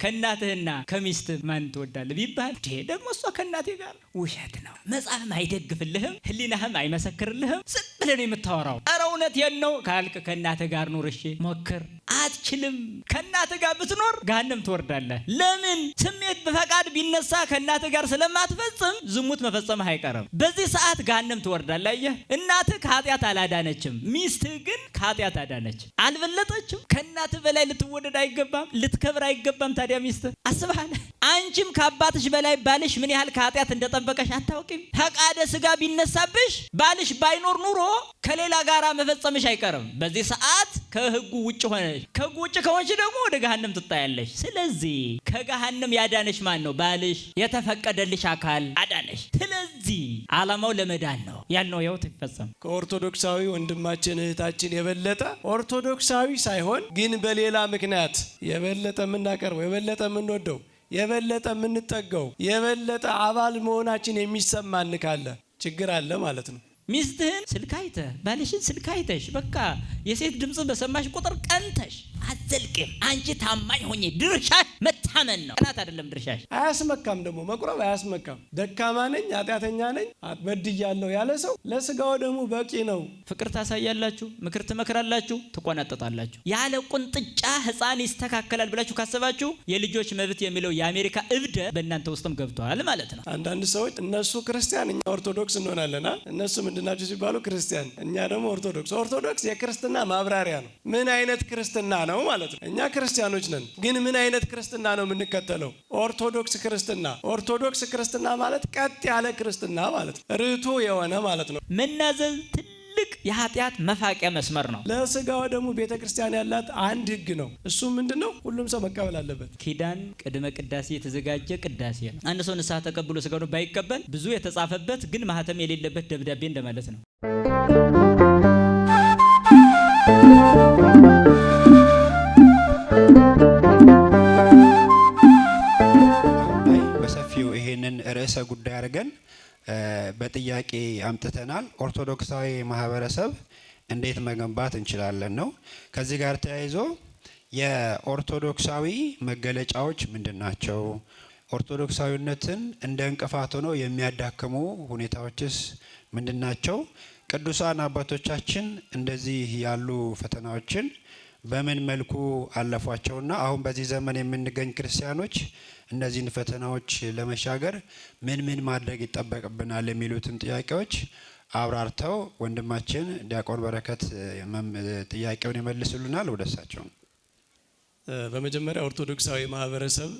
ከእናትህና ከሚስትህ ማን ትወዳለህ ቢባል ደግሞ እሷ ከእናቴ ጋር ውሸት ነው። መጽሐፍም አይደግፍልህም፣ ህሊናህም አይመሰክርልህም። ዝም ብለህ ነው የምታወራው። ኧረ እውነቴን ነው ካልክ ከእናትህ ጋር ኑር። እሺ ሞክር። አትችልም። ከእናትህ ጋር ብትኖር ገሃነም ትወርዳለህ። ለምን? ስሜት በፈቃድ ቢነሳ ከእናትህ ጋር ስለማትፈጽም ዝሙት መፈጸምህ አይቀርም። በዚህ ሰዓት ገሃነም ትወርዳለህ። አየህ፣ እናትህ ከኃጢአት አላዳነችም፣ ሚስትህ ግን ከኃጢአት አዳነች። አልበለጠችም? ከእናትህ በላይ ልትወደድ አይገባም? ልትከብር አይገባም? ታዲያ ሚስትህ አስበሃል? አንቺም ከአባትሽ በላይ ባልሽ ምን ያህል ከኃጢአት እንደጠበቀሽ አታውቂም? ፈቃደ ስጋ ቢነሳብሽ ባልሽ ባይኖር ኑሮ ከሌላ ጋር መፈጸምሽ አይቀርም። በዚህ ሰዓት ከህጉ ውጭ ሆነሽ፣ ከህጉ ውጭ ከሆንሽ ደግሞ ወደ ገሃነም ትጣያለሽ። ስለዚህ ከገሃነም ያዳነሽ ማን ነው? ባልሽ። የተፈቀደልሽ አካል አዳነሽ። ስለዚህ ዓላማው ለመዳን ነው ያልነው። ያው ተፈጸመ። ከኦርቶዶክሳዊ ወንድማችን እህታችን የበለጠ ኦርቶዶክሳዊ ሳይሆን ግን በሌላ ምክንያት የበለጠ የምናቀርበው የበለጠ የምንወደው የበለጠ የምንጠጋው የበለጠ አባል መሆናችን የሚሰማን ካለ ችግር አለ ማለት ነው። ሚስትህን ስልክ አይተህ ባልሽን ስልክ አይተሽ በቃ የሴት ድምጽ በሰማሽ ቁጥር ቀንተሽ አትዘልቅም። አንቺ ታማኝ ሆኜ ድርሻሽ መታመን ነው። ቀናት አይደለም ድርሻሽ። አያስመካም፣ ደግሞ መቁረብ አያስመካም። ደካማ ነኝ፣ ኃጢአተኛ ነኝ፣ በድያለሁ ያለ ሰው ለስጋው ደግሞ በቂ ነው። ፍቅር ታሳያላችሁ፣ ምክር ትመክራላችሁ፣ ትቆናጠጣላችሁ። ያለ ቁንጥጫ ሕፃን ይስተካከላል ብላችሁ ካሰባችሁ የልጆች መብት የሚለው የአሜሪካ እብደት በእናንተ ውስጥም ገብቷል ማለት ነው። አንዳንድ ሰዎች እነሱ ክርስቲያን እኛ ኦርቶዶክስ እንሆናለና እነሱ ምንድናችሁ ሲባሉ ክርስቲያን፣ እኛ ደግሞ ኦርቶዶክስ። ኦርቶዶክስ የክርስትና ማብራሪያ ነው። ምን አይነት ክርስትና ነው ማለት ነው። እኛ ክርስቲያኖች ነን፣ ግን ምን አይነት ክርስትና ነው የምንከተለው? ኦርቶዶክስ ክርስትና። ኦርቶዶክስ ክርስትና ማለት ቀጥ ያለ ክርስትና ማለት ነው። ርቱ የሆነ ማለት ነው። መናዘዝ ትልቅ የኃጢአት መፋቂያ መስመር ነው። ለስጋው ደግሞ ቤተክርስቲያን ያላት አንድ ህግ ነው። እሱ ምንድነው? ሁሉም ሰው መቀበል አለበት። ኪዳን ቅድመ ቅዳሴ የተዘጋጀ ቅዳሴ ነው። አንድ ሰው ንስሐ ተቀብሎ ስጋውን ባይቀበል ብዙ የተጻፈበት ግን ማህተም የሌለበት ደብዳቤ እንደማለት ነው። በሰፊው ይሄንን ርዕሰ ጉዳይ አድርገን በጥያቄ አምጥተናል። ኦርቶዶክሳዊ ማህበረሰብ እንዴት መገንባት እንችላለን ነው። ከዚህ ጋር ተያይዞ የኦርቶዶክሳዊ መገለጫዎች ምንድናቸው? ኦርቶዶክሳዊነትን እንደ እንቅፋት ሆነው የሚያዳክሙ ሁኔታዎችስ ምንድናቸው? ቅዱሳን አባቶቻችን እንደዚህ ያሉ ፈተናዎችን በምን መልኩ አለፏቸውና አሁን በዚህ ዘመን የምንገኝ ክርስቲያኖች እነዚህን ፈተናዎች ለመሻገር ምን ማድረግ ይጠበቅብናል የሚሉትን ጥያቄዎች አብራርተው ወንድማችን ዲያቆን በረከት ጥያቄውን ይመልስሉናል። ወደሳቸው። በመጀመሪያ ኦርቶዶክሳዊ ማህበረሰብ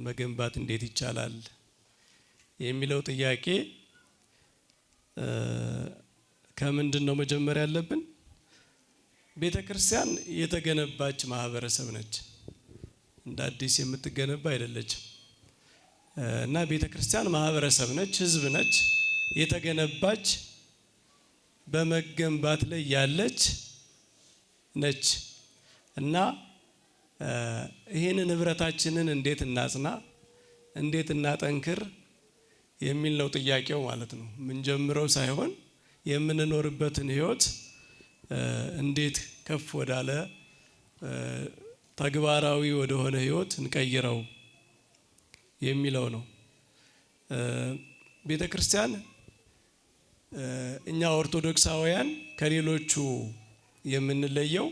መገንባት እንዴት ይቻላል የሚለው ጥያቄ ከምንድን ነው መጀመሪያ ያለብን? ቤተ ክርስቲያን የተገነባች ማህበረሰብ ነች። እንደ አዲስ የምትገነባ አይደለችም። እና ቤተ ክርስቲያን ማህበረሰብ ነች፣ ህዝብ ነች፣ የተገነባች በመገንባት ላይ ያለች ነች። እና ይህንን ህብረታችንን እንዴት እናጽና፣ እንዴት እናጠንክር የሚል ነው ጥያቄው ማለት ነው። ምንጀምረው ሳይሆን የምንኖርበትን ህይወት እንዴት ከፍ ወዳለ ተግባራዊ ወደሆነ ህይወት እንቀይረው የሚለው ነው። ቤተ ክርስቲያን እኛ ኦርቶዶክሳውያን ከሌሎቹ የምንለየው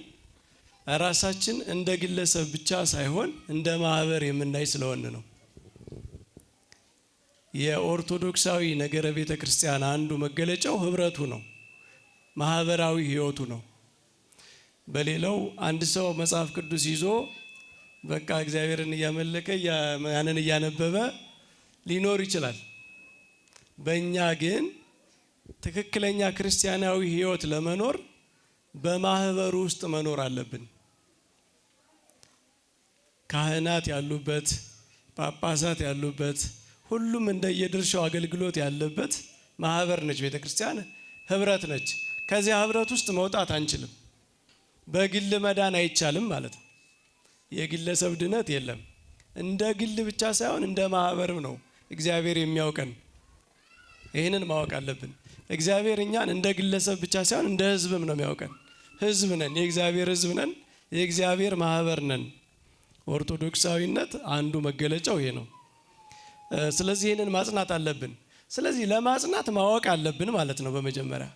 ራሳችን እንደ ግለሰብ ብቻ ሳይሆን እንደ ማህበር የምናይ ስለሆነ ነው። የኦርቶዶክሳዊ ነገረ ቤተ ክርስቲያን አንዱ መገለጫው ህብረቱ ነው፣ ማህበራዊ ህይወቱ ነው። በሌላው አንድ ሰው መጽሐፍ ቅዱስ ይዞ በቃ እግዚአብሔርን እያመለከ ያንን እያነበበ ሊኖር ይችላል። በእኛ ግን ትክክለኛ ክርስቲያናዊ ህይወት ለመኖር በማህበሩ ውስጥ መኖር አለብን። ካህናት ያሉበት፣ ጳጳሳት ያሉበት፣ ሁሉም እንደየድርሻው አገልግሎት ያለበት ማህበር ነች ቤተ ክርስቲያን፣ ህብረት ነች። ከዚያ ህብረት ውስጥ መውጣት አንችልም። በግል መዳን አይቻልም ማለት ነው። የግለሰብ ድነት የለም። እንደ ግል ብቻ ሳይሆን እንደ ማህበርም ነው እግዚአብሔር የሚያውቀን። ይህንን ማወቅ አለብን። እግዚአብሔር እኛን እንደ ግለሰብ ብቻ ሳይሆን እንደ ህዝብም ነው የሚያውቀን። ህዝብ ነን፣ የእግዚአብሔር ህዝብ ነን፣ የእግዚአብሔር ማህበር ነን። ኦርቶዶክሳዊነት አንዱ መገለጫው ይሄ ነው። ስለዚህ ይህንን ማጽናት አለብን። ስለዚህ ለማጽናት ማወቅ አለብን ማለት ነው። በመጀመሪያ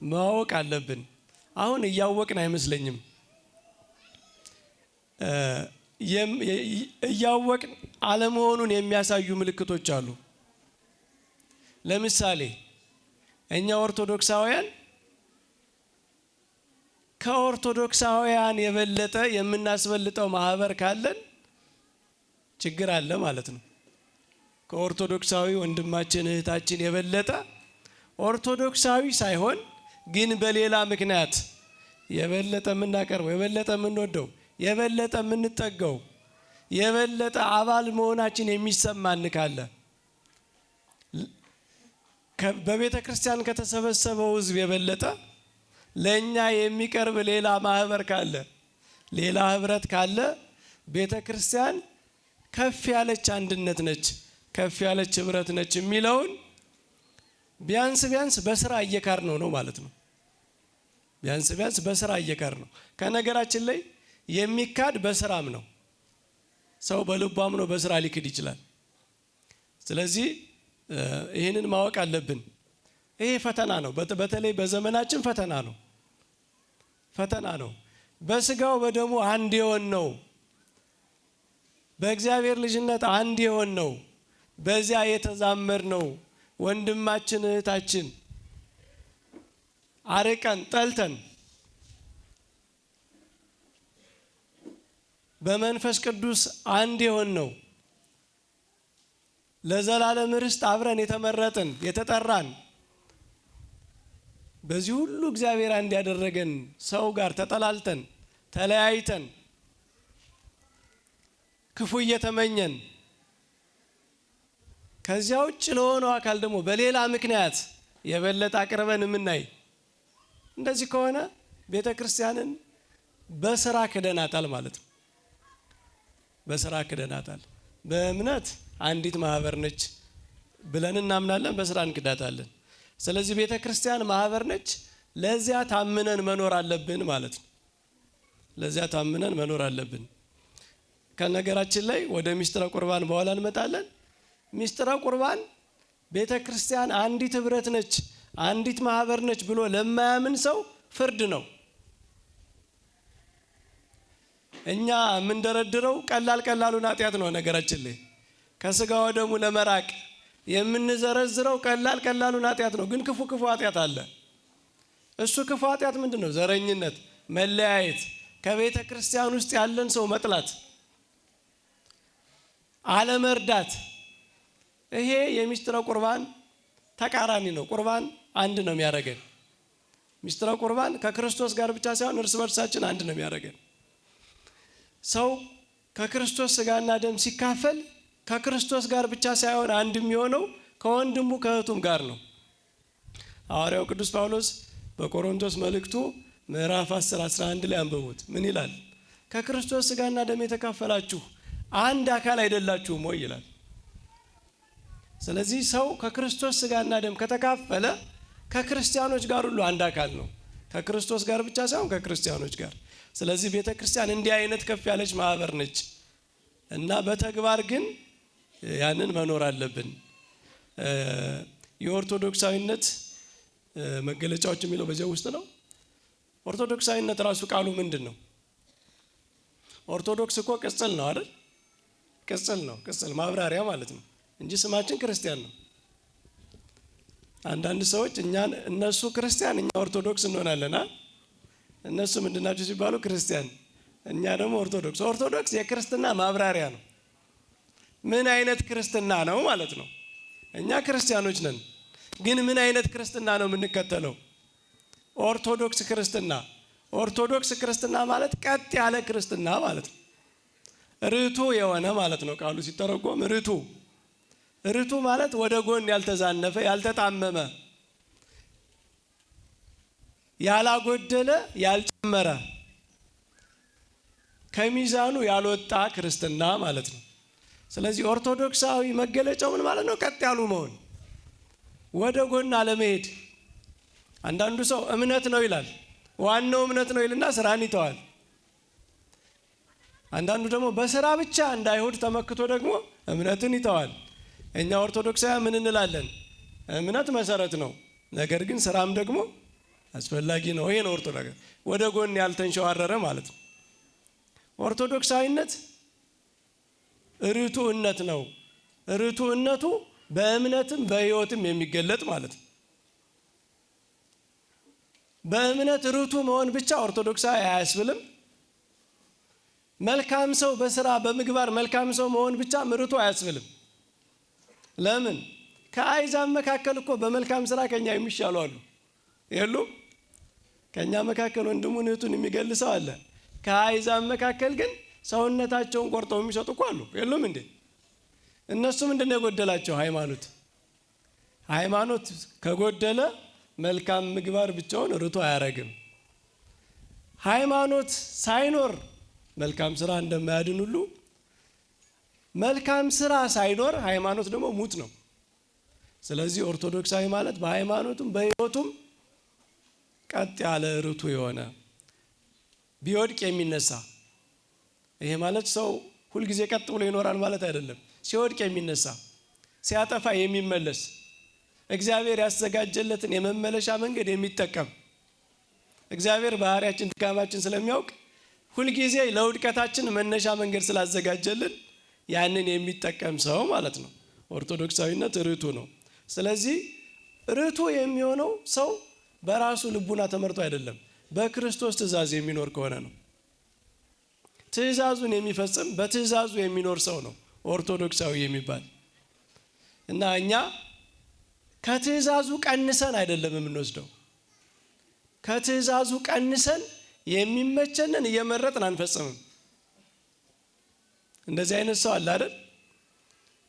ማወቅ አለብን። አሁን እያወቅን አይመስለኝም። እያወቅን አለመሆኑን የሚያሳዩ ምልክቶች አሉ። ለምሳሌ እኛ ኦርቶዶክሳውያን ከኦርቶዶክሳውያን የበለጠ የምናስበልጠው ማህበር ካለን ችግር አለ ማለት ነው። ከኦርቶዶክሳዊ ወንድማችን እህታችን የበለጠ ኦርቶዶክሳዊ ሳይሆን ግን በሌላ ምክንያት የበለጠ የምናቀርበው፣ የበለጠ የምንወደው፣ የበለጠ የምንጠገው፣ የበለጠ አባል መሆናችን የሚሰማን ካለ በቤተ ክርስቲያን ከተሰበሰበው ሕዝብ የበለጠ ለእኛ የሚቀርብ ሌላ ማህበር ካለ፣ ሌላ ህብረት ካለ ቤተ ክርስቲያን ከፍ ያለች አንድነት ነች፣ ከፍ ያለች ህብረት ነች የሚለውን ቢያንስ በስራ እየካር ነው ማለት ነው። ቢያንስ በስራ እየካር ነው። ከነገራችን ላይ የሚካድ በስራም ነው። ሰው በልቡ አምኖ በስራ ሊክድ ይችላል። ስለዚህ ይህንን ማወቅ አለብን። ይሄ ፈተና ነው። በተለይ በዘመናችን ፈተና ነው። በስጋው በደሙ አንድ የሆን ነው፣ በእግዚአብሔር ልጅነት አንድ የሆን ነው፣ በዚያ የተዛመድ ነው። ወንድማችን እህታችን አርቀን ጠልተን በመንፈስ ቅዱስ አንድ የሆን ነው፣ ለዘላለም ርስት አብረን የተመረጥን የተጠራን፣ በዚህ ሁሉ እግዚአብሔር አንድ ያደረገን ሰው ጋር ተጠላልተን ተለያይተን ክፉ እየተመኘን ከዚያ ውጭ ለሆነው አካል ደግሞ በሌላ ምክንያት የበለጠ አቅርበን የምናይ፣ እንደዚህ ከሆነ ቤተ ክርስቲያንን በስራ ክደናታል ማለት ነው። በስራ ክደናታል። በእምነት አንዲት ማህበር ነች ብለን እናምናለን፣ በስራ እንክዳታለን። ስለዚህ ቤተ ክርስቲያን ማህበር ነች፣ ለዚያ ታምነን መኖር አለብን ማለት ነው። ለዚያ ታምነን መኖር አለብን። ከነገራችን ላይ ወደ ሚስጥረ ቁርባን በኋላ እንመጣለን። ሚስጥረ ቁርባን ቤተ ክርስቲያን አንዲት ህብረት ነች፣ አንዲት ማህበር ነች ብሎ ለማያምን ሰው ፍርድ ነው። እኛ የምንደረድረው ቀላሉን ኃጢአት ነው። ነገራችን ላይ ከስጋ ወደሙ ለመራቅ የምንዘረዝረው ቀላሉን ኃጢአት ነው። ግን ክፉ ኃጢአት አለ። እሱ ክፉ ኃጢአት ምንድን ነው? ዘረኝነት፣ መለያየት፣ ከቤተ ክርስቲያን ውስጥ ያለን ሰው መጥላት፣ አለመርዳት። ይሄ የሚስጥረ ቁርባን ተቃራኒ ነው። ቁርባን አንድ ነው የሚያደርገን። ሚስጥረ ቁርባን ከክርስቶስ ጋር ብቻ ሳይሆን እርስ በርሳችን አንድ ነው የሚያደርገን። ሰው ከክርስቶስ ስጋና ደም ሲካፈል ከክርስቶስ ጋር ብቻ ሳይሆን አንድ የሚሆነው ከወንድሙ ከእህቱም ጋር ነው። ሐዋርያው ቅዱስ ጳውሎስ በቆሮንቶስ መልእክቱ ምዕራፍ 10:11 ላይ አንብቡት። ምን ይላል? ከክርስቶስ ስጋና ደም የተካፈላችሁ አንድ አካል አይደላችሁም ወይ ይላል። ስለዚህ ሰው ከክርስቶስ ስጋና ደም ከተካፈለ ከክርስቲያኖች ጋር ሁሉ አንድ አካል ነው። ከክርስቶስ ጋር ብቻ ሳይሆን ከክርስቲያኖች ጋር። ስለዚህ ቤተ ክርስቲያን እንዲህ አይነት ከፍ ያለች ማህበር ነች እና በተግባር ግን ያንን መኖር አለብን። የኦርቶዶክሳዊነት መገለጫዎች የሚለው በዚያ ውስጥ ነው። ኦርቶዶክሳዊነት ራሱ ቃሉ ምንድን ነው? ኦርቶዶክስ እኮ ቅጽል ነው አይደል? ቅጽል ማብራሪያ ማለት ነው እንጂ ስማችን ክርስቲያን ነው። አንዳንድ ሰዎች እነሱ ክርስቲያን እኛ ኦርቶዶክስ እንሆናለን። እነሱ ምንድናቸው ሲባሉ ክርስቲያን፣ እኛ ደግሞ ኦርቶዶክስ። ኦርቶዶክስ የክርስትና ማብራሪያ ነው። ምን አይነት ክርስትና ነው ማለት ነው? እኛ ክርስቲያኖች ነን፣ ግን ምን አይነት ክርስትና ነው የምንከተለው? ኦርቶዶክስ ክርስትና። ኦርቶዶክስ ክርስትና ማለት ቀጥ ያለ ክርስትና ማለት ነው። ርቱ የሆነ ማለት ነው። ቃሉ ሲተረጎም ርቱ ማለት ወደ ጎን ያልተዛነፈ፣ ያልተጣመመ፣ ያላጎደለ፣ ያልጨመረ፣ ከሚዛኑ ያልወጣ ክርስትና ማለት ነው። ስለዚህ ኦርቶዶክሳዊ መገለጫው ምን ማለት ነው? ቀጥ ያሉ መሆን፣ ወደ ጎን አለመሄድ። አንዳንዱ ሰው እምነት ነው ይላል፣ ዋናው እምነት ነው ይልና ስራን ይተዋል። አንዳንዱ ደግሞ በስራ ብቻ እንደ አይሁድ ተመክቶ ደግሞ እምነትን ይተዋል። እኛ ኦርቶዶክሳውያን ምን እንላለን? እምነት መሰረት ነው፣ ነገር ግን ስራም ደግሞ አስፈላጊ ነው። ይሄ ነው ኦርቶዶክስ፣ ወደ ጎን ያልተንሸዋረረ ማለት ነው። ኦርቶዶክሳዊነት ርቱዕነት ነው። ርቱዕነቱ በእምነትም በሕይወትም የሚገለጥ ማለት ነው። በእምነት ርቱዕ መሆን ብቻ ኦርቶዶክሳዊ አያስብልም። መልካም ሰው በስራ በምግባር መልካም ሰው መሆን ብቻ ርቱዕ አያስብልም። ለምን? ከአሕዛብ መካከል እኮ በመልካም ስራ ከኛ የሚሻሉ አሉ የሉም? ከኛ መካከል ወንድሙን እህቱን የሚገልሰው አለ። ከአሕዛብ መካከል ግን ሰውነታቸውን ቆርጠው የሚሰጡ እኮ አሉ የሉም እንዴ? እነሱ ምንድን ነው የጎደላቸው? ሃይማኖት ከጎደለ መልካም ምግባር ብቻውን ርቱዕ አያረግም። ሃይማኖት ሳይኖር መልካም ስራ እንደማያድን ሁሉ መልካም ስራ ሳይኖር ሃይማኖት ደግሞ ሙት ነው። ስለዚህ ኦርቶዶክሳዊ ማለት በሃይማኖቱም በሕይወቱም ቀጥ ያለ ርቱዕ የሆነ ቢወድቅ የሚነሳ። ይሄ ማለት ሰው ሁልጊዜ ቀጥ ብሎ ይኖራል ማለት አይደለም። ሲወድቅ የሚነሳ፣ ሲያጠፋ የሚመለስ፣ እግዚአብሔር ያዘጋጀለትን የመመለሻ መንገድ የሚጠቀም፣ እግዚአብሔር ባህሪያችን ድካማችን ስለሚያውቅ ሁልጊዜ ለውድቀታችን መነሻ መንገድ ስላዘጋጀልን ያንን የሚጠቀም ሰው ማለት ነው። ኦርቶዶክሳዊነት ርቱዕ ነው። ስለዚህ ርቱዕ የሚሆነው ሰው በራሱ ልቡና ተመርቶ አይደለም፣ በክርስቶስ ትእዛዝ የሚኖር ከሆነ ነው። ትእዛዙን የሚፈጽም በትእዛዙ የሚኖር ሰው ነው ኦርቶዶክሳዊ የሚባል እና እኛ ከትእዛዙ ቀንሰን አይደለም የምንወስደው። ከትእዛዙ ቀንሰን የሚመቸንን እየመረጥን አንፈጽምም። እንደዚህ አይነት ሰው አለ አይደል?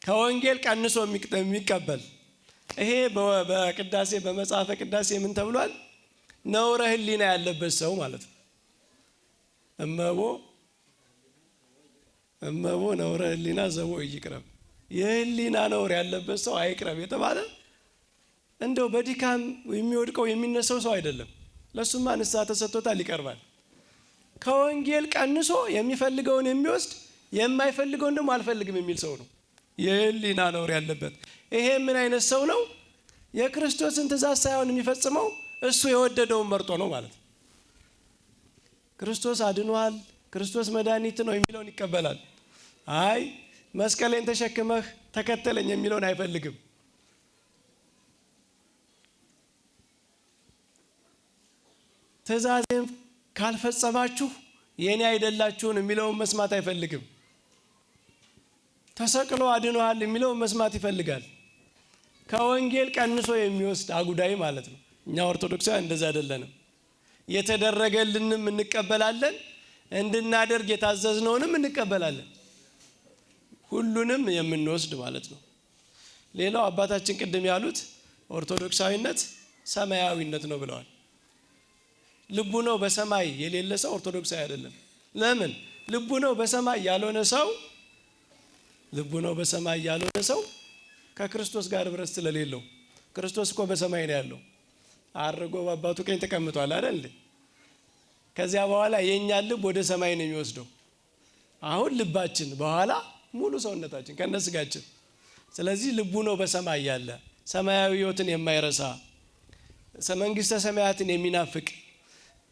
ከወንጌል ቀንሶ የሚቀበል ይሄ በቅዳሴ በመጽሐፈ ቅዳሴ ምን ተብሏል? ነውረ ሕሊና ያለበት ሰው ማለት ነው። እመቦ ነውረ ሕሊና ዘቦ ይቅረብ፣ የሕሊና ነውር ያለበት ሰው አይቅረብ የተባለ እንደው በድካም የሚወድቀው የሚነሳው ሰው አይደለም። ለሱማ ንስሐ ተሰጥቶታል፣ ይቀርባል። ከወንጌል ቀንሶ የሚፈልገውን የሚወስድ የማይፈልገውን ደግሞ አልፈልግም የሚል ሰው ነው የሕሊና ነውር ያለበት። ይሄ ምን አይነት ሰው ነው? የክርስቶስን ትእዛዝ ሳይሆን የሚፈጽመው እሱ የወደደውን መርጦ ነው ማለት ነው። ክርስቶስ አድኗል፣ ክርስቶስ መድኃኒት ነው የሚለውን ይቀበላል። አይ መስቀሌን ተሸክመህ ተከተለኝ የሚለውን አይፈልግም። ትእዛዜን ካልፈጸማችሁ የኔ አይደላችሁን የሚለውን መስማት አይፈልግም። ተሰቅሎ አድኗል የሚለውን መስማት ይፈልጋል። ከወንጌል ቀንሶ የሚወስድ አጉዳይ ማለት ነው። እኛ ኦርቶዶክሳውያን እንደዛ አይደለንም። የተደረገልንም እንቀበላለን፣ እንድናደርግ የታዘዝነውንም እንቀበላለን። ሁሉንም የምንወስድ ማለት ነው። ሌላው አባታችን ቅድም ያሉት ኦርቶዶክሳዊነት ሰማያዊነት ነው ብለዋል። ልቡ ነው በሰማይ የሌለ ሰው ኦርቶዶክሳዊ አይደለም። ለምን? ልቡ ነው በሰማይ ያልሆነ ሰው ከክርስቶስ ጋር ህብረት ስለሌለው። ክርስቶስ እኮ በሰማይ ነው ያለው፣ አርጎ በአባቱ ቀኝ ተቀምጧል አይደል? ከዚያ በኋላ የእኛን ልብ ወደ ሰማይ ነው የሚወስደው። አሁን ልባችን በኋላ ሙሉ ሰውነታችን ከነስጋችን። ስለዚህ ልቡ ነው በሰማይ ያለ ሰማያዊ ሕይወትን የማይረሳ መንግስተ ሰማያትን የሚናፍቅ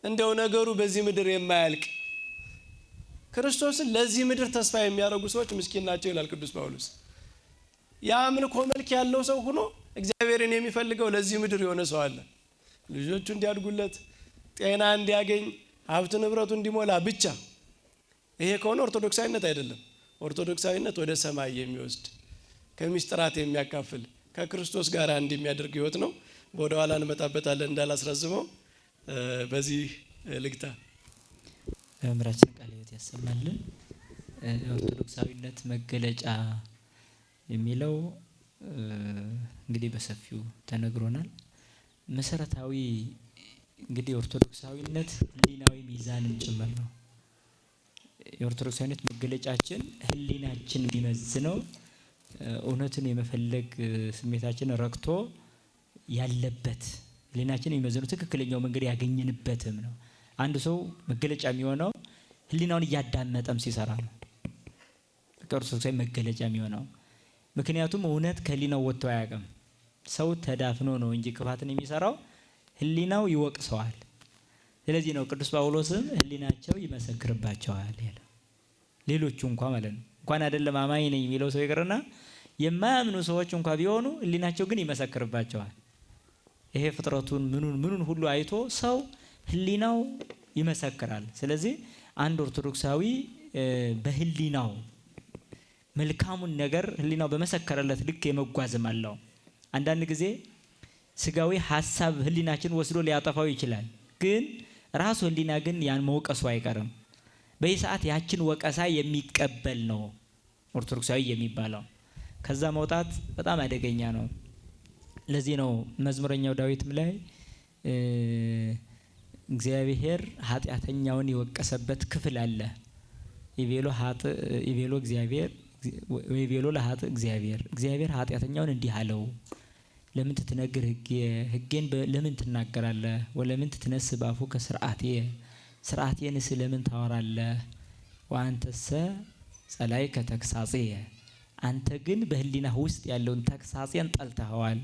እንደው ነገሩ በዚህ ምድር የማያልቅ ክርስቶስን ለዚህ ምድር ተስፋ የሚያደርጉ ሰዎች ምስኪን ናቸው ይላል ቅዱስ ጳውሎስ። የአምልኮ መልክ ያለው ሰው ሆኖ እግዚአብሔርን የሚፈልገው ለዚህ ምድር የሆነ ሰው አለ። ልጆቹ እንዲያድጉለት፣ ጤና እንዲያገኝ፣ ሀብት ንብረቱ እንዲሞላ ብቻ። ይሄ ከሆነ ኦርቶዶክሳዊነት አይደለም። ኦርቶዶክሳዊነት ወደ ሰማይ የሚወስድ ከምስጢራት የሚያካፍል ከክርስቶስ ጋር አንድ የሚያደርግ ህይወት ነው። ወደ ኋላ እንመጣበታለን እንዳላስረዝመው በዚህ ልግታ። ምራችን ቃለ ሕይወት ያሰማልን። ኦርቶዶክሳዊነት መገለጫ የሚለው እንግዲህ በሰፊው ተነግሮናል። መሰረታዊ እንግዲህ ኦርቶዶክሳዊነት ህሊናዊ ሚዛንም ጭምር ነው። የኦርቶዶክሳዊነት መገለጫችን ህሊናችን ሊመዝነው እውነትን የመፈለግ ስሜታችን ረክቶ ያለበት ህሊናችን የሚመዝነው ትክክለኛው መንገድ ያገኘንበትም ነው። አንድ ሰው መገለጫ የሚሆነው ህሊናውን እያዳመጠም ሲሰራ ነው ኦርቶዶክሳዊ መገለጫ የሚሆነው። ምክንያቱም እውነት ከህሊናው ወጥቶ አያውቅም። ሰው ተዳፍኖ ነው እንጂ ክፋትን የሚሰራው ህሊናው ይወቅሰዋል። ስለዚህ ነው ቅዱስ ጳውሎስም ህሊናቸው ይመሰክርባቸዋል ያለ። ሌሎቹ እንኳን ማለት ነው እንኳን አይደለም አማኝ ነኝ የሚለው ሰው ይቀርና የማያምኑ ሰዎች እንኳን ቢሆኑ ህሊናቸው ግን ይመሰክርባቸዋል። ይሄ ፍጥረቱን ምኑን ሁሉ አይቶ ሰው ህሊናው ይመሰክራል። ስለዚህ አንድ ኦርቶዶክሳዊ በህሊናው መልካሙን ነገር ህሊናው በመሰከረለት ልክ የመጓዝም አለው። አንዳንድ ጊዜ ስጋዊ ሐሳብ ህሊናችን ወስዶ ሊያጠፋው ይችላል። ግን ራሱ ህሊና ግን ያን መውቀሱ አይቀርም። በዚህ ሰዓት ያችን ወቀሳ የሚቀበል ነው ኦርቶዶክሳዊ የሚባለው። ከዛ መውጣት በጣም አደገኛ ነው። ለዚህ ነው መዝሙረኛው ዳዊትም ላይ እግዚአብሔር ኃጢአተኛውን የወቀሰበት ክፍል አለ። ይቤሎ እግዚአብሔር ወይቤሎ ለኃጥእ እግዚአብሔር ኃጢአተኛውን እንዲህ አለው፣ ለምን ትትነግር ህጌን ለምን ትናገራለህ? ወለምን ትትነስእ በአፉከ ስርዓቴንስ ለምን ታወራለህ? ወአንተሰ ጸላእከ ተግሣጽየ አንተ ግን በህሊናህ ውስጥ ያለውን ተግሣጽን ጠልተኸዋል።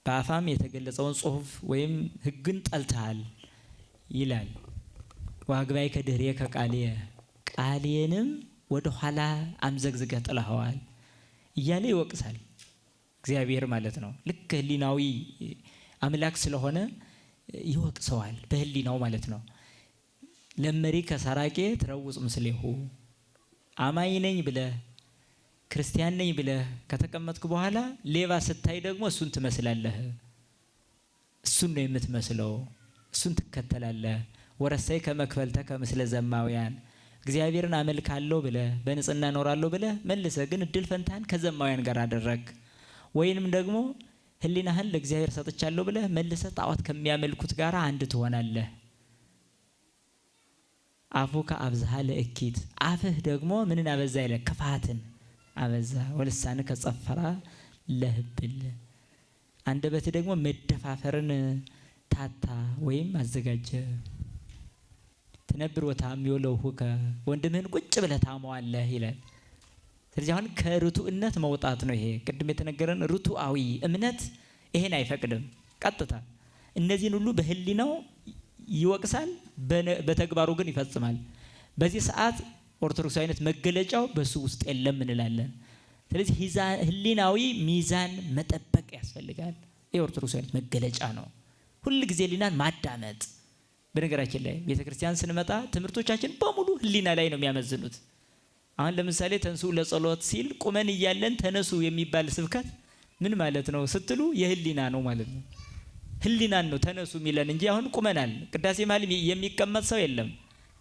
በአፋም የተገለጸውን ጽሑፍ ወይም ህግን ጠልተሃል ይላል። ወአግባእከ ድኅሬከ ቃሌንም ወደ ኋላ አምዘግዝገህ ጥለኸዋል እያለ ይወቅሳል እግዚአብሔር ማለት ነው። ልክ ህሊናዊ አምላክ ስለሆነ ይወቅሰዋል በህሊናው ማለት ነው። ለመሪ ከሰራቄ ትረውጽ ምስሌሁ አማኝ ነኝ ብለህ ክርስቲያን ነኝ ብለህ ከተቀመጥክ በኋላ ሌባ ስታይ ደግሞ እሱን ትመስላለህ። እሱን ነው የምትመስለው፣ እሱን ትከተላለህ። ወረሰይ ከመክፈልተከ ምስለ ዘማውያን እግዚአብሔርን አመልካለሁ ብለህ በንጽህና እኖራለሁ ብለህ መልሰህ ግን እድል ፈንታን ከዘማውያን ጋር አደረግ። ወይንም ደግሞ ህሊናህን ለእግዚአብሔር ሰጥቻለሁ ብለህ መልሰህ ጣዖት ከሚያመልኩት ጋር አንድ ትሆናለህ። አፉከ አብዝሃ ለእኪት አፍህ ደግሞ ምንን አበዛ ይላል? ክፋትን አበዛ። ወልሳንከ ጸፈራ ለህብል አንደበትህ ደግሞ መደፋፈርን ታታ ወይም አዘጋጀ። ትነብር ወታምዮ ለውሁከ ወንድምህን ቁጭ ብለህ ታመዋለህ ይላል። ስለዚህ አሁን ከርቱዕነት መውጣት ነው። ይሄ ቅድም የተነገረን ርቱዓዊ እምነት ይሄን አይፈቅድም። ቀጥታ እነዚህን ሁሉ በህሊናው ይወቅሳል፣ በተግባሩ ግን ይፈጽማል። በዚህ ሰዓት ኦርቶዶክሳዊነት መገለጫው በሱ ውስጥ የለም እንላለን። ስለዚህ ህሊናዊ ሚዛን መጠበቅ ያስፈልጋል። ይህ ኦርቶዶክሳዊነት መገለጫ ነው። ሁል ጊዜ ህሊናን ማዳመጥ። በነገራችን ላይ ቤተክርስቲያን ስንመጣ ትምህርቶቻችን በሙሉ ህሊና ላይ ነው የሚያመዝኑት። አሁን ለምሳሌ ተንሱ ለጸሎት ሲል ቁመን እያለን ተነሱ የሚባል ስብከት ምን ማለት ነው ስትሉ የህሊና ነው ማለት ነው። ህሊናን ነው ተነሱ የሚለን እንጂ አሁን ቁመናል። ቅዳሴ መሀል የሚቀመጥ ሰው የለም።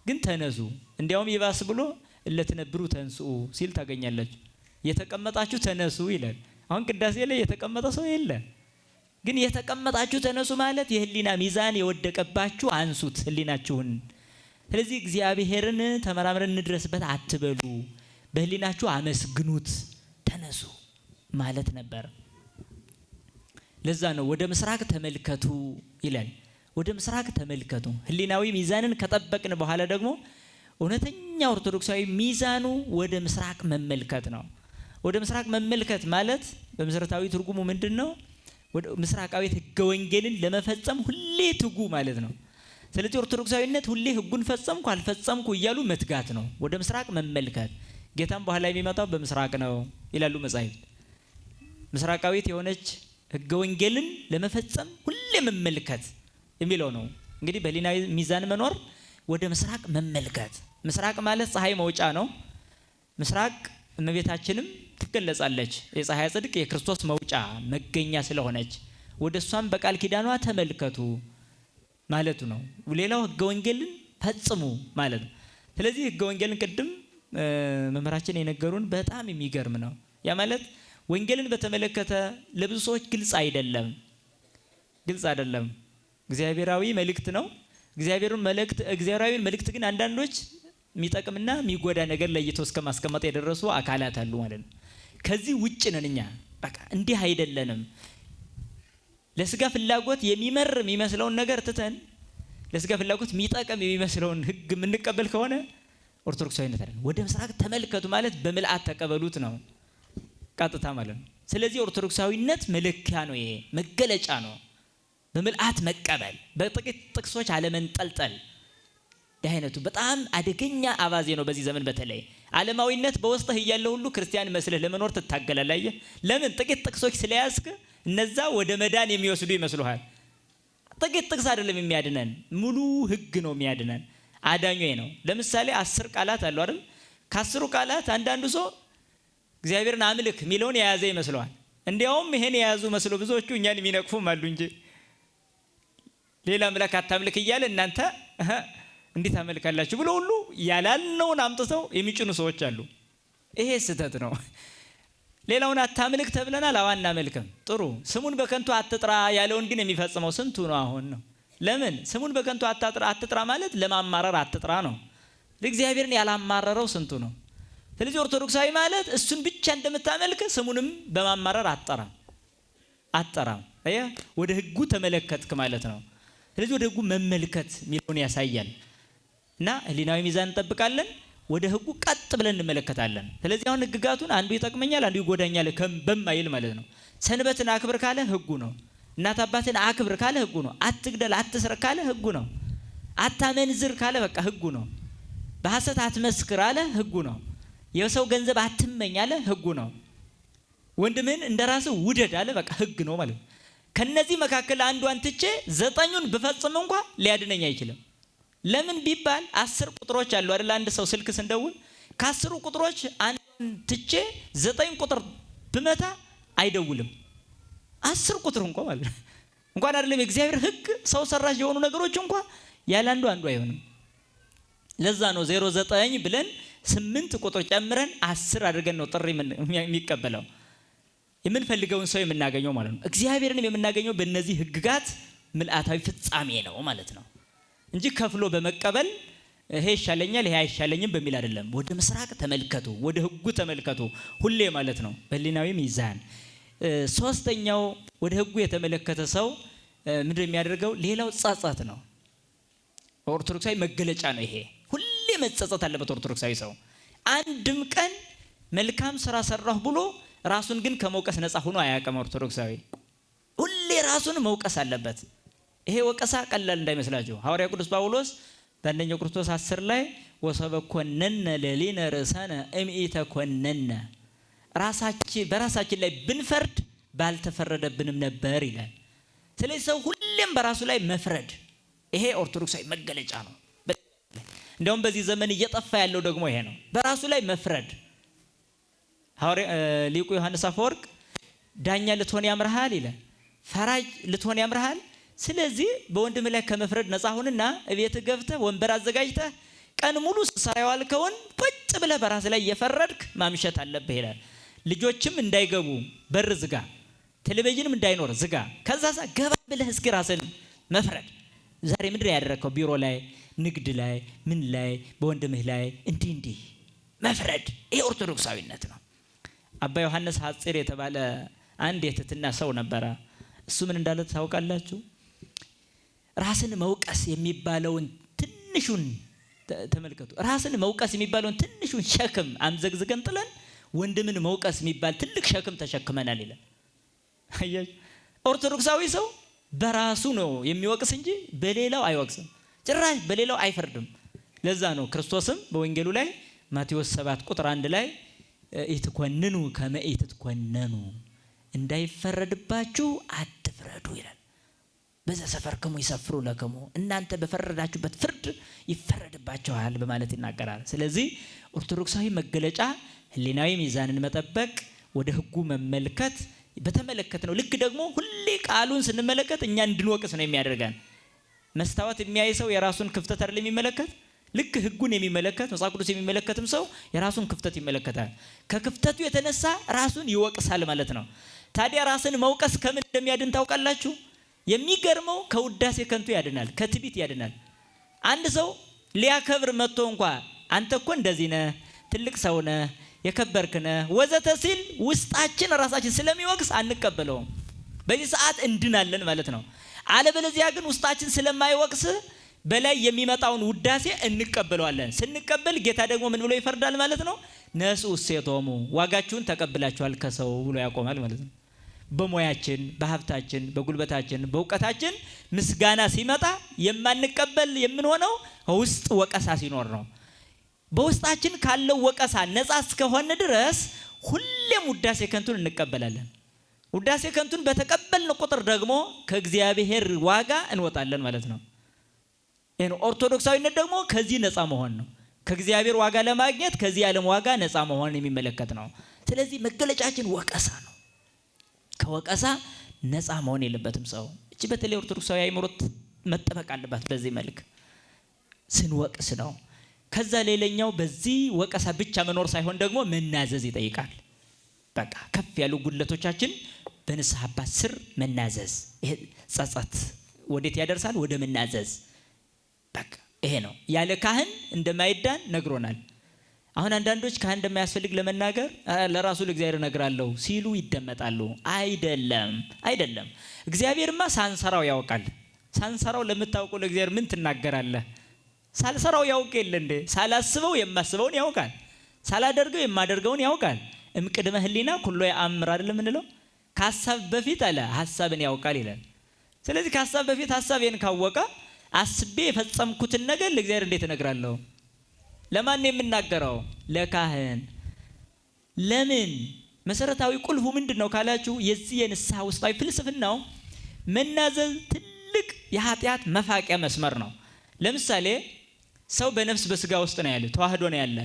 ግን ተነሱ እንዲያውም ይባስ ብሎ እለትነብሩ ተንስኡ ሲል ታገኛላችሁ። የተቀመጣችሁ ተነሱ ይላል። አሁን ቅዳሴ ላይ የተቀመጠ ሰው የለ። ግን የተቀመጣችሁ ተነሱ ማለት የህሊና ሚዛን የወደቀባችሁ አንሱት ህሊናችሁን። ስለዚህ እግዚአብሔርን ተመራምረን እንድረስበት አትበሉ፣ በህሊናችሁ አመስግኑት፣ ተነሱ ማለት ነበር። ለዛ ነው ወደ ምስራቅ ተመልከቱ ይላል። ወደ ምስራቅ ተመልከቱ። ህሊናዊ ሚዛንን ከጠበቅን በኋላ ደግሞ እውነተኛ ኦርቶዶክሳዊ ሚዛኑ ወደ ምስራቅ መመልከት ነው። ወደ ምስራቅ መመልከት ማለት በመሰረታዊ ትርጉሙ ምንድን ነው? ወደ ምስራቃዊት ህገ ወንጌልን ለመፈጸም ሁሌ ትጉ ማለት ነው። ስለዚህ ኦርቶዶክሳዊነት ሁሌ ህጉን ፈጸምኩ አልፈጸምኩ እያሉ መትጋት ነው። ወደ ምስራቅ መመልከት። ጌታም በኋላ የሚመጣው በምስራቅ ነው ይላሉ መጻሕፍት። ምስራቃዊት የሆነች ህገ ወንጌልን ለመፈጸም ሁሌ መመልከት የሚለው ነው። እንግዲህ በህሊናዊ ሚዛን መኖር ወደ ምስራቅ መመልከት። ምስራቅ ማለት ፀሐይ መውጫ ነው። ምስራቅ እመቤታችንም ትገለጻለች። የፀሐይ ጽድቅ የክርስቶስ መውጫ መገኛ ስለሆነች ወደ እሷም በቃል ኪዳኗ ተመልከቱ ማለቱ ነው። ሌላው ህገ ወንጌልን ፈጽሙ ማለት ነው። ስለዚህ ህገ ወንጌልን ቅድም መምህራችን የነገሩን በጣም የሚገርም ነው። ያ ማለት ወንጌልን በተመለከተ ለብዙ ሰዎች ግልጽ አይደለም። እግዚአብሔራዊ መልእክት ነው። እግዚአብሔራዊ መልእክት ግን አንዳንዶች የሚጠቅምና የሚጎዳ ነገር ለይተው እስከ ማስቀመጥ የደረሱ አካላት አሉ ማለት ነው። ከዚህ ውጭ ነን እኛ። በቃ እንዲህ አይደለንም። ለስጋ ፍላጎት የሚመር የሚመስለውን ነገር ትተን ለስጋ ፍላጎት የሚጠቅም የሚመስለውን ህግ የምንቀበል ከሆነ ኦርቶዶክሳዊነት አይደለም። ወደ ምስራቅ ተመልከቱ ማለት በምልአት ተቀበሉት ነው ቀጥታ ማለት ነው። ስለዚህ ኦርቶዶክሳዊነት መለኪያ ነው፣ ይሄ መገለጫ ነው። በምልአት መቀበል፣ በጥቂት ጥቅሶች አለመንጠልጠል። ይህ አይነቱ በጣም አደገኛ አባዜ ነው በዚህ ዘመን። በተለይ ዓለማዊነት በውስጥህ እያለ ሁሉ ክርስቲያን መስለህ ለመኖር ትታገላለህ። ለምን? ጥቂት ጥቅሶች ስለያዝክ እነዛ ወደ መዳን የሚወስዱ ይመስሉሃል። ጥቂት ጥቅስ አይደለም የሚያድነን፣ ሙሉ ህግ ነው የሚያድነን። አዳኙ ነው። ለምሳሌ 10 ቃላት አሉ አይደል? ከ10 ቃላት አንዳንዱ ሰው እግዚአብሔርን አምልክ የሚለውን የያዘ ይመስለዋል። እንዲያውም ይሄን የያዙ መስሎ ብዙዎቹ እኛን የሚነቅፉም አሉ እንጂ ሌላ አምላክ አታምልክ እያለ እናንተ እንዴት አመልካላችሁ ብሎ ሁሉ ያላልነውን አምጥተው የሚጭኑ ሰዎች አሉ። ይሄ ስህተት ነው። ሌላውን አታምልክ ተብለናል፣ አዋና መልከም ጥሩ። ስሙን በከንቱ አትጥራ ያለውን ግን የሚፈጽመው ስንቱ ነው አሁን ነው። ለምን? ስሙን በከንቱ አትጥራ ማለት ለማማረር አትጥራ ነው። ለእግዚአብሔርን ያላማረረው ስንቱ ነው። ስለዚህ ኦርቶዶክሳዊ ማለት እሱን ብቻ እንደምታመልክ ስሙንም በማማረር አትጠራም። ወደ ህጉ ተመለከትክ ማለት ነው። ስለዚህ ወደ ህጉ መመልከት የሚለውን ያሳያል። እና ህሊናዊ ሚዛን እንጠብቃለን፣ ወደ ህጉ ቀጥ ብለን እንመለከታለን። ስለዚህ አሁን ህግጋቱን አንዱ ይጠቅመኛል አንዱ ይጎዳኛል በማይል ማለት ነው። ሰንበትን አክብር ካለ ህጉ ነው። እናት አባትን አክብር ካለ ህጉ ነው። አትግደል አትስረቅ ካለ ህጉ ነው። አታመንዝር ካለ በቃ ህጉ ነው። በሐሰት አትመስክር አለ ህጉ ነው። የሰው ገንዘብ አትመኝ አለ ህጉ ነው። ወንድምህን እንደራስህ ውደድ አለ በቃ ህግ ነው ማለት ነው። ከነዚህ መካከል አንዷን ትቼ 9ኙን ብፈጽም እንኳን ሊያድነኝ አይችልም። ለምን ቢባል 10 ቁጥሮች አሉ አይደል? አንድ ሰው ስልክ ስንደውል ከ10 ቁጥሮች አንዱን ትቼ 9 ቁጥር ብመታ አይደውልም። 10 ቁጥር እንኳን ማለት እንኳን አይደለም የእግዚአብሔር ህግ ሰው ሰራሽ የሆኑ ነገሮች እንኳን ያለ አንዱ አይሆንም። ለዛ ነው 09 ብለን 8 ቁጥር ጨምረን 10 አድርገን ነው ጥሪ የሚቀበለው የምንፈልገውን ሰው የምናገኘው ማለት ነው። እግዚአብሔርንም የምናገኘው በእነዚህ ህግጋት ምልአታዊ ፍጻሜ ነው ማለት ነው እንጂ ከፍሎ በመቀበል ይሄ ይሻለኛል ይሄ አይሻለኝም በሚል አይደለም። ወደ ምስራቅ ተመልከቱ፣ ወደ ህጉ ተመልከቱ ሁሌ ማለት ነው በህሊናዊ ሚዛን። ሶስተኛው ወደ ህጉ የተመለከተ ሰው ምንድነው የሚያደርገው? ሌላው ጸጸት ነው። ኦርቶዶክሳዊ መገለጫ ነው ይሄ። ሁሌ መጸጸት አለበት ኦርቶዶክሳዊ ሰው። አንድም ቀን መልካም ስራ ሰራሁ ብሎ ራሱን ግን ከመውቀስ ነፃ ሆኖ አያውቅም ኦርቶዶክሳዊ። ሁሌ ራሱን መውቀስ አለበት። ይሄ ወቀሳ ቀላል እንዳይመስላችሁ። ሐዋርያ ቅዱስ ጳውሎስ በአንደኛው ቆሮንቶስ 10 ላይ ወሰበኮነነ ለሊነ ርዕሰነ እምኢተኮነነ፣ በራሳችን ላይ ብንፈርድ ባልተፈረደብንም ነበር ይላል። ስለዚህ ሰው ሁሌም በራሱ ላይ መፍረድ ይሄ ኦርቶዶክሳዊ መገለጫ ነው። እንደውም በዚህ ዘመን እየጠፋ ያለው ደግሞ ይሄ ነው፣ በራሱ ላይ መፍረድ። ሊቁ ዮሐንስ አፈወርቅ ዳኛ ልትሆን ያምርሃል ይላል፣ ፈራጅ ልትሆን ያምርሃል። ስለዚህ በወንድም ላይ ከመፍረድ ነፃ ሁንና እቤት ገብተህ ወንበር አዘጋጅተህ ቀን ሙሉ ስትሰራ የዋልከውን ቁጭ ብለህ በራስ ላይ እየፈረድክ ማምሸት አለብህ ይላል። ልጆችም እንዳይገቡ በር ዝጋ፣ ቴሌቪዥንም እንዳይኖር ዝጋ። ከዛ ገባ ብለህ እስኪ ራስን መፍረድ። ዛሬ ምንድን ነው ያደረከው? ቢሮ ላይ፣ ንግድ ላይ፣ ምን ላይ፣ በወንድምህ ላይ እንዲህ መፍረድ። ይሄ ኦርቶዶክሳዊነት ነው። አባ ዮሐንስ ሐጺር የተባለ አንድ የትህትና ሰው ነበረ። እሱ ምን እንዳለ ታውቃላችሁ? ራስን መውቀስ የሚባለውን ትንሹን ተመልከቱ። ራስን መውቀስ የሚባለውን ትንሹን ሸክም አምዘግዝገን ጥለን ወንድምን መውቀስ የሚባል ትልቅ ሸክም ተሸክመናል ይላል። አያችሁ፣ ኦርቶዶክሳዊ ሰው በራሱ ነው የሚወቅስ እንጂ በሌላው አይወቅስም፣ ጭራሽ በሌላው አይፈርድም። ለዛ ነው ክርስቶስም በወንጌሉ ላይ ማቴዎስ 7 ቁጥር 1 ላይ ኢትኮንኑ ከመ ኢትኮነኑ፣ እንዳይፈረድባችሁ አትፍረዱ ይላል። በዛ ሰፈርክሙ ይሰፍሩ ለክሙ፣ እናንተ በፈረዳችሁበት ፍርድ ይፈረድባችኋል በማለት ይናገራል። ስለዚህ ኦርቶዶክሳዊ መገለጫ ህሊናዊ ሚዛንን መጠበቅ፣ ወደ ህጉ መመልከት በተመለከት ነው። ልክ ደግሞ ሁሌ ቃሉን ስንመለከት እኛ እንድንወቅስ ነው የሚያደርገን። መስታወት የሚያይ ሰው የራሱን ክፍተት አይደል የሚመለከት? ልክ ህጉን የሚመለከት መጽሐፍ ቅዱስ የሚመለከትም ሰው የራሱን ክፍተት ይመለከታል። ከክፍተቱ የተነሳ ራሱን ይወቅሳል ማለት ነው። ታዲያ ራስን መውቀስ ከምን እንደሚያድን ታውቃላችሁ? የሚገርመው ከውዳሴ ከንቱ ያድናል፣ ከትዕቢት ያድናል። አንድ ሰው ሊያከብር መጥቶ እንኳን አንተ እኮ እንደዚህ ነህ፣ ትልቅ ሰው ነህ፣ የከበርክ ነህ ወዘተ ሲል ውስጣችን ራሳችን ስለሚወቅስ አንቀበለውም። በዚህ ሰዓት እንድናለን ማለት ነው። አለበለዚያ ግን ውስጣችን ስለማይወቅስ በላይ የሚመጣውን ውዳሴ እንቀበለዋለን። ስንቀበል ጌታ ደግሞ ምን ብሎ ይፈርዳል ማለት ነው? ነሱ እሴቶሙ ዋጋችሁን ተቀብላችኋል ከሰው ብሎ ያቆማል ማለት ነው። በሙያችን፣ በሀብታችን፣ በጉልበታችን፣ በእውቀታችን ምስጋና ሲመጣ የማንቀበል የምንሆነው ውስጥ ወቀሳ ሲኖር ነው። በውስጣችን ካለው ወቀሳ ነፃ እስከሆነ ድረስ ሁሌም ውዳሴ ከንቱን እንቀበላለን። ውዳሴ ከንቱን በተቀበልን ቁጥር ደግሞ ከእግዚአብሔር ዋጋ እንወጣለን ማለት ነው። ይሄን ኦርቶዶክሳዊነት ደግሞ ከዚህ ነፃ መሆን ነው። ከእግዚአብሔር ዋጋ ለማግኘት ከዚህ ዓለም ዋጋ ነፃ መሆን የሚመለከት ነው። ስለዚህ መገለጫችን ወቀሳ ነው። ከወቀሳ ነፃ መሆን የለበትም ሰው። እቺ በተለይ ኦርቶዶክሳዊ አእምሮ መጠበቅ አለባት። በዚህ መልክ ስንወቅስ ነው። ከዛ ሌላኛው በዚህ ወቀሳ ብቻ መኖር ሳይሆን ደግሞ መናዘዝ ይጠይቃል። በቃ ከፍ ያሉ ጉድለቶቻችን በንስሐ አባት ስር መናዘዝ። ይሄ ጸጸት ወዴት ያደርሳል? ወደ መናዘዝ። በቃ ይሄ ነው። ያለ ካህን እንደማይዳን ነግሮናል። አሁን አንዳንዶች ካህን እንደማያስፈልግ ለመናገር ለራሱ ለእግዚአብሔር እነግራለሁ ሲሉ ይደመጣሉ። አይደለም። እግዚአብሔርማ ሳንሰራው ያውቃል። ሳንሰራው ለምታውቀው ለእግዚአብሔር ምን ትናገራለህ? ሳልሰራው ያውቅ የለ እንዴ? ሳላስበው የማስበውን ያውቃል። ሳላደርገው የማደርገውን ያውቃል። እምቅድመ ህሊና ኩሎ ያአምር አይደለም እንለው? ከሐሳብ በፊት አለ ሐሳብን ያውቃል ይላል። ስለዚህ ከሐሳብ በፊት ሐሳቤን ካወቀ አስቤ የፈጸምኩትን ነገር ለእግዚአብሔር እንዴት እነግራለሁ? ለማን የምናገረው? ለካህን። ለምን? መሰረታዊ ቁልፉ ምንድነው ካላችሁ የዚህ የንስሐ ውስጣዊ ፍልስፍናው መናዘዝ ትልቅ የኃጢአት መፋቂያ መስመር ነው። ለምሳሌ ሰው በነፍስ በስጋ ውስጥ ነው ያለ፣ ተዋህዶ ነው ያለ።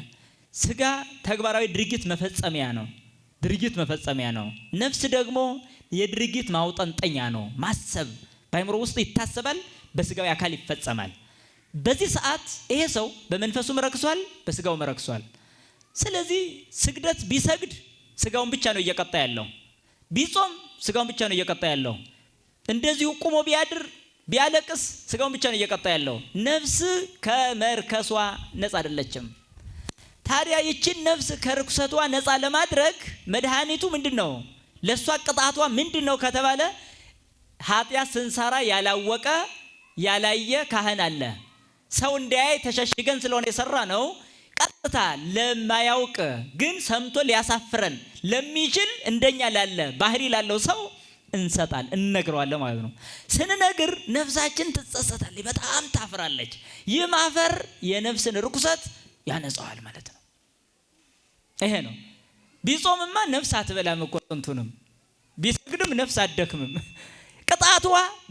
ስጋ ተግባራዊ ድርጊት መፈጸሚያ ነው። ነፍስ ደግሞ የድርጊት ማውጠንጠኛ ነው። ማሰብ በአእምሮ ውስጥ ይታሰባል፣ በስጋዊ አካል ይፈጸማል። በዚህ ሰዓት ይሄ ሰው በመንፈሱም ረክሷል፣ በስጋውም ረክሷል። ስለዚህ ስግደት ቢሰግድ ስጋውን ብቻ ነው እየቀጣ ያለው፣ ቢጾም ስጋውን ብቻ ነው እየቀጣ ያለው። እንደዚሁ ቁሞ ቢያድር ቢያለቅስ ስጋውን ብቻ ነው እየቀጣ ያለው። ነፍስ ከመርከሷ ነፃ አይደለችም። ታዲያ ይችን ነፍስ ከርኩሰቷ ነፃ ለማድረግ መድኃኒቱ ምንድነው? ለሷ ቅጣቷ ምንድነው ከተባለ ኃጢአት ስንሰራ ያላወቀ ያላየ ካህን አለ። ሰው እንዲያይ ተሸሽገን ስለሆነ የሰራ ነው። ቀጥታ ለማያውቅ ግን ሰምቶ ሊያሳፍረን ለሚችል እንደኛ ላለ ባህሪ ላለው ሰው እንሰጣል፣ እንነግረዋለን ማለት ነው። ስንነግር ነፍሳችን ትጸጸታለች፣ በጣም ታፍራለች። ይህ ማፈር የነፍስን ርኩሰት ያነጻዋል ማለት ነው። ይሄ ነው። ቢጾምማ ነፍስ አትበላም እኮ ጥንቱንም፣ ቢሰግድም ነፍስ አትደክምም። ቅጣቷ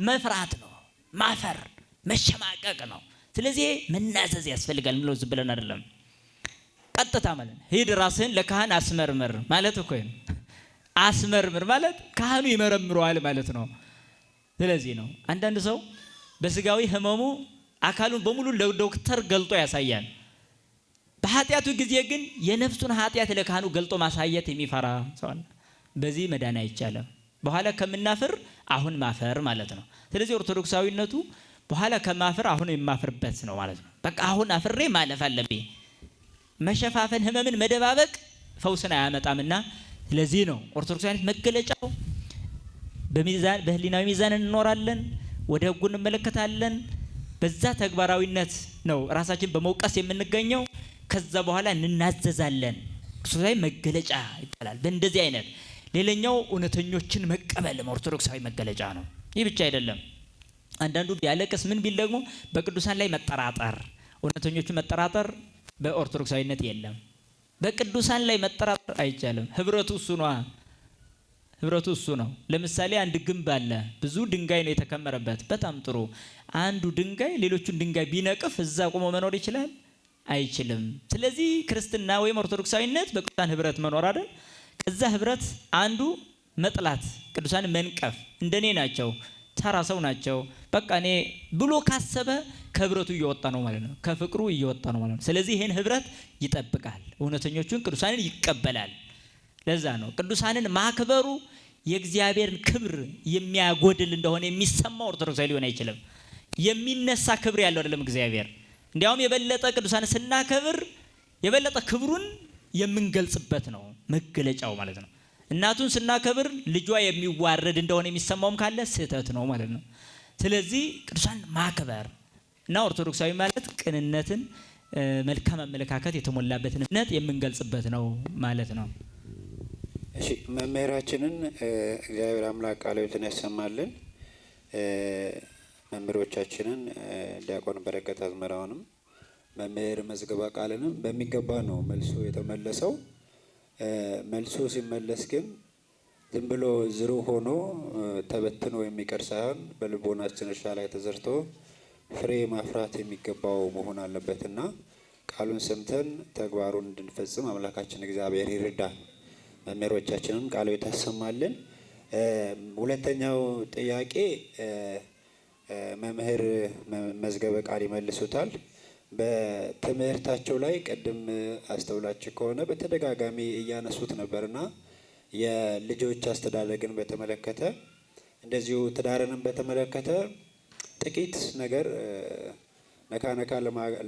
መፍራት ነው፣ ማፈር፣ መሸማቀቅ ነው። ስለዚህ መናዘዝ ያስፈልጋል። ምንለው ዝም ብለን አይደለም። ቀጥታ ማለት ሂድ ራስህን ለካህን አስመርምር ማለት እኮ ነው። አስመርምር ማለት ካህኑ ይመረምረዋል ማለት ነው። ስለዚህ ነው አንዳንድ ሰው በስጋዊ ህመሙ አካሉን በሙሉ ለዶክተር ገልጦ ያሳያል። በኃጢአቱ ጊዜ ግን የነፍሱን ኃጢአት ለካህኑ ገልጦ ማሳየት የሚፈራ ሰው አለ። በዚህ መዳን አይቻልም። በኋላ ከምናፍር አሁን ማፈር ማለት ነው። ስለዚህ ኦርቶዶክሳዊነቱ በኋላ ከማፈር አሁን የማፍርበት ነው ማለት ነው። በቃ አሁን አፍሬ ማለፍ አለብኝ። መሸፋፈን፣ ህመምን መደባበቅ ፈውስን አያመጣምና ስለዚህ ነው ኦርቶዶክሳዊነት መገለጫው በህሊናዊ ሚዛን እንኖራለን፣ ወደ ህጉ እንመለከታለን። በዛ ተግባራዊነት ነው ራሳችን በመውቀስ የምንገኘው። ከዛ በኋላ እንናዘዛለን። ክርስቶሳዊ መገለጫ ይባላል። በእንደዚህ አይነት ሌላኛው እውነተኞችን መቀበል ኦርቶዶክሳዊ መገለጫ ነው። ይህ ብቻ አይደለም። አንዳንዱ ቢያለቅስ ምን ቢል ደግሞ በቅዱሳን ላይ መጠራጠር፣ እውነተኞችን መጠራጠር በኦርቶዶክሳዊነት የለም። በቅዱሳን ላይ መጠራጠር አይቻልም። ህብረቱ እሱ ነው። ለምሳሌ አንድ ግንብ አለ፣ ብዙ ድንጋይ ነው የተከመረበት። በጣም ጥሩ። አንዱ ድንጋይ ሌሎቹን ድንጋይ ቢነቅፍ እዛ ቆሞ መኖር ይችላል? አይችልም። ስለዚህ ክርስትና ወይም ኦርቶዶክሳዊነት በቅዱሳን ህብረት መኖር አይደል? ከዛ ህብረት አንዱ መጥላት፣ ቅዱሳን መንቀፍ፣ እንደኔ ናቸው፣ ተራ ሰው ናቸው፣ በቃ እኔ ብሎ ካሰበ ከህብረቱ እየወጣ ነው ማለት ነው፣ ከፍቅሩ እየወጣ ነው ማለት ነው። ስለዚህ ይሄን ህብረት ይጠብቃል፣ እውነተኞቹን ቅዱሳንን ይቀበላል። ለዛ ነው ቅዱሳንን ማክበሩ የእግዚአብሔርን ክብር የሚያጎድል እንደሆነ የሚሰማው ኦርቶዶክሳዊ ሊሆን አይችልም። የሚነሳ ክብር ያለው አይደለም እግዚአብሔር። እንዲያውም የበለጠ ቅዱሳንን ስናከብር የበለጠ ክብሩን የምንገልጽበት ነው መገለጫው ማለት ነው። እናቱን ስናከብር ልጇ የሚዋረድ እንደሆነ የሚሰማውም ካለ ስህተት ነው ማለት ነው። ስለዚህ ቅዱሳን ማክበር እና ኦርቶዶክሳዊ ማለት ቅንነትን፣ መልካም አመለካከት የተሞላበትን እምነት የምንገልጽበት ነው ማለት ነው። እሺ መምህራችንን እግዚአብሔር አምላክ ቃልዎትን ያሰማልን። መምህሮቻችንን ዲያቆን በረከት አዝመራውንም መምህር መዝገበ ቃልንም በሚገባ ነው መልሶ የተመለሰው። መልሶ ሲመለስ ግን ዝም ብሎ ዝሩ ሆኖ ተበትኖ የሚቀር ሳይሆን በልቦናችን እርሻ ላይ ተዘርቶ ፍሬ ማፍራት የሚገባው መሆን አለበትና ቃሉን ሰምተን ተግባሩን እንድንፈጽም አምላካችን እግዚአብሔር ይርዳል። መምህሮቻችንን ቃሉ ታሰማልን። ሁለተኛው ጥያቄ መምህር መዝገበ ቃል ይመልሱታል። በትምህርታቸው ላይ ቅድም አስተውላችሁ ከሆነ በተደጋጋሚ እያነሱት ነበርና የልጆች አስተዳደግን በተመለከተ እንደዚሁ ትዳርንም በተመለከተ ጥቂት ነገር ነካ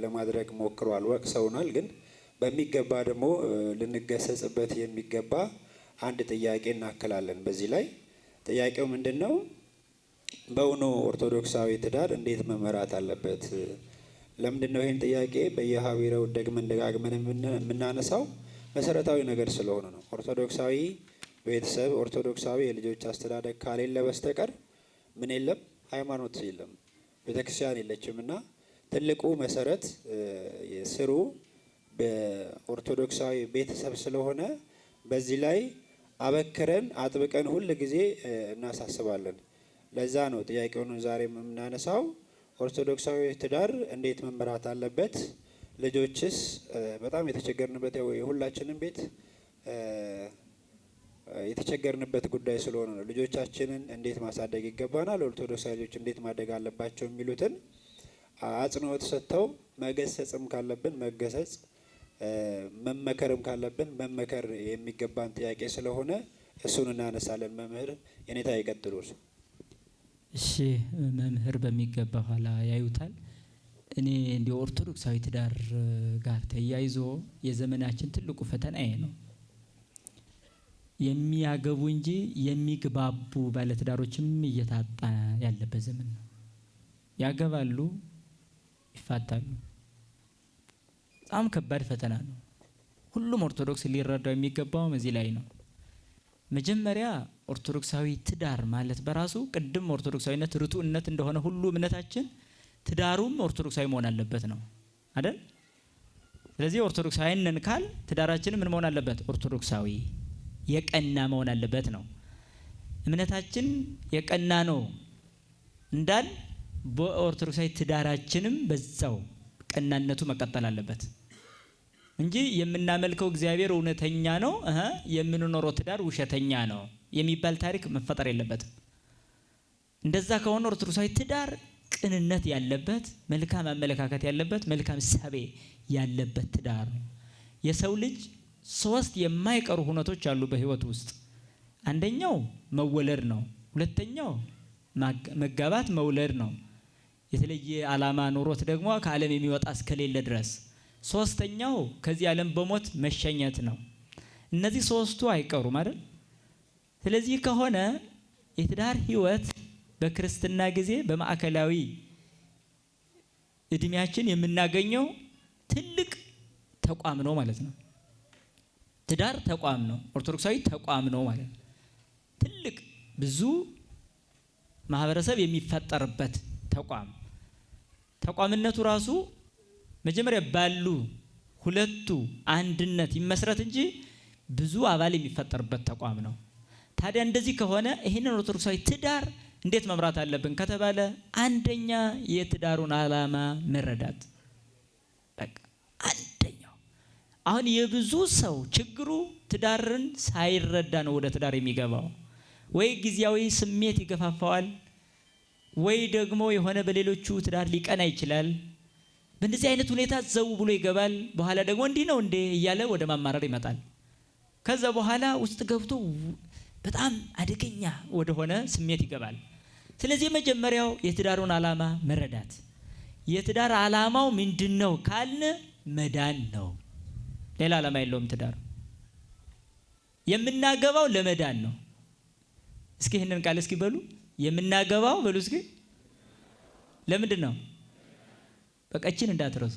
ለማድረግ ሞክሯል፣ ወቅሰውናል። ግን በሚገባ ደግሞ ልንገሰጽበት የሚገባ አንድ ጥያቄ እናክላለን። በዚህ ላይ ጥያቄው ምንድን ነው? በእውኑ ኦርቶዶክሳዊ ትዳር እንዴት መመራት አለበት? ለምንድን ነው ይህን ጥያቄ በየሀቢረው ደግመን ደጋግመን የምናነሳው? መሰረታዊ ነገር ስለሆነ ነው። ኦርቶዶክሳዊ ቤተሰብ፣ ኦርቶዶክሳዊ የልጆች አስተዳደግ ካሌለ በስተቀር ምን የለም? ሃይማኖት የለም፣ ቤተክርስቲያን የለችም። እና ትልቁ መሰረት ስሩ በኦርቶዶክሳዊ ቤተሰብ ስለሆነ በዚህ ላይ አበክረን አጥብቀን ሁል ጊዜ እናሳስባለን። ለዛ ነው ጥያቄውን ዛሬ የምናነሳው። ኦርቶዶክሳዊ ትዳር እንዴት መመራት አለበት? ልጆችስ በጣም የተቸገርንበት የሁላችንም ቤት የተቸገርንበት ጉዳይ ስለሆነ ነው። ልጆቻችንን እንዴት ማሳደግ ይገባናል፣ ኦርቶዶክሳዊ ልጆች እንዴት ማደግ አለባቸው የሚሉትን አጽንኦት ሰጥተው መገሰጽም ካለብን መገሰጽ፣ መመከርም ካለብን መመከር የሚገባን ጥያቄ ስለሆነ እሱን እናነሳለን። መምህር የኔታ ይቀጥሉ። እሺ መምህር በሚገባ ኋላ ያዩታል። እኔ እንደ ኦርቶዶክሳዊ ትዳር ጋር ተያይዞ የዘመናችን ትልቁ ፈተና ይሄ ነው። የሚያገቡ እንጂ የሚግባቡ ባለትዳሮችም እየታጣ ያለበት ዘመን ነው። ያገባሉ፣ ይፋታሉ። በጣም ከባድ ፈተና ነው። ሁሉም ኦርቶዶክስ ሊረዳው የሚገባው እዚህ ላይ ነው። መጀመሪያ ኦርቶዶክሳዊ ትዳር ማለት በራሱ ቅድም ኦርቶዶክሳዊነት ርቱዕነት እንደሆነ ሁሉ እምነታችን ትዳሩም ኦርቶዶክሳዊ መሆን አለበት ነው አይደል? ስለዚህ ኦርቶዶክሳዊን ነን ካል ትዳራችን ምን መሆን አለበት? ኦርቶዶክሳዊ የቀና መሆን አለበት ነው። እምነታችን የቀና ነው እንዳል በኦርቶዶክሳዊ ትዳራችንም በዛው ቀናነቱ መቀጠል አለበት እንጂ የምናመልከው እግዚአብሔር እውነተኛ ነው፣ የምንኖረው ትዳር ውሸተኛ ነው የሚባል ታሪክ መፈጠር የለበትም። እንደዛ ከሆነ ኦርቶዶክሳዊ ትዳር ቅንነት ያለበት፣ መልካም አመለካከት ያለበት፣ መልካም እሳቤ ያለበት ትዳር ነው። የሰው ልጅ 3 የማይቀሩ ሁነቶች አሉ በህይወት ውስጥ። አንደኛው መወለድ ነው። ሁለተኛው መጋባት መውለድ ነው። የተለየ ዓላማ ኖሮት ደግሞ ከዓለም የሚወጣ እስከሌለ ድረስ። ሶስተኛው ከዚህ ዓለም በሞት መሸኘት ነው። እነዚህ 3ቱ አይቀሩም አይደል? ስለዚህ ከሆነ የትዳር ህይወት በክርስትና ጊዜ በማዕከላዊ እድሜያችን የምናገኘው ትልቅ ተቋም ነው ማለት ነው። ትዳር ተቋም ነው፣ ኦርቶዶክሳዊ ተቋም ነው ማለት ነው። ትልቅ ብዙ ማህበረሰብ የሚፈጠርበት ተቋም። ተቋምነቱ ራሱ መጀመሪያ ባሉ ሁለቱ አንድነት ይመስረት እንጂ ብዙ አባል የሚፈጠርበት ተቋም ነው። ታዲያ እንደዚህ ከሆነ ይህንን ኦርቶዶክሳዊ ትዳር እንዴት መምራት አለብን ከተባለ አንደኛ የትዳሩን ዓላማ መረዳት። በቃ አንደኛው አሁን የብዙ ሰው ችግሩ ትዳርን ሳይረዳ ነው ወደ ትዳር የሚገባው። ወይ ጊዜያዊ ስሜት ይገፋፋዋል፣ ወይ ደግሞ የሆነ በሌሎቹ ትዳር ሊቀና ይችላል። በእንደዚህ አይነት ሁኔታ ዘው ብሎ ይገባል። በኋላ ደግሞ እንዲህ ነው እንዴ እያለ ወደ ማማረር ይመጣል። ከዛ በኋላ ውስጥ ገብቶ በጣም አደገኛ ወደሆነ ስሜት ይገባል። ስለዚህ መጀመሪያው የትዳሩን ዓላማ መረዳት። የትዳር ዓላማው ምንድነው ካልን መዳን ነው። ሌላ ዓላማ የለውም ትዳር። የምናገባው ለመዳን ነው። እስኪ ይሄንን ቃል እስኪ በሉ። የምናገባው በሉ እስኪ ለምንድን ነው? በቀችን እንዳትረሱ።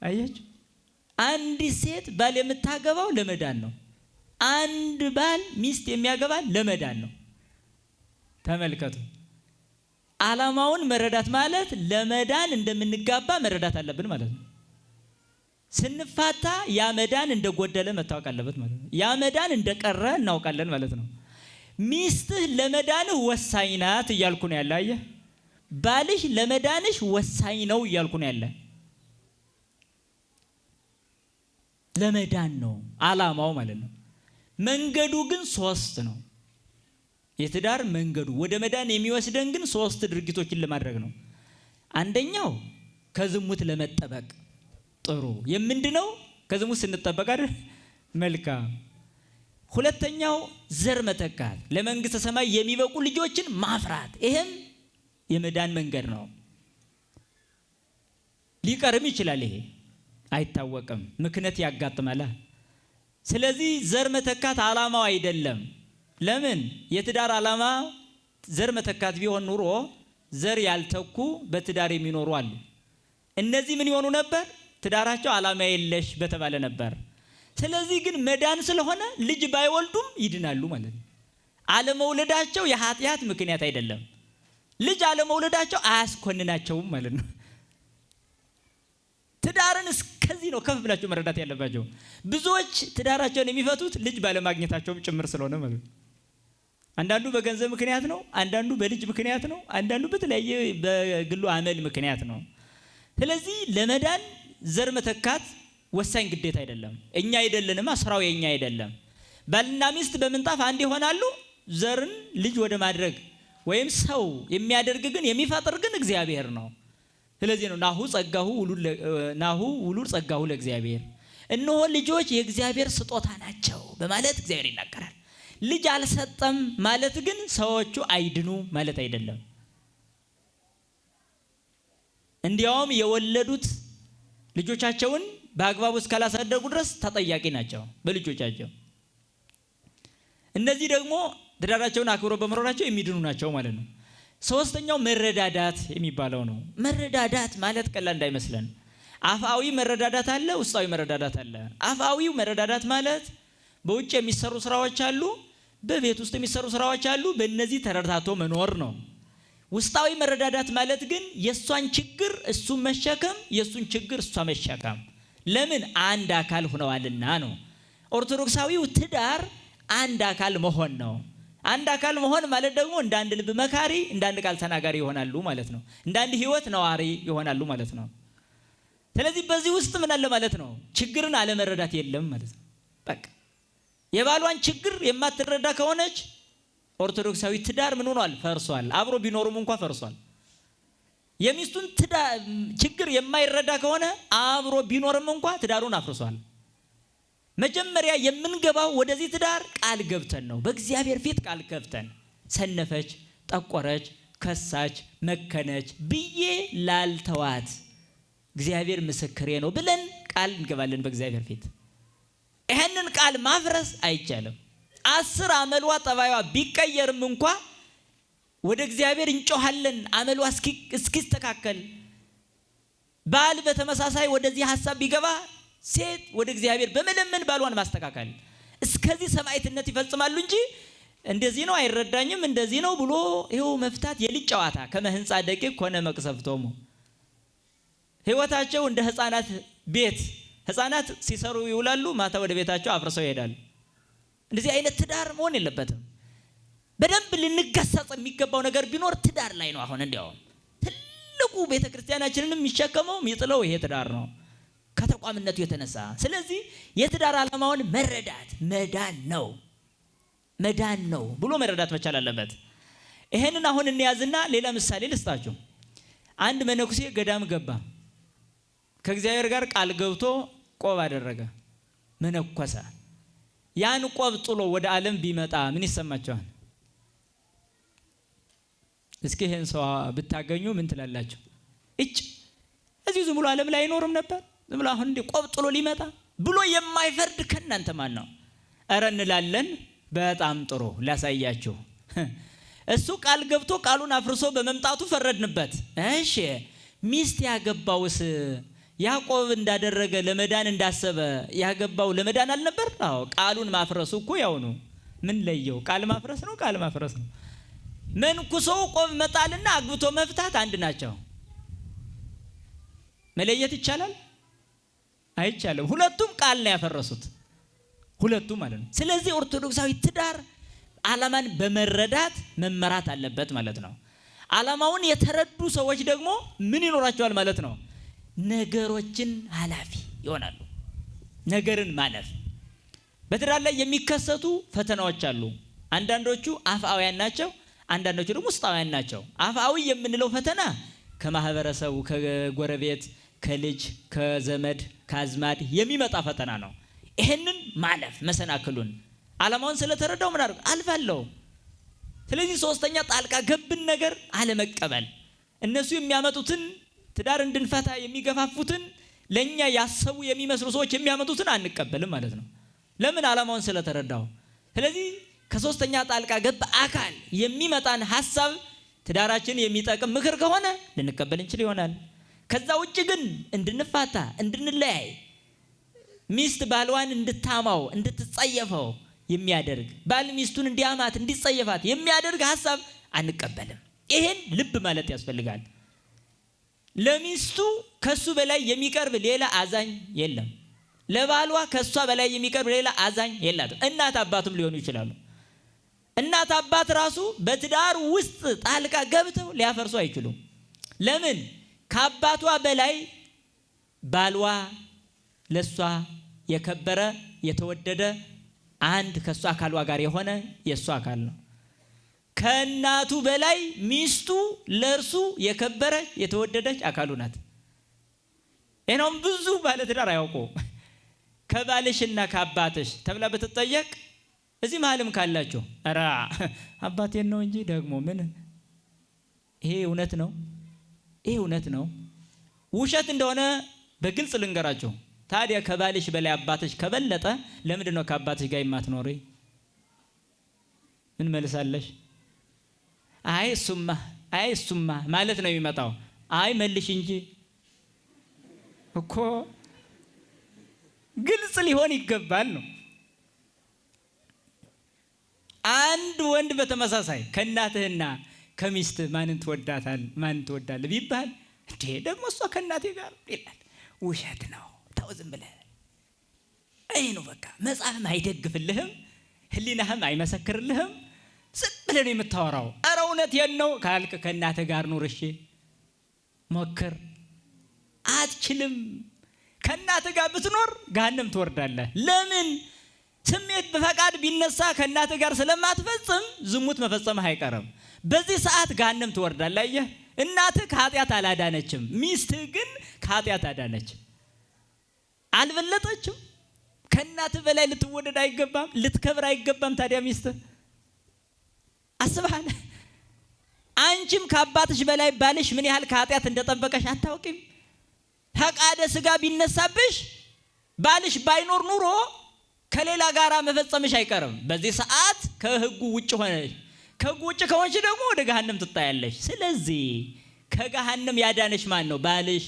አያችሁ፣ አንዲት ሴት ባል የምታገባው ለመዳን ነው። አንድ ባል ሚስት የሚያገባ ለመዳን ነው። ተመልከቱ። ዓላማውን መረዳት ማለት ለመዳን እንደምንጋባ መረዳት አለብን ማለት ነው። ስንፋታ ያ መዳን እንደጎደለ መታወቅ አለበት ማለት ነው። ያ መዳን እንደቀረ እናውቃለን ማለት ነው። ሚስትህ ለመዳንህ ወሳኝ ናት እያልኩ ነው ያለ። አየህ፣ ባልሽ ለመዳንሽ ወሳኝ ነው እያልኩ ነው ያለ። ለመዳን ነው ዓላማው ማለት ነው። መንገዱ ግን 3 ነው። የትዳር መንገዱ ወደ መዳን የሚወስደን ግን 3 ድርጊቶችን ለማድረግ ነው። አንደኛው ከዝሙት ለመጠበቅ ጥሩ የምንድነው? ከዝሙት ስንጠበቅ አይደል? መልካም። ሁለተኛው ዘር መተካት፣ ለመንግስተ ሰማይ የሚበቁ ልጆችን ማፍራት፣ ይሄም የመዳን መንገድ ነው። ሊቀርም ይችላል፣ ይሄ አይታወቅም፣ ምክንያት ያጋጥማል። ስለዚህ ዘር መተካት ዓላማው አይደለም። ለምን? የትዳር ዓላማ ዘር መተካት ቢሆን ኑሮ ዘር ያልተኩ በትዳር የሚኖሩ አሉ። እነዚህ ምን ይሆኑ ነበር? ትዳራቸው ዓላማ የለሽ በተባለ ነበር። ስለዚህ ግን መዳን ስለሆነ ልጅ ባይወልዱም ይድናሉ ማለት ነው። አለመውለዳቸው የኃጢአት ምክንያት አይደለም። ልጅ አለመውለዳቸው አያስኮንናቸውም ማለት ነው። ትዳርን እስከዚህ ነው ከፍ ብላችሁ መረዳት ያለባቸው። ብዙዎች ትዳራቸውን የሚፈቱት ልጅ ባለማግኘታቸውም ጭምር ስለሆነ ማለት ነው። አንዳንዱ በገንዘብ ምክንያት ነው፣ አንዳንዱ በልጅ ምክንያት ነው፣ አንዳንዱ በተለያየ በግሉ አመል ምክንያት ነው። ስለዚህ ለመዳን ዘር መተካት ወሳኝ ግዴታ አይደለም። እኛ አይደለንማ፣ ስራው የኛ አይደለም። ባልና ሚስት በምንጣፍ አንድ ይሆናሉ። ዘርን ልጅ ወደ ማድረግ ወይም ሰው የሚያደርግ ግን የሚፈጥር ግን እግዚአብሔር ነው። ስለዚህ ነው ናሁ ውሉድ ጸጋሁ ለእግዚአብሔር፣ እነሆ ልጆች የእግዚአብሔር ስጦታ ናቸው በማለት እግዚአብሔር ይናገራል። ልጅ አልሰጠም ማለት ግን ሰዎቹ አይድኑ ማለት አይደለም። እንዲያውም የወለዱት ልጆቻቸውን በአግባቡ እስካላሳደጉ ድረስ ተጠያቂ ናቸው በልጆቻቸው። እነዚህ ደግሞ ትዳራቸውን አክብረው በመኖራቸው የሚድኑ ናቸው ማለት ነው። ሶስተኛው መረዳዳት የሚባለው ነው። መረዳዳት ማለት ቀላል እንዳይመስለን። አፍአዊ መረዳዳት አለ፣ ውስጣዊ መረዳዳት አለ። አፍአዊው መረዳዳት ማለት በውጭ የሚሰሩ ስራዎች አሉ፣ በቤት ውስጥ የሚሰሩ ስራዎች አሉ። በእነዚህ ተረዳድቶ መኖር ነው። ውስጣዊ መረዳዳት ማለት ግን የእሷን ችግር እሱ መሸከም፣ የእሱን ችግር እሷ መሸከም። ለምን? አንድ አካል ሆነዋልና ነው። ኦርቶዶክሳዊው ትዳር አንድ አካል መሆን ነው። አንድ አካል መሆን ማለት ደግሞ እንደ አንድ ልብ መካሪ፣ እንደ አንድ ቃል ተናጋሪ ይሆናሉ ማለት ነው። እንደ አንድ ህይወት ነዋሪ ይሆናሉ ማለት ነው። ስለዚህ በዚህ ውስጥ ምን አለ ማለት ነው? ችግርን አለመረዳት የለም ማለት ነው። በቃ የባሏን ችግር የማትረዳ ከሆነች ኦርቶዶክሳዊ ትዳር ምን ሆኗል? ፈርሷል። አብሮ ቢኖሩም እንኳን ፈርሷል። የሚስቱን ችግር የማይረዳ ከሆነ አብሮ ቢኖርም እንኳን ትዳሩን አፍርሷል። መጀመሪያ የምንገባው ወደዚህ ትዳር ቃል ገብተን ነው። በእግዚአብሔር ፊት ቃል ገብተን ሰነፈች፣ ጠቆረች፣ ከሳች፣ መከነች ብዬ ላልተዋት እግዚአብሔር ምስክሬ ነው ብለን ቃል እንገባለን በእግዚአብሔር ፊት። ይህንን ቃል ማፍረስ አይቻልም። 10 አመሏ ጠባይዋ ቢቀየርም እንኳ ወደ እግዚአብሔር እንጮሃለን አመሏ እስኪስተካከል። ባል በተመሳሳይ ወደዚህ ሐሳብ ቢገባ ሴት ወደ እግዚአብሔር በመለመን ባሏን ማስተካከል እስከዚህ ሰማዕትነት ይፈጽማሉ እንጂ እንደዚህ ነው አይረዳኝም እንደዚህ ነው ብሎ ይኸው መፍታት የልጅ ጨዋታ ከመህንጻ ደቂቅ ኮነ መቅሰፍቶሙ። ህይወታቸው እንደ ህፃናት ቤት፣ ህፃናት ሲሰሩ ይውላሉ፣ ማታ ወደ ቤታቸው አፍርሰው ይሄዳሉ። እንደዚህ አይነት ትዳር መሆን የለበትም። በደንብ ልንገሰጽ የሚገባው ነገር ቢኖር ትዳር ላይ ነው። አሁን እንዲያውም ትልቁ ቤተክርስቲያናችንንም የሚሸከመው የሚጥለው ይሄ ትዳር ነው ከተቋምነቱ የተነሳ። ስለዚህ የትዳር ዓላማውን መረዳት መዳን ነው ብሎ መረዳት መቻል አለበት። ይሄንን አሁን እንያዝና ሌላ ምሳሌ ልስጣችሁ። አንድ መነኩሴ ገዳም ገባ። ከእግዚአብሔር ጋር ቃል ገብቶ ቆብ አደረገ፣ መነኮሰ። ያን ቆብ ጥሎ ወደ ዓለም ቢመጣ ምን ይሰማቸዋል? እስኪ ይሄን ሰው ብታገኙ ምን ትላላችሁ? እዚህ ዝም ብሎ ዓለም ላይ አይኖርም ነበር? ዝም ብሎ አሁን ቆብ ጥሎ ሊመጣ ብሎ የማይፈርድ ከእናንተ ማን ነው? ኧረ እንላለን። በጣም ጥሩ ላሳያችሁ። እሱ ቃል ገብቶ ቃሉን አፍርሶ በመምጣቱ ፈረድንበት። እሺ ሚስት ያገባውስ ያዕቆብ እንዳደረገ ለመዳን እንዳሰበ ያገባው ለመዳን አልነበር? አዎ ቃሉን ማፍረሱ እኮ ያው ነው። ምን ለየው? ቃል ማፍረስ ነው፣ ቃል ማፍረስ ነው። መንኩሶ ቆብ መጣልና አግብቶ መፍታት አንድ ናቸው። መለየት ይቻላል? አይቻልም። ሁለቱም ቃል ነው ያፈረሱት፣ ሁለቱም ማለት ነው። ስለዚህ ኦርቶዶክሳዊ ትዳር ዓላማን በመረዳት መመራት አለበት ማለት ነው። ዓላማውን የተረዱ ሰዎች ደግሞ ምን ይኖራቸዋል ማለት ነው? ነገሮችን ኃላፊ ይሆናሉ። ነገርን ማለፍ። በትዳር ላይ የሚከሰቱ ፈተናዎች አሉ። አንዳንዶቹ አፍአውያን ናቸው፣ አንዳንዶቹ ደግሞ ውስጣውያን ናቸው። አፍአዊ የምንለው ፈተና ከማህበረሰቡ፣ ከጎረቤት፣ ከልጅ፣ ከዘመድ፣ ከአዝማድ የሚመጣ ፈተና ነው። ይሄንን ማለፍ መሰናክሉን ዓላማውን ስለተረዳው ምን አድርግ አልፋለሁ። ስለዚህ ሶስተኛ ጣልቃ ገብን ነገር አለመቀበል። እነሱ የሚያመጡትን ትዳር እንድንፈታ የሚገፋፉትን ለኛ ያሰቡ የሚመስሉ ሰዎች የሚያመጡትን አንቀበልም ማለት ነው። ለምን? ዓላማውን ስለተረዳው። ስለዚህ ከሶስተኛ ጣልቃ ገብ አካል የሚመጣን ሐሳብ ትዳራችን የሚጠቅም ምክር ከሆነ ልንቀበል እንችል ይሆናል። ከዛ ውጭ ግን እንድንፋታ፣ እንድንለያይ፣ ሚስት ባልዋን እንድታማው፣ እንድትጸየፈው የሚያደርግ ባል ሚስቱን እንዲያማት፣ እንዲጸየፋት የሚያደርግ ሐሳብ አንቀበልም። ይሄን ልብ ማለት ያስፈልጋል። ለሚስቱ ከሱ በላይ የሚቀርብ ሌላ አዛኝ የለም። ለባሏ ከሷ በላይ የሚቀርብ ሌላ አዛኝ የላትም። እናት አባቱም ሊሆኑ ይችላሉ። እናት አባት ራሱ በትዳር ውስጥ ጣልቃ ገብተው ሊያፈርሱ አይችሉም። ለምን? ከአባቷ በላይ ባሏ ለሷ የከበረ የተወደደ አንድ ከሷ አካሏ ጋር የሆነ የሷ አካል ነው። ከእናቱ በላይ ሚስቱ ለእርሱ የከበረ የተወደደች አካሉ ናት። ይሄንም ብዙ ባለትዳር አያውቁ። ከባልሽና ከአባትሽ ተብላ ብትጠየቅ እዚህ መሀልም ካላችሁ ኧረ አባቴን ነው እንጂ ደግሞ ምን ይሄ እውነት ነው? ይሄ እውነት ነው። ውሸት እንደሆነ በግልጽ ልንገራችሁ። ታዲያ ከባልሽ በላይ አባትሽ ከበለጠ ለምንድን ነው ከአባትሽ ጋር የማትኖሪ? ምን መልሳለሽ? አይ እሱማ ማለት ነው የሚመጣው። አይ መልሽ እንጂ እኮ ግልጽ ሊሆን ይገባል ነው። አንድ ወንድ በተመሳሳይ ከእናትህና ከሚስት ማንን ትወዳለህ ቢባል እንዴ ደግሞ እሷ ከእናቴ ጋር ይላል። ውሸት ነው። ተው ዝም ብለህ ይሄ ነው በቃ። መጽሐፍም አይደግፍልህም፣ ህሊናህም አይመሰክርልህም። ዝም ብለህ ነው የምታወራው። ኧረ እውነቴን ነው ካልክ ከእናትህ ጋር ኑር። እሺ ሞክር። አትችልም። ከእናትህ ጋር ብትኖር ገሃነም ትወርዳለህ። ለምን? ስሜት በፈቃድ ቢነሳ ከእናትህ ጋር ስለማትፈጽም ዝሙት መፈጸምህ አይቀርም። በዚህ ሰዓት ገሃነም ትወርዳለህ። አየህ፣ እናትህ ከኃጢአት አላዳነችም፣ ሚስትህ ግን ከኃጢአት አዳነች። አልበለጠችም። ከእናትህ በላይ ልትወደድ አይገባም፣ ልትከብር አይገባም። ታዲያ ሚስትህ አስበሃል? አንቺም ከአባትሽ በላይ ባልሽ ምን ያህል ከኃጢአት እንደጠበቀሽ አታውቂም? ፈቃደ ስጋ ቢነሳብሽ ባልሽ ባይኖር ኑሮ ከሌላ ጋራ መፈጸምሽ አይቀርም። በዚህ ሰዓት ከህጉ ውጭ ሆነሽ፣ ከህጉ ውጭ ከሆንሽ ደግሞ ወደ ገሃነም ትጣያለሽ። ስለዚህ ከገሃነም ያዳነሽ ማን ነው? ባልሽ።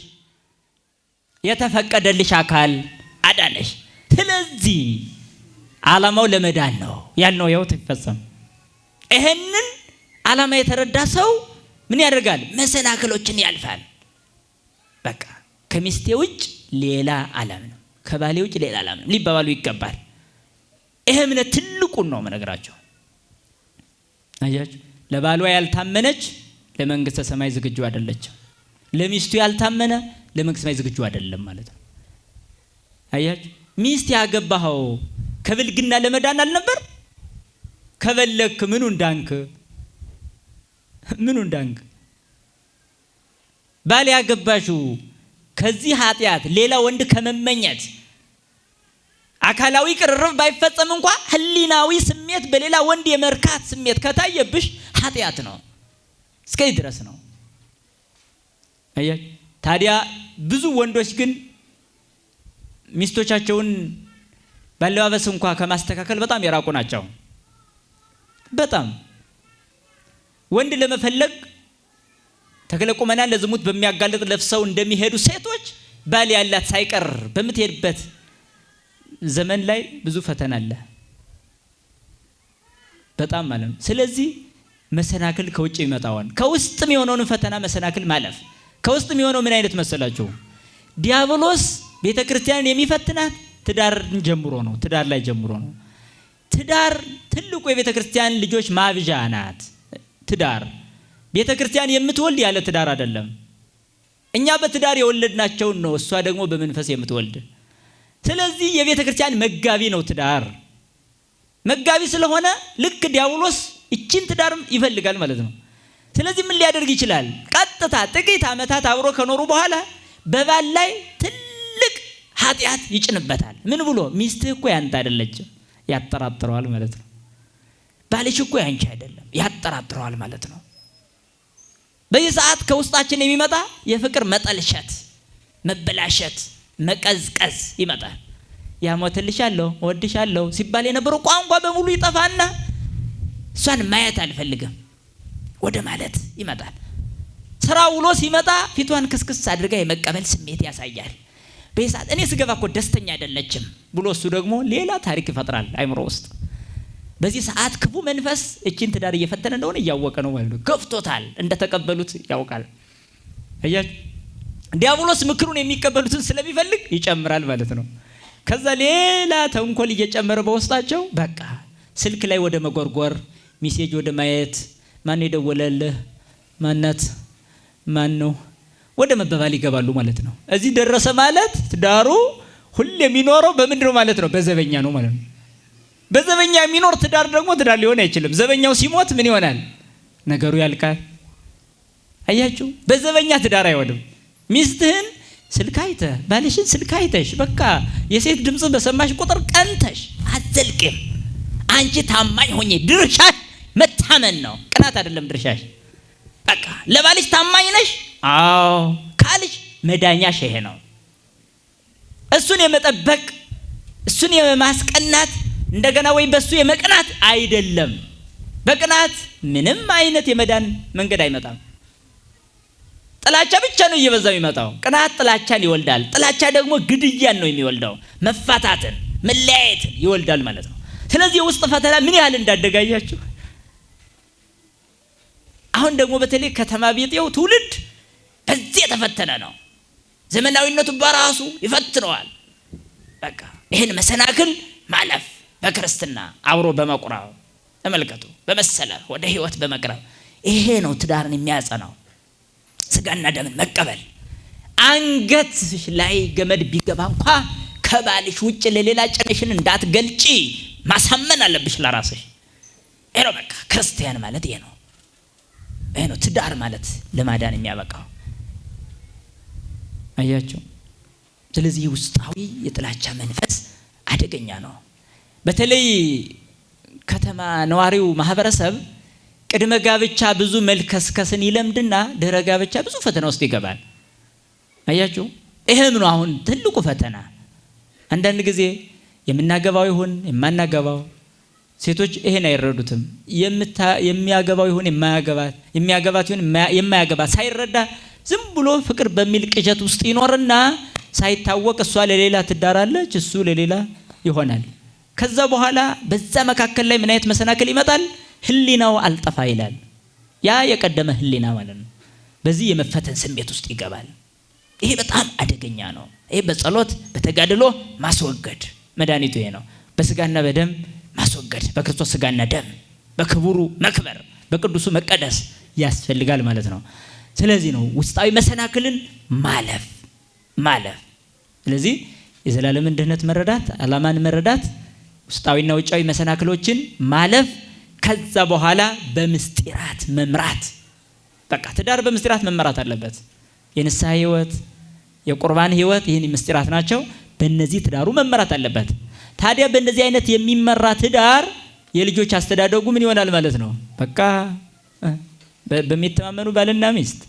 የተፈቀደልሽ አካል አዳነሽ። ስለዚህ ዓላማው ለመዳን ነው ያልነው ህይወት ይፈጸም። ይሄንን ዓላማ የተረዳ ሰው ምን ያደርጋል? መሰናክሎችን ያልፋል። በቃ ከሚስቴ ውጭ ሌላ አላምንም፣ ከባሌ ውጭ ሌላ አላምንም ሊባባሉ ይገባል። ይሄ እምነት ትልቁን ነው መነግራቸው። አያችሁ፣ ለባሏ ያልታመነች ለመንግስተ ሰማይ ዝግጁ አይደለችም። ለሚስቱ ያልታመነ ለመንግስተ ሰማይ ዝግጁ አይደለም ማለት ነው። አያችሁ፣ ሚስት ያገባኸው ከብልግና ለመዳን አልነበር? ከበለክ ምኑ እንዳንክ ባል ያገባሽው ከዚህ ኃጢአት ሌላ ወንድ ከመመኘት አካላዊ ቅርርብ ባይፈጸም እንኳን ህሊናዊ ስሜት በሌላ ወንድ የመርካት ስሜት ከታየብሽ ኃጢአት ነው። እስከዚህ ድረስ ነው። አያችሁ፣ ታዲያ ብዙ ወንዶች ግን ሚስቶቻቸውን ባለባበስ እንኳን ከማስተካከል በጣም የራቁ ናቸው። በጣም ወንድ ለመፈለግ ተክለ ቁመና ለዝሙት በሚያጋልጥ ለብሰው እንደሚሄዱ ሴቶች ባል ያላት ሳይቀር በምትሄድበት ዘመን ላይ ብዙ ፈተና አለ በጣም ማለት ነው። ስለዚህ መሰናክል ከውጭ ይመጣዋል። ከውስጥም የሆነውን ፈተና መሰናክል ማለፍ። ከውስጥም የሆነው ምን አይነት መሰላችሁ? ዲያብሎስ ቤተክርስቲያንን የሚፈትናት ትዳርን ጀምሮ ነው። ትዳር ላይ ጀምሮ ነው። ትዳር ትልቁ የቤተክርስቲያን ልጆች ማብዣ ናት። ትዳር ቤተክርስቲያን የምትወልድ ያለ ትዳር አይደለም። እኛ በትዳር የወለድናቸው ነው፣ እሷ ደግሞ በመንፈስ የምትወልድ። ስለዚህ የቤተክርስቲያን መጋቢ ነው ትዳር። መጋቢ ስለሆነ ልክ ዲያብሎስ እቺን ትዳርም ይፈልጋል ማለት ነው። ስለዚህ ምን ሊያደርግ ይችላል? ቀጥታ ጥቂት ዓመታት አብሮ ከኖሩ በኋላ በባል ላይ ትልቅ ኃጢአት ይጭንበታል። ምን ብሎ? ሚስትህ እኮ ያንተ አይደለችም፣ ያጠራጥረዋል ማለት ነው። ባልሽ እኮ ያንቺ አይደለም፣ ያጠራጥረዋል ማለት ነው። በዚህ ሰዓት ከውስጣችን የሚመጣ የፍቅር መጠልሸት፣ መበላሸት፣ መቀዝቀዝ ይመጣል። ያሞትልሻለሁ ወድሻለሁ ሲባል የነበረው ቋንቋ በሙሉ ይጠፋና እሷን ማየት አልፈልግም ወደ ማለት ይመጣል። ስራ ውሎ ሲመጣ ፊቷን ክስክስ አድርጋ የመቀበል ስሜት ያሳያል። በዚህ ሰዓት እኔ ስገባ እኮ ደስተኛ አይደለችም ብሎ እሱ ደግሞ ሌላ ታሪክ ይፈጥራል አይምሮ ውስጥ። በዚህ ሰዓት ክፉ መንፈስ እቺን ትዳር እየፈተነ እንደሆነ እያወቀ ነው ማለት ነው። ገፍቶታል፣ እንደተቀበሉት ያውቃል። አያችሁ፣ ዲያብሎስ ምክሩን የሚቀበሉትን ስለሚፈልግ ይጨምራል ማለት ነው። ከዛ ሌላ ተንኮል እየጨመረ በውስጣቸው በቃ ስልክ ላይ ወደ መጎርጎር፣ ሚሴጅ ወደ ማየት፣ ማን የደወለልህ፣ ማናት፣ ማን ነው ወደ መበባል ይገባሉ ማለት ነው። እዚህ ደረሰ ማለት ትዳሩ ሁሌ የሚኖረው በምንድነው ማለት ነው? በዘበኛ ነው ማለት ነው። በዘበኛ የሚኖር ትዳር ደግሞ ትዳር ሊሆን አይችልም። ዘበኛው ሲሞት ምን ይሆናል? ነገሩ ያልቃል። አያችሁ፣ በዘበኛ ትዳር አይሆንም። ሚስትህን ስልክ አይተህ ባልሽን ስልክ አይተሽ በቃ የሴት ድምጽ በሰማሽ ቁጥር ቀንተሽ አትዘልቅም። አንቺ ታማኝ ሆኜ ድርሻሽ መታመን ነው፣ ቅናት አይደለም ድርሻሽ። በቃ ለባልሽ ታማኝ ነሽ አዎ ካልሽ መዳኛሽ ይሄ ነው። እሱን የመጠበቅ እሱን የማስቀናት እንደገና ወይ በሱ የመቅናት አይደለም። በቅናት ምንም አይነት የመዳን መንገድ አይመጣም። ጥላቻ ብቻ ነው እየበዛው የሚመጣው። ቅናት ጥላቻን ይወልዳል። ጥላቻ ደግሞ ግድያን ነው የሚወልደው፣ መፋታትን፣ መለያየትን ይወልዳል ማለት ነው። ስለዚህ ውስጥ ፈተና ምን ያህል እንዳደጋያችሁ። አሁን ደግሞ በተለይ ከተማ ቤቴው ትውልድ በዚህ የተፈተነ ነው። ዘመናዊነቱ በራሱ ይፈትነዋል። በቃ ይሄን መሰናክል ማለፍ በክርስትና አብሮ በመቁረብ ተመልከቱ፣ በመሰለ ወደ ህይወት በመቅረብ ይሄ ነው ትዳርን የሚያጸናው። ስጋና ደምን መቀበል። አንገት ላይ ገመድ ቢገባ እንኳ ከባልሽ ውጭ ለሌላ ጭንሽን እንዳትገልጪ ማሳመን አለብሽ ለራስሽ። ይሄ ነው በቃ ክርስቲያን ማለት ይሄ ነው። ይሄ ነው ትዳር ማለት ለማዳን የሚያበቃው። አያችሁ። ስለዚህ ውስጣዊ የጥላቻ መንፈስ አደገኛ ነው። በተለይ ከተማ ነዋሪው ማህበረሰብ ቅድመ ጋብቻ ብዙ መልከስከስን ይለምድና ድህረ ጋብቻ ብዙ ፈተና ውስጥ ይገባል። አያችሁ፣ ይሄም ነው አሁን ትልቁ ፈተና። አንዳንድ ጊዜ የምናገባው ይሁን የማናገባው ሴቶች ይሄን አይረዱትም። የሚያገባው ይሁን የሚያገባት ይሁን የማያገባት ሳይረዳ ዝም ብሎ ፍቅር በሚል ቅዠት ውስጥ ይኖርና ሳይታወቅ እሷ ለሌላ ትዳራለች፣ እሱ ለሌላ ይሆናል። ከዛ በኋላ በዛ መካከል ላይ ምን አይነት መሰናክል ይመጣል? ህሊናው አልጠፋ ይላል። ያ የቀደመ ህሊና ማለት ነው። በዚህ የመፈተን ስሜት ውስጥ ይገባል። ይሄ በጣም አደገኛ ነው። ይሄ በጸሎት በተጋድሎ ማስወገድ መድኃኒቱ ይሄ ነው። በስጋና በደም ማስወገድ፣ በክርስቶስ ስጋና ደም በክቡሩ መክበር በቅዱሱ መቀደስ ያስፈልጋል ማለት ነው። ስለዚህ ነው ውስጣዊ መሰናክልን ማለፍ። ስለዚህ የዘላለምን ድህነት መረዳት፣ ዓላማን መረዳት፣ ውስጣዊና ውጫዊ መሰናክሎችን ማለፍ፣ ከዛ በኋላ በምስጢራት መምራት። በቃ ትዳር በምስጢራት መመራት አለበት። የንስሐ ህይወት፣ የቁርባን ህይወት ይህን ምስጢራት ናቸው። በእነዚህ ትዳሩ መመራት አለበት። ታዲያ በእንደዚህ አይነት የሚመራ ትዳር የልጆች አስተዳደጉ ምን ይሆናል ማለት ነው? በቃ በሚተማመኑ ባልና ሚስት፣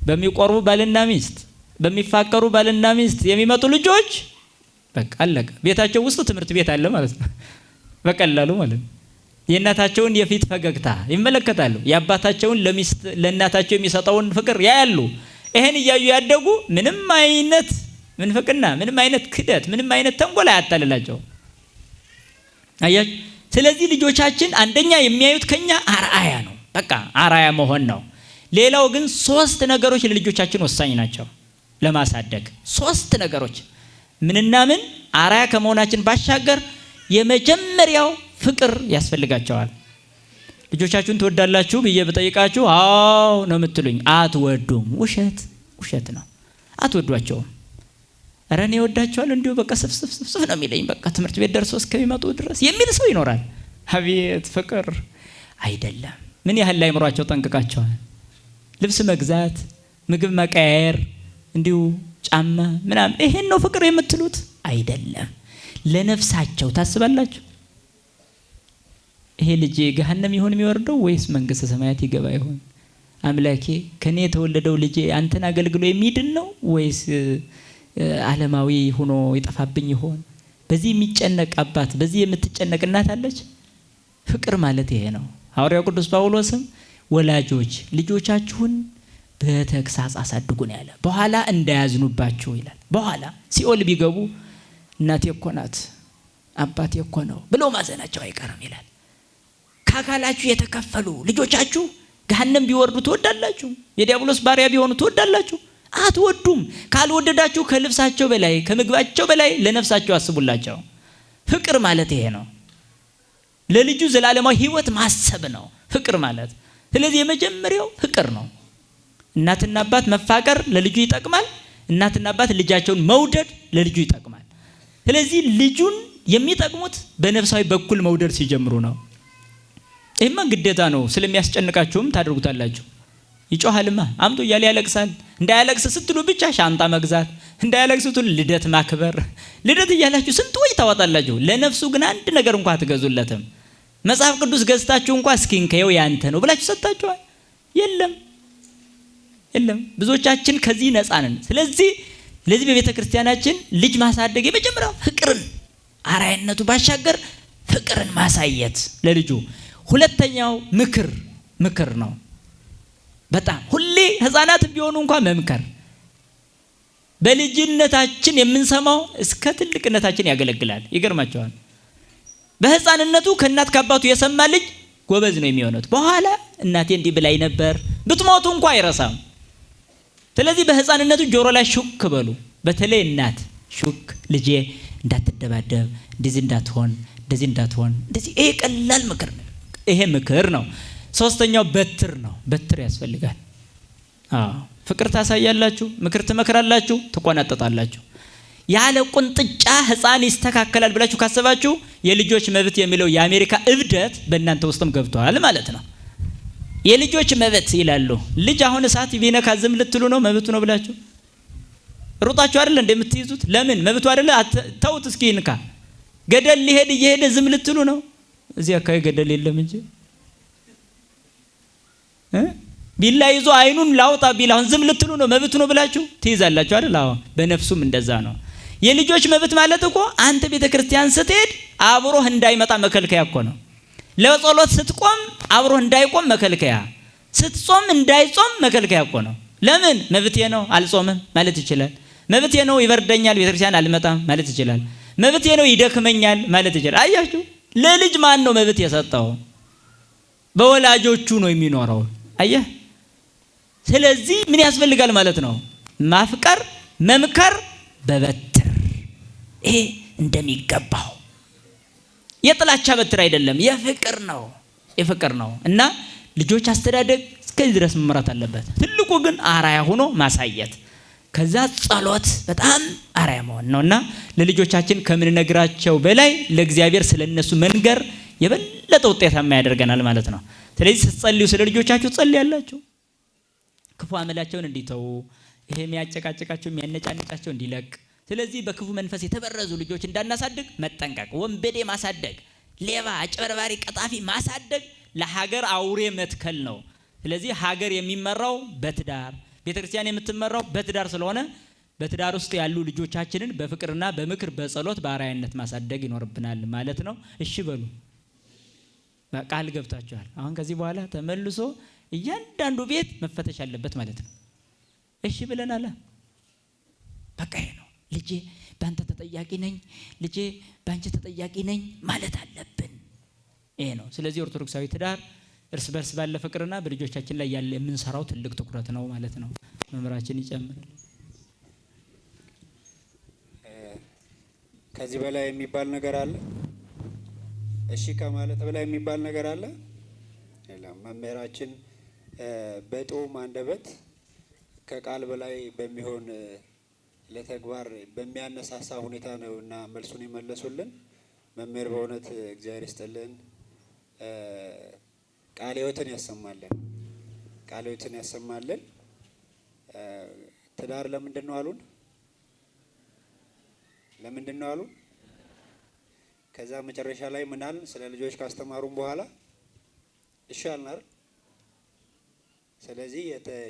በሚቆርቡ ባልና ሚስት፣ በሚፋቀሩ ባልና ሚስት የሚመጡ ልጆች በቃ አለቀ። ቤታቸው ውስጥ ትምህርት ቤት አለ ማለት ነው። በቀላሉ ማለት ነው። የእናታቸውን የፊት ፈገግታ ይመለከታሉ። የአባታቸውን ለእናታቸው የሚሰጠውን ፍቅር ያያሉ። ይሄን እያዩ ያደጉ ምንም አይነት ምንፍቅና፣ ምንም አይነት ክደት፣ ምንም አይነት ተንኮል አያታልላቸው። አያችሁ። ስለዚህ ልጆቻችን አንደኛ የሚያዩት ከኛ አርአያ ነው። በቃ አርአያ መሆን ነው። ሌላው ግን 3 ነገሮች ለልጆቻችን ወሳኝ ናቸው ለማሳደግ። 3 ነገሮች ምንና ምን አርአያ ከመሆናችን ባሻገር የመጀመሪያው ፍቅር ያስፈልጋቸዋል። ልጆቻችሁን ትወዳላችሁ ብዬ በጠይቃችሁ አዎ ነው የምትሉኝ። አትወዱም። ውሸት ነው። አትወዷቸውም። ኧረ እኔ እወዳቸዋለሁ እንዲሁ በቃ ስፍስፍ ነው የሚለኝ፣ በቃ ትምህርት ቤት ደርሶ እስከሚመጡ ድረስ የሚል ሰው ይኖራል። አቤት ፍቅር አይደለም። ምን ያህል ለአእምሯቸው ጠንቅቃቸዋል። ልብስ መግዛት፣ ምግብ መቀያየር፣ እንዲሁ ጫማ ምናምን፣ ይሄን ነው ፍቅር የምትሉት? አይደለም። ለነፍሳቸው ታስባላችሁ። ይሄ ልጅ ገሃነም ይሆን የሚወርደው ወይስ መንግስተ ሰማያት ይገባ ይሆን? አምላኬ ከኔ የተወለደው ልጅ አንተን አገልግሎ የሚድን ነው ወይስ ዓለማዊ ሆኖ ይጠፋብኝ ይሆን? በዚህ የሚጨነቅ አባት፣ በዚህ የምትጨነቅ እናት አለች። ፍቅር ማለት ይሄ ነው። ሐዋርያው ቅዱስ ጳውሎስም ወላጆች ልጆቻችሁን በተግሳጽ አሳድጉ ነው ያለ። በኋላ እንዳያዝኑባችሁ ይላል። በኋላ ሲኦል ቢገቡ እናቴ እኮ ናት አባቴ እኮ ነው ብለው ማዘናቸው አይቀርም ይላል። ከአካላችሁ የተከፈሉ ልጆቻችሁ ገሃነም ቢወርዱ ትወዳላችሁ? የዲያብሎስ ባሪያ ቢሆኑ ትወዳላችሁ? አትወዱም። ካልወደዳችሁ ከልብሳቸው በላይ ከምግባቸው በላይ ለነፍሳቸው አስቡላቸው። ፍቅር ማለት ይሄ ነው። ለልጁ ዘላለማዊ ሕይወት ማሰብ ነው ፍቅር ማለት። ስለዚህ የመጀመሪያው ፍቅር ነው። እናትና አባት መፋቀር ለልጁ ይጠቅማል። እናትና አባት ልጃቸውን መውደድ ለልጁ ይጠቅማል። ስለዚህ ልጁን የሚጠቅሙት በነፍሳዊ በኩል መውደድ ሲጀምሩ ነው። ይሄማ ግዴታ ነው። ስለሚያስጨንቃችሁም ታደርጉታላችሁ። ይጮሃልማ አምጡ እያለ ያለቅሳል። እንዳያለቅስ ስትሉ ብቻ ሻንጣ መግዛት፣ እንዳያለቅስ ስትሉ ልደት ማክበር፣ ልደት እያላችሁ ስንት ወጪ ታወጣላችሁ። ለነፍሱ ግን አንድ ነገር እንኳን አትገዙለትም። መጽሐፍ ቅዱስ ገዝታችሁ እንኳን እስኪ እንከየው ያንተ ነው ብላችሁ ሰጣችኋል? የለም። ብዙዎቻችን ከዚህ ነፃ ነን። ስለዚህ በቤተ ክርስቲያናችን ልጅ ማሳደግ የመጀመሪያው ፍቅርን አርአያነቱ ባሻገር ፍቅርን ማሳየት ለልጁ። ሁለተኛው ምክር ነው። በጣም ሁሌ ህፃናት ቢሆኑ እንኳን መምከር። በልጅነታችን የምንሰማው እስከ ትልቅነታችን ያገለግላል። ይገርማቸዋል። በህፃንነቱ ከእናት ከአባቱ የሰማ ልጅ ጎበዝ ነው የሚሆነው። በኋላ እናቴ እንዲህ ብላኝ ነበር ብትሞቱ እንኳን አይረሳም። ስለዚህ በህፃንነቱ ጆሮ ላይ ሹክ በሉ። በተለይ እናት ሹክ፣ ልጄ እንዳትደባደብ፣ እንደዚህ እንዳትሆን፣ እንደዚህ። ይሄ ቀላል ምክር ነው። ይሄ ምክር ነው። ሶስተኛው በትር ነው። በትር ያስፈልጋል። ፍቅር ታሳያላችሁ፣ ምክር ትመክራላችሁ፣ ትቆናጠጣላችሁ። ያለ ቁንጥጫ ህፃን ይስተካከላል ብላችሁ ካሰባችሁ የልጆች መብት የሚለው የአሜሪካ እብደት በእናንተ ውስጥም ገብቷል ማለት ነው። የልጆች መብት ይላሉ። ልጅ አሁን እሳት ቢነካ ዝም ልትሉ ነው? መብቱ ነው ብላችሁ ሩጣችሁ አይደል እንደምትይዙት? ለምን መብቱ አይደለ? ተውት እስኪ ይንካ። ገደል ሊሄድ እየሄደ ዝም ልትሉ ነው? እዚህ አካባቢ ገደል የለም እንጂ ቢላ ይዞ አይኑን ላውጣ ቢል አሁን ዝም ልትሉ ነው? መብቱ ነው ብላችሁ ትይዛላችሁ አይደል? አዎ። በነፍሱም እንደዛ ነው። የልጆች መብት ማለት እኮ አንተ ቤተክርስቲያን ስትሄድ አብሮህ እንዳይመጣ መከልከያ እኮ ነው። ለጸሎት ስትቆም አብሮህ እንዳይቆም መከልከያ፣ ስትጾም እንዳይጾም መከልከያ እኮ ነው። ለምን? መብቴ ነው አልጾምም ማለት ይችላል። መብቴ ነው ይበርደኛል ቤተክርስቲያን አልመጣም ማለት ይችላል። መብቴ ነው ይደክመኛል ማለት ይችላል። አያችሁ፣ ለልጅ ማን ነው መብት የሰጠው? በወላጆቹ ነው የሚኖረው። አየህ። ስለዚህ ምን ያስፈልጋል ማለት ነው? ማፍቀር፣ መምከር በበትር። ይሄ እንደሚገባው የጥላቻ በትር አይደለም፣ የፍቅር ነው። እና ልጆች አስተዳደግ እስከዚህ ድረስ መመራት አለበት። ትልቁ ግን አርአያ ሆኖ ማሳየት፣ ከዛ ጸሎት በጣም አርአያ መሆን ነውና ለልጆቻችን ከምንነግራቸው በላይ ለእግዚአብሔር ስለነሱ መንገር የበለጠ ውጤታማ ያደርገናል ማለት ነው። ስለዚህ ስትጸልዩ ስለ ልጆቻችሁ ጸልያላችሁ፣ ክፉ አመላቸውን እንዲተው፣ ይሄ የሚያጨቃጨቃቸው የሚያነጫነጫቸው እንዲለቅ። ስለዚህ በክፉ መንፈስ የተበረዙ ልጆች እንዳናሳድግ መጠንቀቅ። ወንበዴ ማሳደግ፣ ሌባ፣ አጭበርባሪ፣ ቀጣፊ ማሳደግ ለሀገር አውሬ መትከል ነው። ስለዚህ ሀገር የሚመራው በትዳር፣ ቤተክርስቲያን የምትመራው በትዳር ስለሆነ በትዳር ውስጥ ያሉ ልጆቻችንን በፍቅርና በምክር በጸሎት በአርአያነት ማሳደግ ይኖርብናል ማለት ነው። እሺ በሉ። ቃል ገብታችኋል። አሁን ከዚህ በኋላ ተመልሶ እያንዳንዱ ቤት መፈተሽ አለበት ማለት ነው። እሺ ብለናል። በቃ ይሄ ነው። ልጄ ባንተ ተጠያቂ ነኝ፣ ልጄ ባንቺ ተጠያቂ ነኝ ማለት አለብን። ይሄ ነው። ስለዚህ ኦርቶዶክሳዊ ትዳር እርስ በርስ ባለ ፍቅርና በልጆቻችን ላይ ያለ የምንሰራው ትልቅ ትኩረት ነው ማለት ነው። መምህራችን ይጨምራል። ከዚህ በላይ የሚባል ነገር አለ? እሺ ከማለት በላይ የሚባል ነገር አለ? መምህራችን በጦም አንደበት ከቃል በላይ በሚሆን ለተግባር በሚያነሳሳ ሁኔታ ነው እና መልሱን የመለሱልን። መምህር በእውነት እግዚአብሔር ይስጥልን። ቃለ ሕይወትን ያሰማልን፣ ቃለ ሕይወትን ያሰማልን። ትዳር ለምንድን ነው አሉን? ለምንድን ነው አሉን? ከዛ መጨረሻ ላይ ምን አልን? ስለ ልጆች ካስተማሩን በኋላ እሺ አልን አይደል? ስለዚህ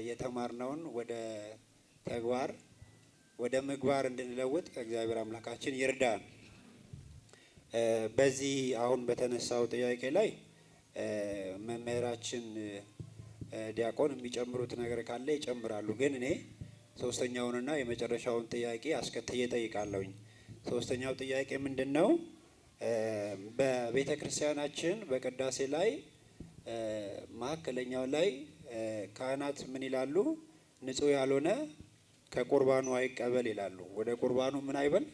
የተማርነውን ወደ ተግባር ወደ ምግባር እንድንለውጥ እግዚአብሔር አምላካችን ይርዳን። በዚህ አሁን በተነሳው ጥያቄ ላይ መምህራችን ዲያቆን የሚጨምሩት ነገር ካለ ይጨምራሉ። ግን እኔ ሶስተኛውንና የመጨረሻውን ጥያቄ አስከትዬ ጠይቃለሁኝ። ሶስተኛው ጥያቄ ምንድን ነው? በቤተ ክርስቲያናችን በቅዳሴ ላይ መካከለኛው ላይ ካህናት ምን ይላሉ? ንጹሕ ያልሆነ ከቁርባኑ አይቀበል ይላሉ። ወደ ቁርባኑ ምን አይበል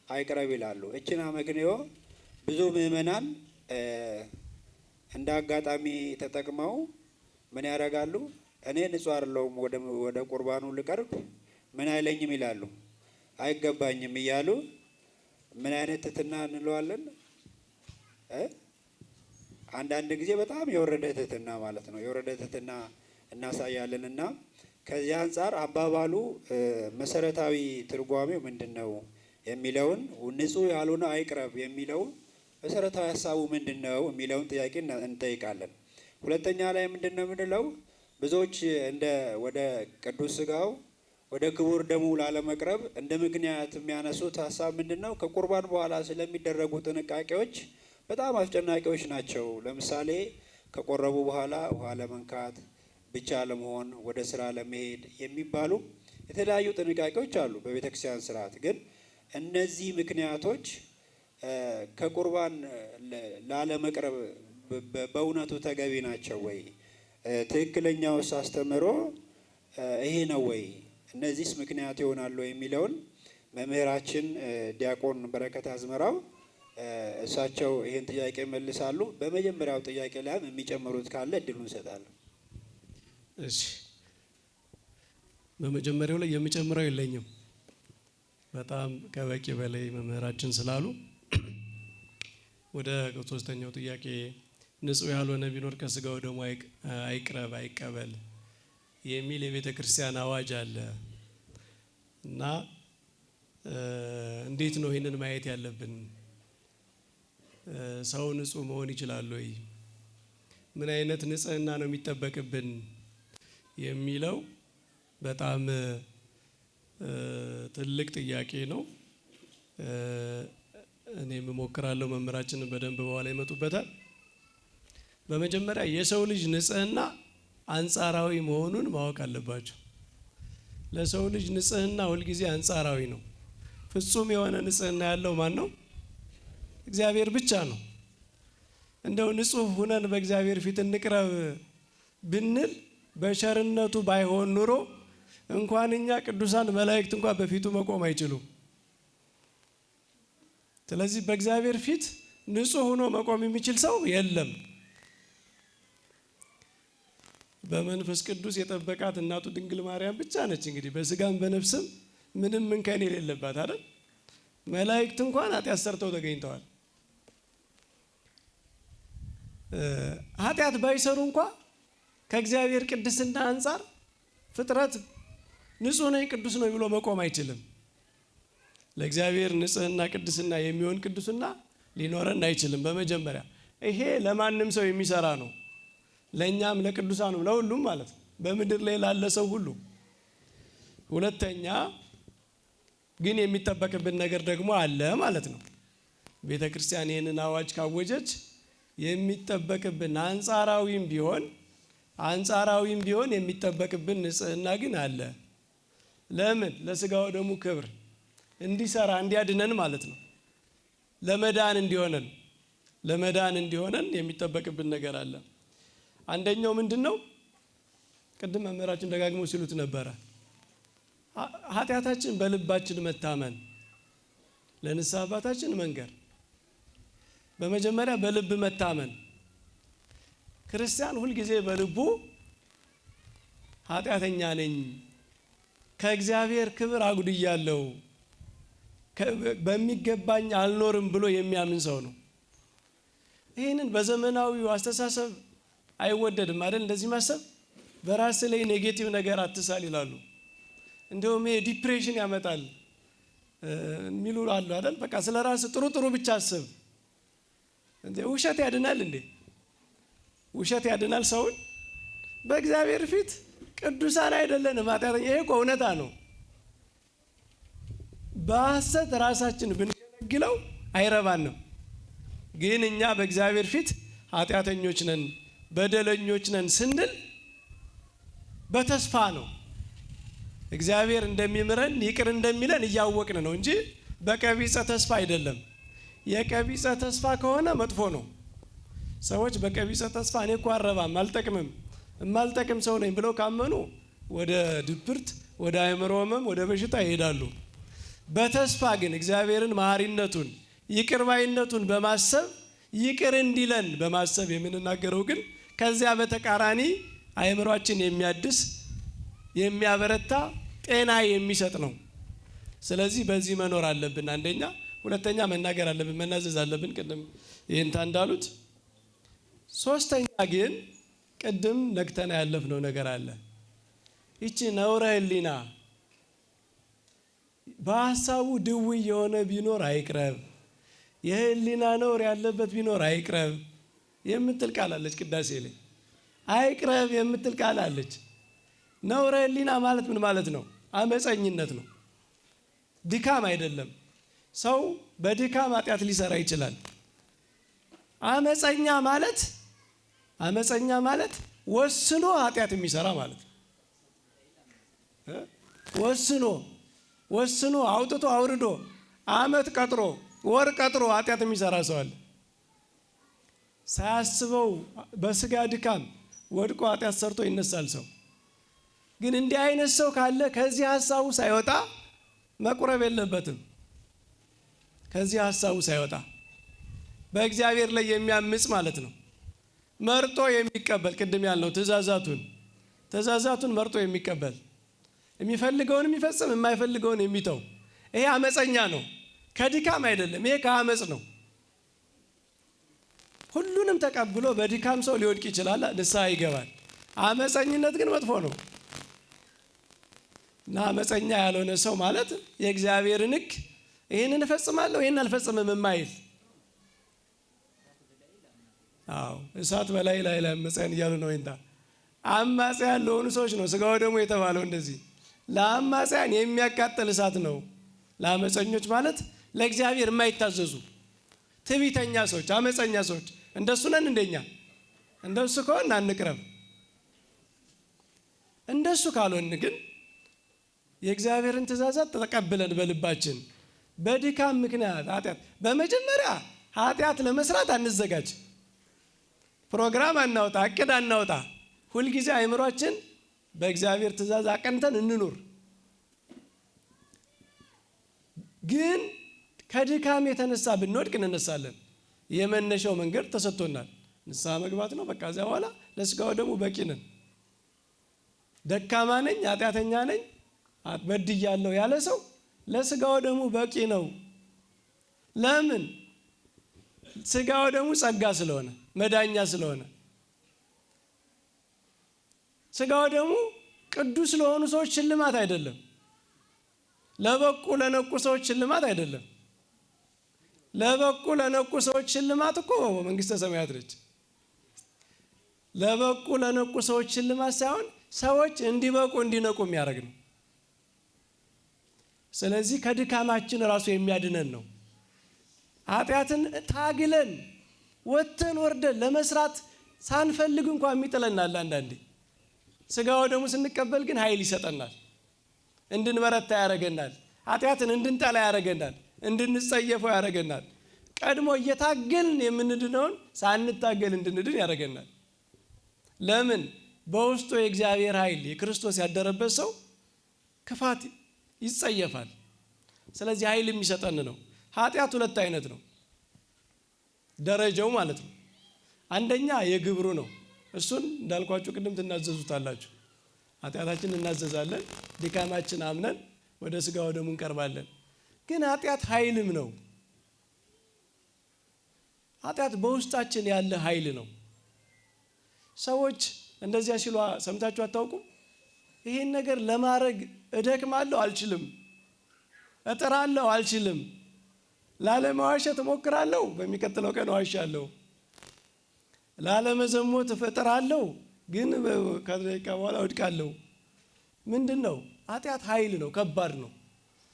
አይቅረብ ይላሉ። እችን አመክንዮ ብዙ ምእመናን እንደ አጋጣሚ ተጠቅመው ምን ያደርጋሉ? እኔ ንጹሕ አይደለሁም ወደ ቁርባኑ ልቀርብ ምን አይለኝም ይላሉ። አይገባኝም እያሉ ምን አይነት ትሕትና እንለዋለን? አንዳንድ ጊዜ በጣም የወረደ ትሕትና ማለት ነው። የወረደ ትሕትና እናሳያለን እና ከዚህ አንጻር አባባሉ መሰረታዊ ትርጓሜው ምንድን ነው የሚለውን ንጹሕ ያልሆነ አይቅረብ የሚለው መሰረታዊ ሀሳቡ ምንድን ነው የሚለውን ጥያቄ እንጠይቃለን። ሁለተኛ ላይ ምንድን ነው የምንለው? ብዙዎች ወደ ቅዱስ ሥጋው ወደ ክቡር ደሙ ላለመቅረብ እንደ ምክንያት የሚያነሱት ሀሳብ ምንድን ነው? ከቁርባን በኋላ ስለሚደረጉ ጥንቃቄዎች በጣም አስጨናቂዎች ናቸው። ለምሳሌ ከቆረቡ በኋላ ውሃ ለመንካት፣ ብቻ ለመሆን፣ ወደ ስራ ለመሄድ የሚባሉ የተለያዩ ጥንቃቄዎች አሉ በቤተ ክርስቲያን ስርዓት። ግን እነዚህ ምክንያቶች ከቁርባን ላለመቅረብ በእውነቱ ተገቢ ናቸው ወይ? ትክክለኛውስ አስተምህሮ ይሄ ነው ወይ? እነዚህስ ምክንያት ይሆናሉ የሚለውን መምህራችን ዲያቆን በረከት አዝመራው እሳቸው ይህን ጥያቄ መልሳሉ። በመጀመሪያው ጥያቄ ላይም የሚጨምሩት ካለ እድሉን እንሰጣለን። እሺ፣ በመጀመሪያው ላይ የሚጨምረው የለኝም። በጣም ከበቂ በላይ መምህራችን ስላሉ ወደ ሶስተኛው ጥያቄ ንጹሕ ያልሆነ ቢኖር ከስጋው ደግሞ አይቅረብ አይቀበል የሚል የቤተ ክርስቲያን አዋጅ አለ እና እንዴት ነው ይህንን ማየት ያለብን? ሰው ንጹሕ መሆን ይችላል ወይ? ምን አይነት ንጽህና ነው የሚጠበቅብን የሚለው በጣም ትልቅ ጥያቄ ነው። እኔም እሞክራለሁ፣ መምህራችንን በደንብ በኋላ ይመጡበታል። በመጀመሪያ የሰው ልጅ ንጽህና አንጻራዊ መሆኑን ማወቅ አለባቸው። ለሰው ልጅ ንጽህና ሁልጊዜ አንጻራዊ ነው። ፍጹም የሆነ ንጽህና ያለው ማን ነው? እግዚአብሔር ብቻ ነው። እንደው ንጹሕ ሁነን በእግዚአብሔር ፊት እንቅረብ ብንል በቸርነቱ ባይሆን ኑሮ እንኳን እኛ ቅዱሳን መላእክት እንኳን በፊቱ መቆም አይችሉም። ስለዚህ በእግዚአብሔር ፊት ንጹሕ ሆኖ መቆም የሚችል ሰው የለም። በመንፈስ ቅዱስ የጠበቃት እናቱ ድንግል ማርያም ብቻ ነች። እንግዲህ በስጋም በነፍስም ምንም እንከን የሌለባት አይደል? መላእክት እንኳን ኃጢአት ሰርተው ተገኝተዋል። ኃጢአት ባይሰሩ እንኳ ከእግዚአብሔር ቅድስና አንጻር ፍጥረት ንጹሕ ነኝ ቅዱስ ነው ብሎ መቆም አይችልም። ለእግዚአብሔር ንጽህና ቅድስና የሚሆን ቅዱስና ሊኖረን አይችልም። በመጀመሪያ ይሄ ለማንም ሰው የሚሰራ ነው። ለእኛም ለቅዱሳኑም ለሁሉም ማለት ነው፣ በምድር ላይ ላለ ሰው ሁሉ። ሁለተኛ ግን የሚጠበቅብን ነገር ደግሞ አለ ማለት ነው። ቤተ ክርስቲያን ይህንን አዋጅ ካወጀች የሚጠበቅብን አንጻራዊም ቢሆን የሚጠበቅብን ንጽህና ግን አለ። ለምን? ለስጋው ደሙ ክብር እንዲሰራ እንዲያድነን ማለት ነው። ለመዳን እንዲሆነን የሚጠበቅብን ነገር አለ። አንደኛው ምንድነው? ቅድም መምህራችን ደጋግመው ሲሉት ነበረ። ኃጢአታችን በልባችን መታመን፣ ለንስሐ አባታችን መንገር። በመጀመሪያ በልብ መታመን። ክርስቲያን ሁልጊዜ በልቡ ኃጢአተኛ ነኝ፣ ከእግዚአብሔር ክብር አጉድያለሁ፣ በሚገባኝ አልኖርም ብሎ የሚያምን ሰው ነው። ይህንን በዘመናዊው አስተሳሰብ አይወደድም አይደል? እንደዚህ ማሰብ በራስ ላይ ኔጌቲቭ ነገር አትሳል ይላሉ። እንደውም ይሄ ዲፕሬሽን ያመጣል የሚሉ አሉ አይደል? በቃ ስለ ራስ ጥሩ ብቻ አስብ። እንዴ ውሸት ያድናል እንዴ? ውሸት ያድናል ሰውን? በእግዚአብሔር ፊት ቅዱሳን አይደለንም፣ ኃጢአተኛ። ይሄ እኮ እውነታ ነው። በሐሰት ራሳችን ብንገለግለው አይረባንም። ግን እኛ በእግዚአብሔር ፊት ኃጢአተኞች ነን፣ በደለኞች ነን ስንል በተስፋ ነው። እግዚአብሔር እንደሚምረን ይቅር እንደሚለን እያወቅን ነው እንጂ በቀቢጸ ተስፋ አይደለም። የቀቢጸ ተስፋ ከሆነ መጥፎ ነው። ሰዎች በቀቢጸ ተስፋ እኔ እኮ አልረባም፣ አልጠቅምም፣ የማልጠቅም ሰው ነኝ ብለው ካመኑ ወደ ድብርት፣ ወደ አእምሮ ህመም፣ ወደ በሽታ ይሄዳሉ። በተስፋ ግን እግዚአብሔርን መሐሪነቱን ይቅር ባይነቱን በማሰብ ይቅር እንዲለን በማሰብ የምንናገረው ግን ከዚያ በተቃራኒ አእምሯችን የሚያድስ የሚያበረታ ጤና የሚሰጥ ነው። ስለዚህ በዚህ መኖር አለብን። አንደኛ። ሁለተኛ መናገር አለብን፣ መናዘዝ አለብን። ቅድም ይህንታ እንዳሉት። ሶስተኛ ግን ቅድም ነግተና ያለፍነው ነገር አለ። ይቺ ነውረ ህሊና በሀሳቡ ድውይ የሆነ ቢኖር አይቅረብ፣ የህሊና ነውር ያለበት ቢኖር አይቅረብ የምትል ቃል አለች። ቅዳሴ ላይ አይቅረብ የምትል ቃል አለች። ነውረ ህሊና ማለት ምን ማለት ነው? አመፀኝነት ነው። ድካም አይደለም። ሰው በድካም ኃጢአት ሊሰራ ይችላል። አመፀኛ ማለት ወስኖ ኃጢአት የሚሰራ ማለት ነው። ወስኖ አውጥቶ አውርዶ አመት ቀጥሮ ወር ቀጥሮ ኃጢአት የሚሰራ ሰው አለ። ሳያስበው በስጋ ድካም ወድቆ ኃጢአት ሰርቶ ይነሳል ሰው። ግን እንዲህ አይነት ሰው ካለ ከዚህ ሀሳቡ ሳይወጣ መቁረብ የለበትም። ከዚህ ሀሳቡ ሳይወጣ በእግዚአብሔር ላይ የሚያምጽ ማለት ነው። መርጦ የሚቀበል ቅድም ያልነው ትእዛዛቱን መርጦ የሚቀበል፣ የሚፈልገውን የሚፈጽም፣ የማይፈልገውን የሚተው። ይሄ አመፀኛ ነው። ከድካም አይደለም፣ ይሄ ከአመፅ ነው። ሁሉንም ተቀብሎ በድካም ሰው ሊወድቅ ይችላል፣ ንስሐ ይገባል። አመፀኝነት ግን መጥፎ ነው እና አመፀኛ ያልሆነ ሰው ማለት የእግዚአብሔርን ሕግ ይህንን እፈጽማለሁ ይህን አልፈጽምም የማይል። እሳት በላይ ላይ አመፀን እያሉ ነው። ይንታ አማጽያን ለሆኑ ሰዎች ነው ስጋው ደግሞ የተባለው እንደዚህ ለአማጽያን የሚያቃጥል እሳት ነው። ለአመፀኞች ማለት ለእግዚአብሔር የማይታዘዙ ትዕቢተኛ ሰዎች፣ አመፀኛ ሰዎች። እንደሱ ነን እንደኛ? እንደሱ ከሆነ አንቅረብ። እንደሱ ካልሆን ግን የእግዚአብሔርን ትእዛዛት ተቀብለን በልባችን በድካም ምክንያት ኃጢአት፣ በመጀመሪያ ኃጢአት ለመስራት አንዘጋጅ። ፕሮግራም አናውጣ፣ እቅድ አናውጣ። ሁልጊዜ አእምሯችን በእግዚአብሔር ትእዛዝ አቀንተን እንኑር። ግን ከድካም የተነሳ ብንወድቅ እንነሳለን። የመነሻው መንገድ ተሰጥቶናል። ንስሐ መግባት ነው። በቃ እዚያ በኋላ ለስጋው ደግሞ በቂ ነን። ደካማ ነኝ፣ ኃጢአተኛ ነኝ፣ በድያለሁ ያለ ሰው ለስጋው ደግሞ በቂ ነው። ለምን? ስጋው ደግሞ ጸጋ ስለሆነ፣ መዳኛ ስለሆነ። ስጋው ደግሞ ቅዱስ ለሆኑ ሰዎች ሽልማት አይደለም። ለበቁ ለነቁ ሰዎች ሽልማት አይደለም። ለበቁ ለነቁ ሰዎች ሽልማት እኮ መንግስተ ሰማያት ነች። ለበቁ ለነቁ ሰዎች ሽልማት ሳይሆን ሰዎች እንዲበቁ እንዲነቁ የሚያደርግ ነው። ስለዚህ ከድካማችን ራሱ የሚያድነን ነው። ኃጢአትን ታግለን ወጥተን ወርደን ለመስራት ሳንፈልግ እንኳን የሚጥለናል። አንዳንዴ ስጋው ደግሞ ስንቀበል ግን ኃይል ይሰጠናል፣ እንድንበረታ ያደርገናል፣ ኃጢአትን እንድንጠላ ያደርገናል፣ እንድንጸየፈው ያደርገናል። ቀድሞ እየታገልን የምንድነውን ሳንታገል እንድንድን ያደርገናል። ለምን? በውስጡ የእግዚአብሔር ኃይል የክርስቶስ ያደረበት ሰው ክፋት ይጸየፋል። ስለዚህ ኃይል የሚሰጠን ነው። ኃጢአት ሁለት አይነት ነው ደረጃው ማለት ነው። አንደኛ የግብሩ ነው። እሱን እንዳልኳችሁ ቅድም ትናዘዙታላችሁ። ኃጢአታችን እናዘዛለን፣ ድካማችን አምነን ወደ ስጋው ደሙ እንቀርባለን። ግን ኃጢአት ኃይልም ነው። ኃጢአት በውስጣችን ያለ ኃይል ነው። ሰዎች እንደዚያ ሲሉ ሰምታችሁ አታውቁም? ይሄን ነገር ለማድረግ እደክማለሁ፣ አልችልም፣ እጥራለሁ፣ አልችልም፣ ላለመዋሸት እሞክራለሁ፣ በሚቀጥለው ቀን ዋሻለሁ፣ ላለመዘሞት እጥራለሁ፣ ግን ከደቂቃ በኋላ እወድቃለሁ። ምንድን ነው? ኃጢአት ኃይል ነው፣ ከባድ ነው።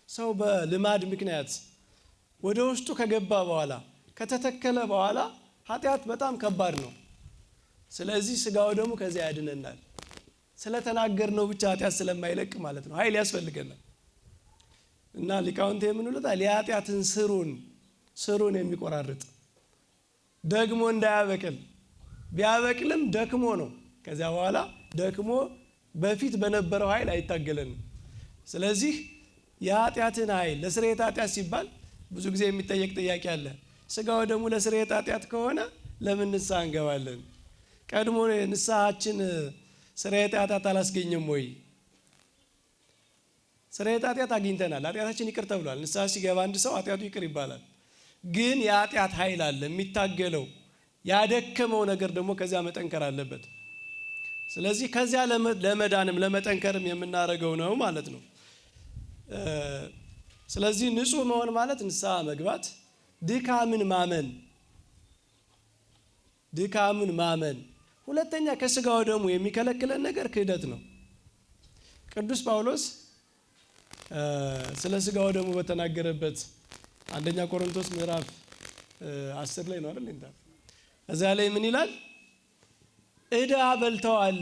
ሰው በልማድ ምክንያት ወደ ውስጡ ከገባ በኋላ ከተተከለ በኋላ ኃጢአት በጣም ከባድ ነው። ስለዚህ ስጋው ደግሞ ከዚያ ያድነናል። ስለተናገርነው ብቻ ኃጢአት ስለማይለቅ ማለት ነው። ኃይል ያስፈልገናል። እና ሊቃውንት የምንሉታል የኃጢአትን ስሩን የሚቆራርጥ ደግሞ እንዳያበቅል፣ ቢያበቅልም ደክሞ ነው። ከዚያ በኋላ ደክሞ በፊት በነበረው ኃይል አይታገለንም። ስለዚህ የኃጢአትን ኃይል ለስርየተ ኃጢአት ሲባል ብዙ ጊዜ የሚጠየቅ ጥያቄ አለ። ስጋው ደግሞ ለስርየተ ኃጢአት ከሆነ ለምን ንስሐ እንገባለን? ቀድሞ ንስሐችን ስርየተ ኃጢአት አላስገኘም ወይ? ስርየተ ኃጢአት አግኝተናል። ኃጢአታችን ይቅር ተብሏል። ንስሐ ሲገባ አንድ ሰው ኃጢአቱ ይቅር ይባላል። ግን የኃጢአት ኃይል አለ የሚታገለው። ያደከመው ነገር ደግሞ ከዚያ መጠንከር አለበት። ስለዚህ ከዚያ ለመዳንም ለመጠንከርም የምናደርገው ነው ማለት ነው። ስለዚህ ንጹህ መሆን ማለት ንስሐ መግባት፣ ድካምን ማመን። ሁለተኛ ከስጋው ደግሞ የሚከለክለን ነገር ክህደት ነው። ቅዱስ ጳውሎስ ስለ ስጋው ደግሞ በተናገረበት አንደኛ ቆሮንቶስ ምዕራፍ 10 ላይ ነው አይደል? እዛ ላይ ምን ይላል? ዕዳ በልተዋል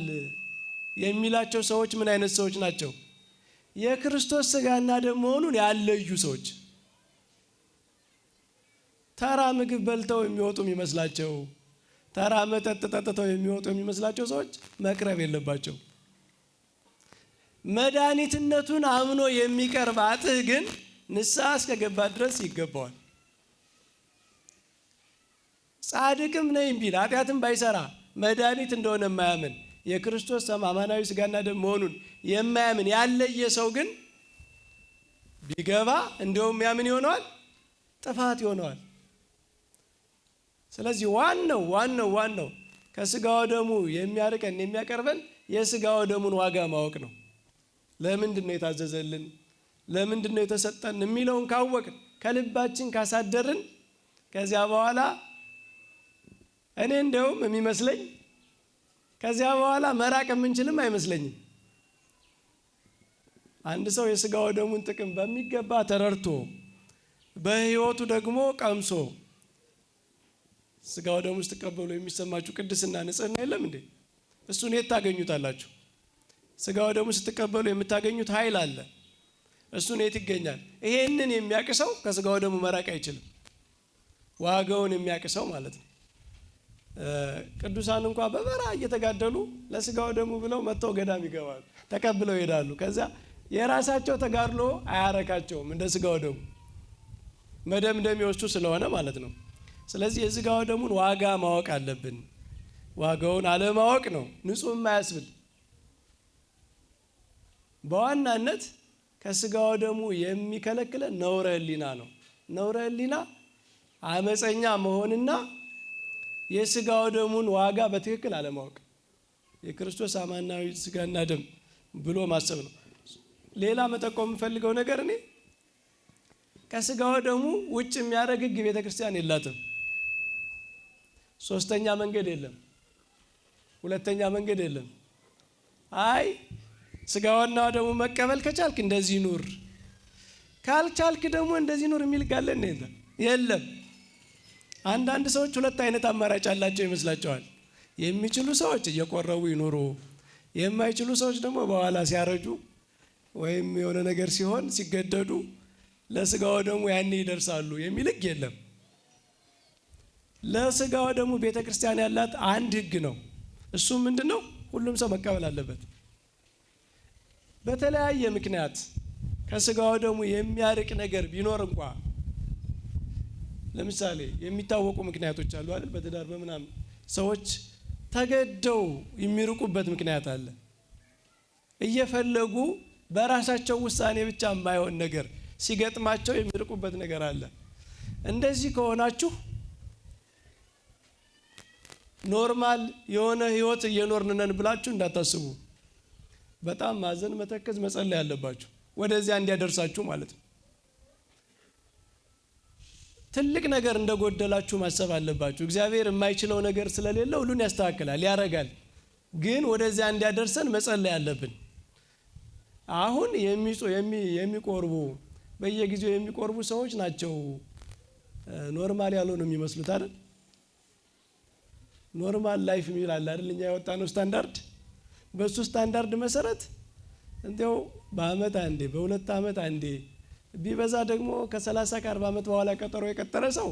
የሚላቸው ሰዎች ምን አይነት ሰዎች ናቸው? የክርስቶስ ስጋና ደም መሆኑን ያለዩ ሰዎች። ተራ ምግብ በልተው የሚወጡ የሚመስላቸው፣ ተራ መጠጥ ጠጥተው የሚወጡ የሚመስላቸው ሰዎች መቅረብ የለባቸው። መድኃኒትነቱን አምኖ የሚቀርብ አጥህ ግን ንስሐ እስከገባ ድረስ ይገባዋል። ጻድቅም ነኝ ቢል ኃጢአትም ባይሰራ መድኃኒት እንደሆነ የማያምን የክርስቶስ አማናዊ ስጋና ደም መሆኑን የማያምን ያለየ ሰው ግን ቢገባ እንደውም ያምን ይሆነዋል፣ ጥፋት ይሆነዋል። ስለዚህ ዋናው ከስጋው ደሙ የሚያርቀን የሚያቀርበን የስጋው ደሙን ዋጋ ማወቅ ነው። ለምንድን ነው የታዘዘልን፣ ለምንድን ነው የተሰጠን የሚለውን ካወቅን ከልባችን ካሳደርን ከዚያ በኋላ እኔ እንደውም የሚመስለኝ ከዚያ በኋላ መራቅ የምንችልም አይመስለኝም። አንድ ሰው የስጋው ደሙን ጥቅም በሚገባ ተረድቶ በሕይወቱ ደግሞ ቀምሶ ስጋው ደሙ ስትቀበሉ የሚሰማችሁ ቅድስና ንጽህና የለም እንዴ? እሱን የት ታገኙታላችሁ? ስጋው ደሙ ስትቀበሉ የምታገኙት ኃይል አለ። እሱን የት ይገኛል? ይሄንን የሚያውቅ ሰው ከስጋው ደሙ መራቅ አይችልም። ዋጋውን የሚያውቅ ሰው ማለት ነው። ቅዱሳን እንኳን በበረሃ እየተጋደሉ ለስጋው ደሙ ብለው መጥተው ገዳም ይገባሉ፣ ተቀብለው ይሄዳሉ። ከዛ የራሳቸው ተጋድሎ አያረካቸውም እንደ ስጋው ደሙ መደምደም ይወስዱ ስለሆነ ማለት ነው። ስለዚህ የስጋው ደሙን ዋጋ ማወቅ አለብን። ዋጋውን አለማወቅ ነው ንጹህ የማያስብል። በዋናነት ከስጋው ደሙ የሚከለክለን ነውረ ሕሊና ነው። ነውረ ሕሊና አመፀኛ መሆንና የስጋው ደሙን ዋጋ በትክክል አለማወቅ፣ የክርስቶስ አማናዊ ስጋና ደም ብሎ ማሰብ ነው። ሌላ መጠቆም የምፈልገው ነገር እኔ ከስጋው ደሙ ውጭ የሚያደርግ ሕግ ቤተ ክርስቲያን የላትም። ሶስተኛ መንገድ የለም፣ ሁለተኛ መንገድ የለም። አይ ስጋውና ደሙ መቀበል ከቻልክ እንደዚህ ኑር፣ ካልቻልክ ደግሞ እንደዚህ ኑር የሚል ጋለን የለም። አንዳንድ ሰዎች ሁለት አይነት አማራጭ ያላቸው ይመስላቸዋል። የሚችሉ ሰዎች እየቆረቡ ይኖሩ፣ የማይችሉ ሰዎች ደግሞ በኋላ ሲያረጁ ወይም የሆነ ነገር ሲሆን ሲገደዱ ለስጋው ደግሞ ያኔ ይደርሳሉ የሚል ሕግ የለም። ለስጋው ደግሞ ቤተ ክርስቲያን ያላት አንድ ሕግ ነው። እሱም ምንድነው? ሁሉም ሰው መቀበል አለበት። በተለያየ ምክንያት ከስጋው ደግሞ የሚያርቅ ነገር ቢኖር እንኳ ለምሳሌ የሚታወቁ ምክንያቶች አሉ አይደል? በትዳር በምናምን ሰዎች ተገደው የሚርቁበት ምክንያት አለ። እየፈለጉ በራሳቸው ውሳኔ ብቻ የማይሆን ነገር ሲገጥማቸው የሚርቁበት ነገር አለ። እንደዚህ ከሆናችሁ ኖርማል የሆነ ህይወት እየኖርን ነን ብላችሁ እንዳታስቡ። በጣም ማዘን፣ መተከዝ፣ መጸለይ ያለባችሁ ወደዚያ እንዲያደርሳችሁ ማለት ነው። ትልቅ ነገር እንደጎደላችሁ ማሰብ አለባችሁ። እግዚአብሔር የማይችለው ነገር ስለሌለ ሁሉን ያስተካክላል፣ ያረጋል። ግን ወደዚያ እንዲያደርሰን መጸለይ አለብን። አሁን የሚቆርቡ በየጊዜው የሚቆርቡ ሰዎች ናቸው ኖርማል ያልሆኑ የሚመስሉት አይደል? ኖርማል ላይፍ የሚል አለ አይደል? እኛ ያወጣነው ስታንዳርድ፣ በሱ ስታንዳርድ መሰረት እንዴው በአመት አንዴ በሁለት አመት አንዴ ቢበዛ ደግሞ ከ30 ከ40 አመት በኋላ ቀጠሮ የቀጠረ ሰው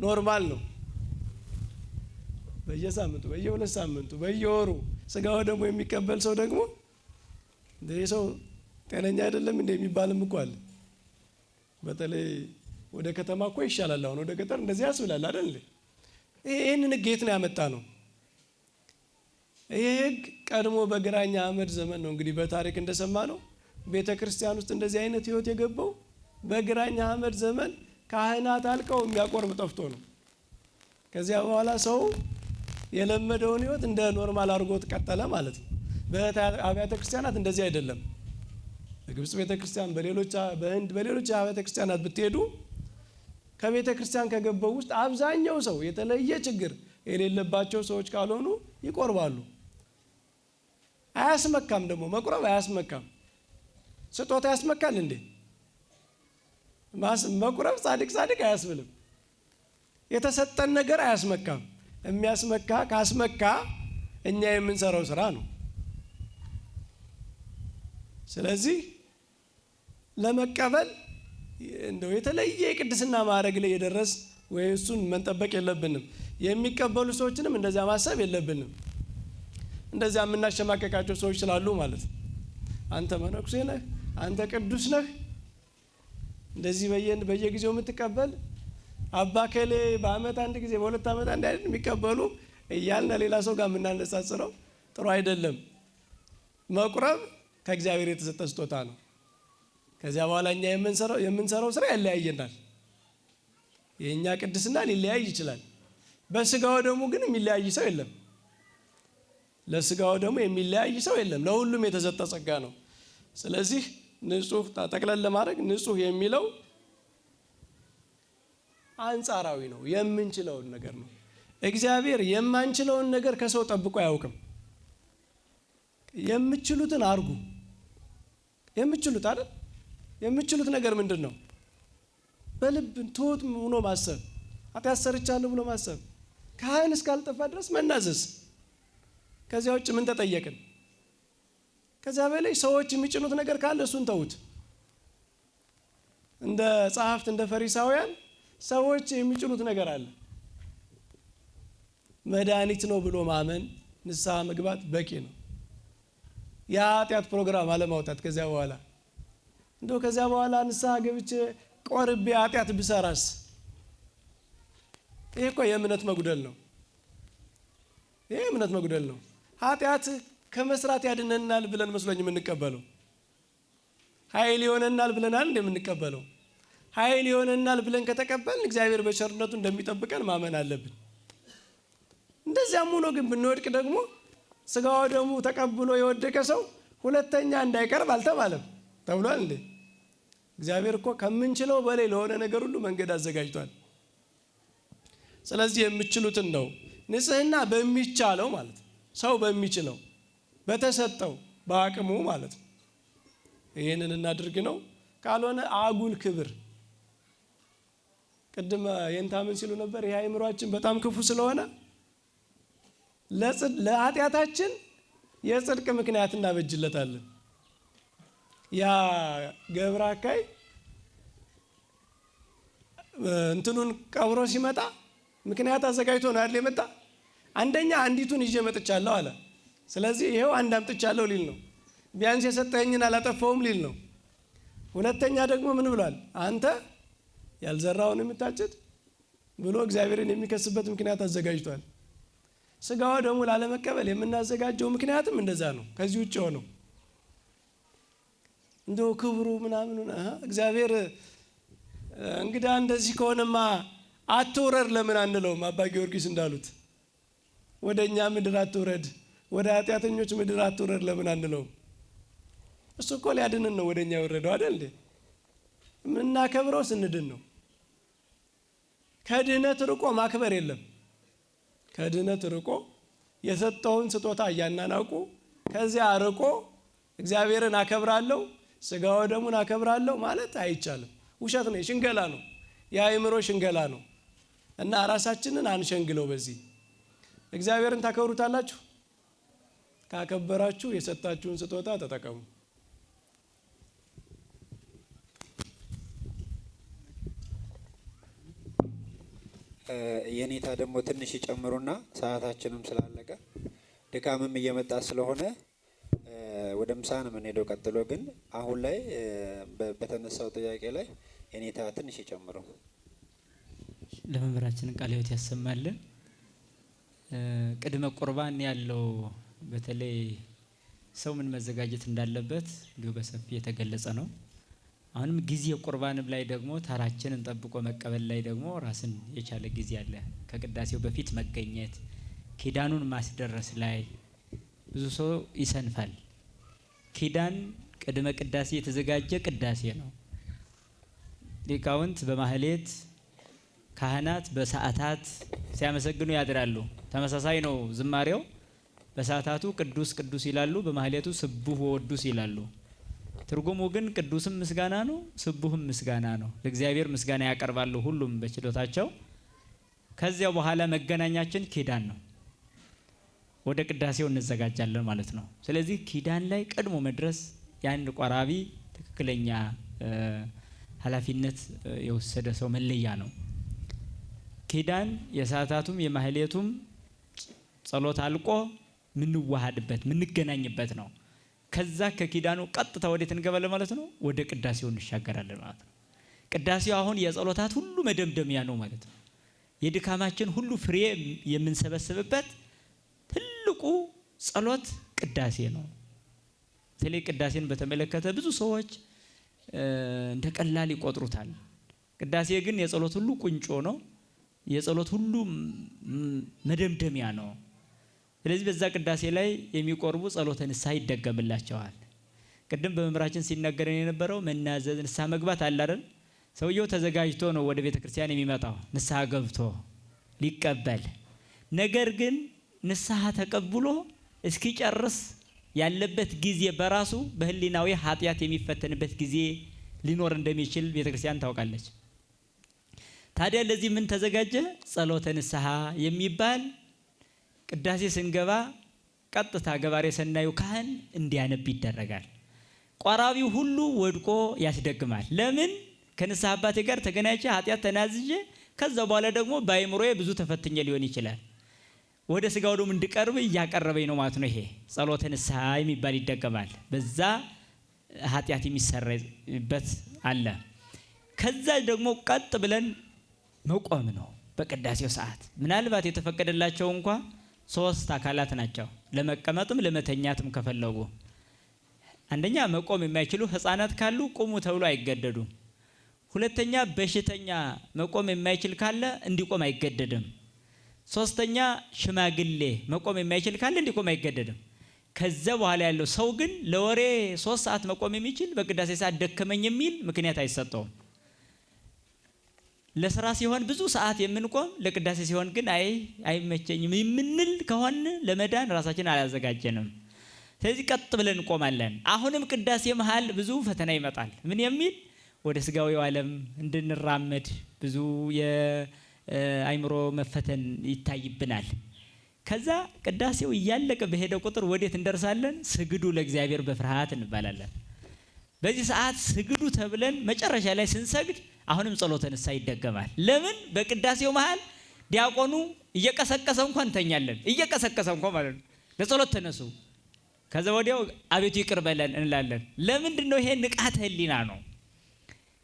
ኖርማል ነው። በየሳምንቱ በየሁለት ሳምንቱ በየወሩ ስጋው ደግሞ የሚቀበል ሰው ደግሞ ይህ ሰው ጤነኛ አይደለም እንደ የሚባልም እኮ አለ። በተለይ ወደ ከተማ እኮ ይሻላል። አሁን ወደ ገጠር እንደዚህ ያስብላል አይደል? ይህንን ሕግ የት ነው ያመጣ ነው? ይህ ሕግ ቀድሞ በግራኝ አህመድ ዘመን ነው እንግዲህ በታሪክ እንደሰማ ነው ቤተ ክርስቲያን ውስጥ እንደዚህ አይነት ህይወት የገባው በግራኝ አህመድ ዘመን ካህናት አልቀው የሚያቆርብ ጠፍቶ ነው። ከዚያ በኋላ ሰው የለመደውን ህይወት እንደ ኖርማል አድርጎት ቀጠለ ማለት ነው። በአብያተ ክርስቲያናት እንደዚህ አይደለም። በግብጽ ቤተ ክርስቲያን፣ በህንድ በሌሎች አብያተ ክርስቲያናት ብትሄዱ ከቤተ ክርስቲያን ከገባው ውስጥ አብዛኛው ሰው የተለየ ችግር የሌለባቸው ሰዎች ካልሆኑ ይቆርባሉ። አያስመካም ደግሞ መቁረብ አያስመካም። ስጦታ ያስመካል እንዴ? መቁረብ ጻድቅ አያስብልም። የተሰጠን ነገር አያስመካም። የሚያስመካ ካስመካ እኛ የምንሰራው ስራ ነው። ስለዚህ ለመቀበል እንደው የተለየ የቅድስና ማዕረግ ላይ የደረስ ወይ እሱን መንጠበቅ የለብንም። የሚቀበሉ ሰዎችንም እንደዚያ ማሰብ የለብንም። እንደዚያ የምናሸማቀቃቸው ሰዎች ስላሉ ማለት ነው። አንተ መነኩሴ ነህ፣ አንተ ቅዱስ ነህ፣ እንደዚህ በየጊዜው የምትቀበል አባ ከሌ በአመት አንድ ጊዜ በሁለት አመት አንድ አይደል የሚቀበሉ እያልን ሌላ ሰው ጋር የምናነጻጽረው ጥሩ አይደለም። መቁረብ ከእግዚአብሔር የተሰጠ ስጦታ ነው። ከዚያ በኋላ እኛ የምንሰራው ስራ ያለያየናል። የእኛ ቅድስና ሊለያይ ይችላል። በስጋው ደግሞ ግን የሚለያይ ሰው የለም። ለስጋው ደግሞ የሚለያይ ሰው የለም። ለሁሉም የተሰጠ ጸጋ ነው። ስለዚህ ንጹህ ጠቅለል ለማድረግ ንጹህ የሚለው አንጻራዊ ነው። የምንችለውን ነገር ነው። እግዚአብሔር የማንችለውን ነገር ከሰው ጠብቆ አያውቅም። የምትችሉትን አርጉ። የምትችሉት አይደል? የምትችሉት ነገር ምንድን ነው? በልብ ትሁት ሆኖ ማሰብ፣ ኃጢአት ሰርቻለሁ ብሎ ማሰብ፣ ካህን እስካልጠፋ ድረስ መናዘዝ። ከዚያ ውጭ ምን ተጠየቅን? ከዚያ በላይ ሰዎች የሚጭኑት ነገር ካለ እሱን ተውት። እንደ ጸሐፍት እንደ ፈሪሳውያን ሰዎች የሚጭኑት ነገር አለ። መድኃኒት ነው ብሎ ማመን፣ ንስሐ መግባት በቂ ነው። የኃጢአት ፕሮግራም አለማውጣት። ከዚያ በኋላ እንደው ከዚያ በኋላ ንስሐ ገብቼ ቆርቤ ኃጢአት ብሰራስ? ይሄ እኮ የእምነት መጉደል ነው። ይሄ የእምነት መጉደል ነው። ኃጢአት ከመስራት ያድነናል ብለን መስሎኝ የምንቀበለው ኃይል ይሆነናል ብለናል እንደምንቀበለው ኃይል ይሆነናል ብለን ከተቀበልን እግዚአብሔር በቸርነቱ እንደሚጠብቀን ማመን አለብን። እንደዚያም ሆኖ ግን ብንወድቅ ደግሞ ስጋው ደግሞ ተቀብሎ የወደቀ ሰው ሁለተኛ እንዳይቀርብ አልተባለም ተብሏል እንዴ? እግዚአብሔር እኮ ከምንችለው በላይ ለሆነ ነገር ሁሉ መንገድ አዘጋጅቷል። ስለዚህ የምትችሉትን ነው። ንጽህና በሚቻለው ማለት ነው። ሰው በሚችለው በተሰጠው በአቅሙ ማለት ነው። ይህንን እናድርግ ነው። ካልሆነ አጉል ክብር ቅድም የንታ ምን ሲሉ ነበር? ይሄ አእምሯችን በጣም ክፉ ስለሆነ ለኃጢአታችን የጽድቅ ምክንያት እናበጅለታለን። ያ ገብረ አካይ እንትኑን ቀብሮ ሲመጣ ምክንያት አዘጋጅቶ ነው አይደል የመጣ? አንደኛ አንዲቱን ይዤ መጥቻለሁ አለ። ስለዚህ ይሄው አንድ አምጥቻለሁ ሊል ነው። ቢያንስ የሰጠኝን አላጠፋውም ሊል ነው። ሁለተኛ ደግሞ ምን ብሏል? አንተ ያልዘራውን የምታጭድ ብሎ እግዚአብሔርን የሚከስበት ምክንያት አዘጋጅቷል። ስጋው ደግሞ ላለመቀበል የምናዘጋጀው ምክንያትም እንደዛ ነው። ከዚህ ውጭ ሆነው እንደው ክብሩ ምናምን እግዚአብሔር እንግዳ እንደዚህ ከሆነማ አትውረድ ለምን አንለውም? አባ ጊዮርጊስ እንዳሉት ወደ እኛ ምድር አትውረድ፣ ወደ ኃጢአተኞች ምድር አትውረድ ለምን አንለውም? እሱ እኮ ሊያድንን ነው ወደ እኛ የወረደው አይደል እንዴ? የምናከብረው ስንድን ነው። ከድህነት ርቆ ማክበር የለም። ከድህነት ርቆ የሰጠውን ስጦታ እያናናቁ ከዚያ ርቆ እግዚአብሔርን አከብራለሁ ስጋው ደሙን አከብራለሁ ማለት አይቻልም። ውሸት ነው፣ ሽንገላ ነው፣ የአእምሮ ሽንገላ ነው። እና ራሳችንን አንሸንግለው። በዚህ እግዚአብሔርን ታከብሩታላችሁ። ካከበራችሁ የሰጣችሁን ስጦታ ተጠቀሙ። የኔታ ደግሞ ትንሽ ይጨምሩና ሰዓታችንም ስላለቀ ድካምም እየመጣ ስለሆነ ወደ ምሳ ነው የምንሄደው። ቀጥሎ ግን አሁን ላይ በተነሳው ጥያቄ ላይ የኔታ ትንሽ ይጨምሩ። ለመምህራችን ቃለ ሕይወት ያሰማልን። ቅድመ ቁርባን ያለው በተለይ ሰው ምን መዘጋጀት እንዳለበት እንዲሁ በሰፊ የተገለጸ ነው። አሁንም ጊዜ ቁርባንም ላይ ደግሞ ተራችንን ጠብቆ መቀበል ላይ ደግሞ ራስን የቻለ ጊዜ አለ። ከቅዳሴው በፊት መገኘት፣ ኪዳኑን ማስደረስ ላይ ብዙ ሰው ይሰንፋል። ኪዳን ቅድመ ቅዳሴ የተዘጋጀ ቅዳሴ ነው። ሊቃውንት በማህሌት ካህናት በሰዓታት ሲያመሰግኑ ያድራሉ። ተመሳሳይ ነው ዝማሬው። በሰዓታቱ ቅዱስ ቅዱስ ይላሉ፣ በማህሌቱ ስቡህ ወወዱስ ይላሉ። ትርጉሙ ግን ቅዱስም ምስጋና ነው፣ ስቡህም ምስጋና ነው። ለእግዚአብሔር ምስጋና ያቀርባሉ ሁሉም በችሎታቸው። ከዚያው በኋላ መገናኛችን ኪዳን ነው። ወደ ቅዳሴው እንዘጋጃለን ማለት ነው። ስለዚህ ኪዳን ላይ ቀድሞ መድረስ የአንድ ቆራቢ ትክክለኛ ኃላፊነት የወሰደ ሰው መለያ ነው። ኪዳን የሰዓታቱም የማህሌቱም ጸሎት አልቆ ምንዋሃድበት ምንገናኝበት ነው። ከዛ ከኪዳኑ ቀጥታ ወዴት እንገባለን ማለት ነው? ወደ ቅዳሴው እንሻገራለን ማለት ነው። ቅዳሴው አሁን የጸሎታት ሁሉ መደምደሚያ ነው ማለት ነው። የድካማችን ሁሉ ፍሬ የምንሰበስብበት ትልቁ ጸሎት ቅዳሴ ነው። በተለይ ቅዳሴን በተመለከተ ብዙ ሰዎች እንደ ቀላል ይቆጥሩታል። ቅዳሴ ግን የጸሎት ሁሉ ቁንጮ ነው። የጸሎት ሁሉ መደምደሚያ ነው። ስለዚህ በዛ ቅዳሴ ላይ የሚቆርቡ ጸሎተ ንስሐ ይደገምላቸዋል። ቅድም በመምህራችን ሲናገረን የነበረው መናዘዝ ንስሐ መግባት አለ አይደል? ሰውየው ተዘጋጅቶ ነው ወደ ቤተ ክርስቲያን የሚመጣው ንስሐ ገብቶ ሊቀበል። ነገር ግን ንስሐ ተቀብሎ እስኪጨርስ ያለበት ጊዜ በራሱ በህሊናዊ ኃጢአት የሚፈተንበት ጊዜ ሊኖር እንደሚችል ቤተ ክርስቲያን ታውቃለች። ታዲያ ለዚህ ምን ተዘጋጀ? ጸሎተ ንስሐ የሚባል ቅዳሴ ስንገባ ቀጥታ ገባሬ ሰናዩ ካህን እንዲያነብ ይደረጋል። ቆራቢው ሁሉ ወድቆ ያስደግማል። ለምን? ከንስሐ አባቴ ጋር ተገናኝቼ ኃጢአት ተናዝዤ ከዛ በኋላ ደግሞ በአእምሮዬ ብዙ ተፈትኜ ሊሆን ይችላል ወደ ስጋው ደግሞ እንድቀርብ እያቀረበኝ ነው ማለት ነው። ይሄ ጸሎተ ንስሐ የሚባል ይደገማል። በዛ ኃጢአት የሚሰረይበት አለ። ከዛ ደግሞ ቀጥ ብለን መቆም ነው በቅዳሴው ሰዓት። ምናልባት የተፈቀደላቸው እንኳ 3 አካላት ናቸው፣ ለመቀመጥም ለመተኛትም ከፈለጉ። አንደኛ መቆም የማይችሉ ህፃናት ካሉ ቁሙ ተብሎ አይገደዱም። ሁለተኛ በሽተኛ መቆም የማይችል ካለ እንዲቆም አይገደድም። ሶስተኛ ሽማግሌ መቆም የማይችል ካለ እንዲቆም አይገደድም። ከዛ በኋላ ያለው ሰው ግን ለወሬ 3 ሰዓት መቆም የሚችል በቅዳሴ ሰዓት ደከመኝ የሚል ምክንያት አይሰጠውም። ለስራ ሲሆን ብዙ ሰዓት የምንቆም፣ ለቅዳሴ ሲሆን ግን አይመቸኝም የምንል ከሆነ ለመዳን ራሳችን አላዘጋጀንም። ስለዚህ ቀጥ ብለን እንቆማለን። አሁንም ቅዳሴ መሃል ብዙ ፈተና ይመጣል። ምን የሚል ወደ ስጋዊው ዓለም እንድንራመድ ብዙ የአይምሮ መፈተን ይታይብናል። ከዛ ቅዳሴው እያለቀ በሄደ ቁጥር ወዴት እንደርሳለን? ስግዱ ለእግዚአብሔር በፍርሃት እንባላለን። በዚህ ሰዓት ስግዱ ተብለን መጨረሻ ላይ ስንሰግድ አሁንም ጸሎተ ንስሐ ይደገማል። ለምን? በቅዳሴው መሃል ዲያቆኑ እየቀሰቀሰ እንኳን እንተኛለን። እየቀሰቀሰ እንኳን ማለት ነው። ለጸሎት ተነሱ፣ ከዛ ወዲያው አቤቱ ይቅር በለን እንላለን። ለምንድን ነው? ይሄ ንቃተ ህሊና ነው።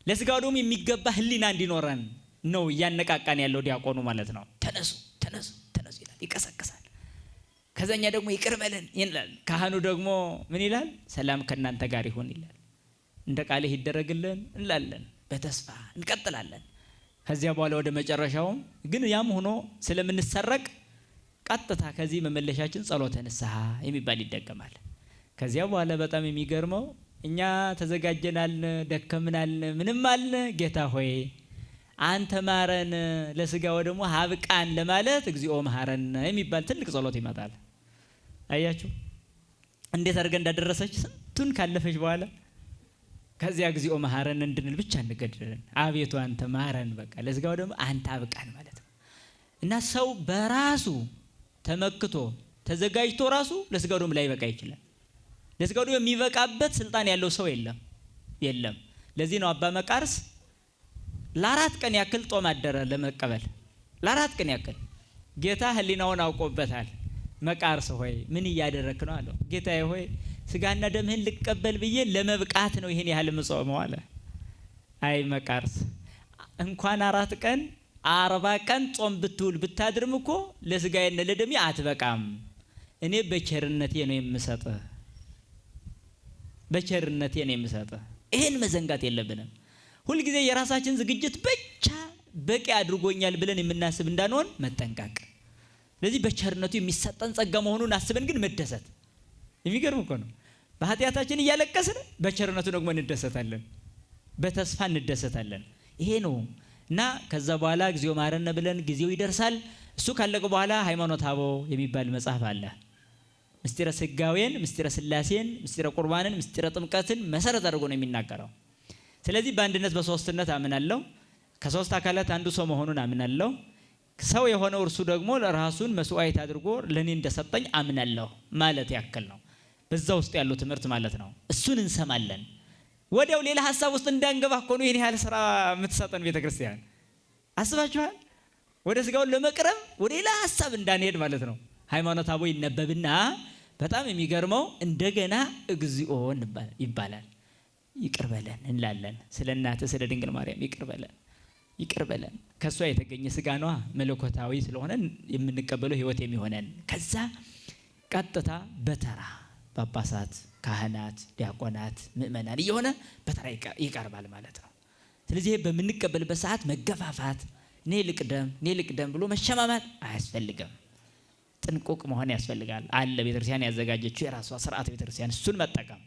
ለስጋው ደግሞ የሚገባ ህሊና እንዲኖረን ነው እያነቃቃን ያለው ዲያቆኑ ማለት ነው። ተነሱ ተነሱ ተነሱ ይላል፣ ይቀሰቅሳል። ከዛኛ ደግሞ ይቅር በለን ይላል። ካህኑ ደግሞ ምን ይላል? ሰላም ከእናንተ ጋር ይሁን ይላል። እንደ ቃልህ ይደረግልን እንላለን። በተስፋ እንቀጥላለን። ከዚያ በኋላ ወደ መጨረሻውም ግን ያም ሆኖ ስለምንሰረቅ ቀጥታ ከዚህ መመለሻችን ጸሎተ ንስሐ የሚባል ይደገማል። ከዚያ በኋላ በጣም የሚገርመው እኛ ተዘጋጀናል፣ ደከምናል፣ ምንም አለ ጌታ ሆይ አንተ ማረን፣ ለስጋው ደግሞ ሀብቃን ለማለት እግዚኦ መሐረን የሚባል ትልቅ ጸሎት ይመጣል። አያችሁ እንዴት አድርገን እንዳደረሰች ስንቱን ካለፈች በኋላ ከዚያ እግዚኦ መሐረን እንድንል ብቻ እንገድለን። አቤቱ አንተ ማረን፣ በቃ ለስጋው ደግሞ አንተ አብቃን ማለት ነው። እና ሰው በራሱ ተመክቶ ተዘጋጅቶ ራሱ ለስጋው ደግሞ ላይበቃ ይችላል። ለስጋው ደግሞ የሚበቃበት ስልጣን ያለው ሰው የለም። ለዚህ ነው አባ መቃርስ ለ4 ቀን ያክል ጦም አደረ ለመቀበል። ለ4 ቀን ያክል ጌታ ህሊናውን አውቆበታል። መቃርስ ሆይ ምን እያደረክ ነው አለው። ጌታዬ ሆይ ስጋና ደምህን ልቀበል ብዬ ለመብቃት ነው ይሄን ያህል ምጾመው አለ። አይ መቃርስ እንኳን 4 ቀን 40 ቀን ጾም ብትውል ብታድርም እኮ ለስጋዬና ለደሜ አትበቃም። እኔ በቸርነቴ ነው የምሰጥህ፣ በቸርነቴ ነው የምሰጥህ። ይሄን መዘንጋት የለብንም። ሁል ጊዜ የራሳችን ዝግጅት ብቻ በቂ አድርጎኛል ብለን የምናስብ እንዳንሆን መጠንቀቅ። ስለዚህ በቸርነቱ የሚሰጠን ጸጋ መሆኑን አስበን ግን መደሰት። የሚገርም እኮ ነው። በኃጢአታችን እያለቀስን በቸርነቱ ደግሞ እንደሰታለን፣ በተስፋ እንደሰታለን። ይሄ ነው እና ከዛ በኋላ እግዚኦ መሐረነ ብለን ጊዜው ይደርሳል። እሱ ካለቀ በኋላ ሃይማኖተ አበው የሚባል መጽሐፍ አለ። ምስጢረ ስጋዌን፣ ምስጢረ ስላሴን፣ ምስጢረ ቁርባንን፣ ምስጢረ ጥምቀትን መሰረት አድርጎ ነው የሚናገረው። ስለዚህ በአንድነት በሶስትነት አምናለሁ። ከሶስት አካላት አንዱ ሰው መሆኑን አምናለሁ። ሰው የሆነው እርሱ ደግሞ ለራሱን መስዋዕት አድርጎ ለኔ እንደሰጠኝ አምናለሁ ማለት ያክል ነው። በዛ ውስጥ ያለው ትምህርት ማለት ነው። እሱን እንሰማለን። ወዲያው ሌላ ሐሳብ ውስጥ እንዳንገባ እኮ ነው ይሄን ያህል ስራ የምትሰጠን ቤተክርስቲያን። አስባችኋል? ወደ ስጋው ለመቅረብ ወደ ሌላ ሐሳብ እንዳንሄድ ማለት ነው። ሃይማኖተ አበው ይነበብና በጣም የሚገርመው እንደገና እግዚኦ ይባላል። ይቅር በለን እንላለን። ስለ እናትህ ስለ ድንግል ማርያም ይቅር በለን፣ ይቅር በለን። ከሷ የተገኘ ስጋ ነዋ፣ መለኮታዊ ስለሆነ የምንቀበለው ህይወት የሚሆነን። ከዛ ቀጥታ በተራ ጳጳሳት፣ ካህናት፣ ዲያቆናት፣ ምእመናን እየሆነ በተራ ይቀርባል ማለት ነው። ስለዚህ በምንቀበልበት ሰዓት መገፋፋት፣ እኔ ልቅደም ብሎ መሸማማት አያስፈልግም። ጥንቁቅ መሆን ያስፈልጋል። አለ ቤተክርስቲያን ያዘጋጀችው የራሷ ስርዓት ቤተክርስቲያን፣ እሱን መጠቀም።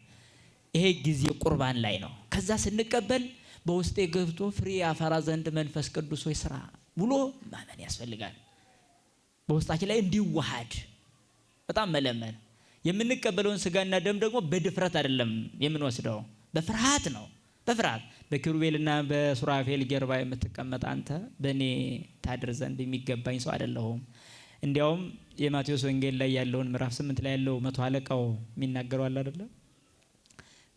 ይሄ ጊዜ ቁርባን ላይ ነው። ከዛ ስንቀበል በውስጤ ገብቶ ፍሬ ያፈራ ዘንድ መንፈስ ቅዱስ ሆይ ስራ ብሎ ማመን ያስፈልጋል። በውስጣችን ላይ እንዲዋሃድ በጣም መለመን። የምንቀበለውን ስጋና ደም ደግሞ በድፍረት አይደለም የምንወስደው፣ በፍርሃት ነው። በፍርሃት በኪሩቤልና በሱራፌል ጀርባ የምትቀመጥ አንተ በእኔ ታድር ዘንድ የሚገባኝ ሰው አይደለሁም። እንዲያውም የማቴዎስ ወንጌል ላይ ያለውን ምዕራፍ 8 ላይ ያለው 100 አለቃው የሚናገረው አለ አይደለ?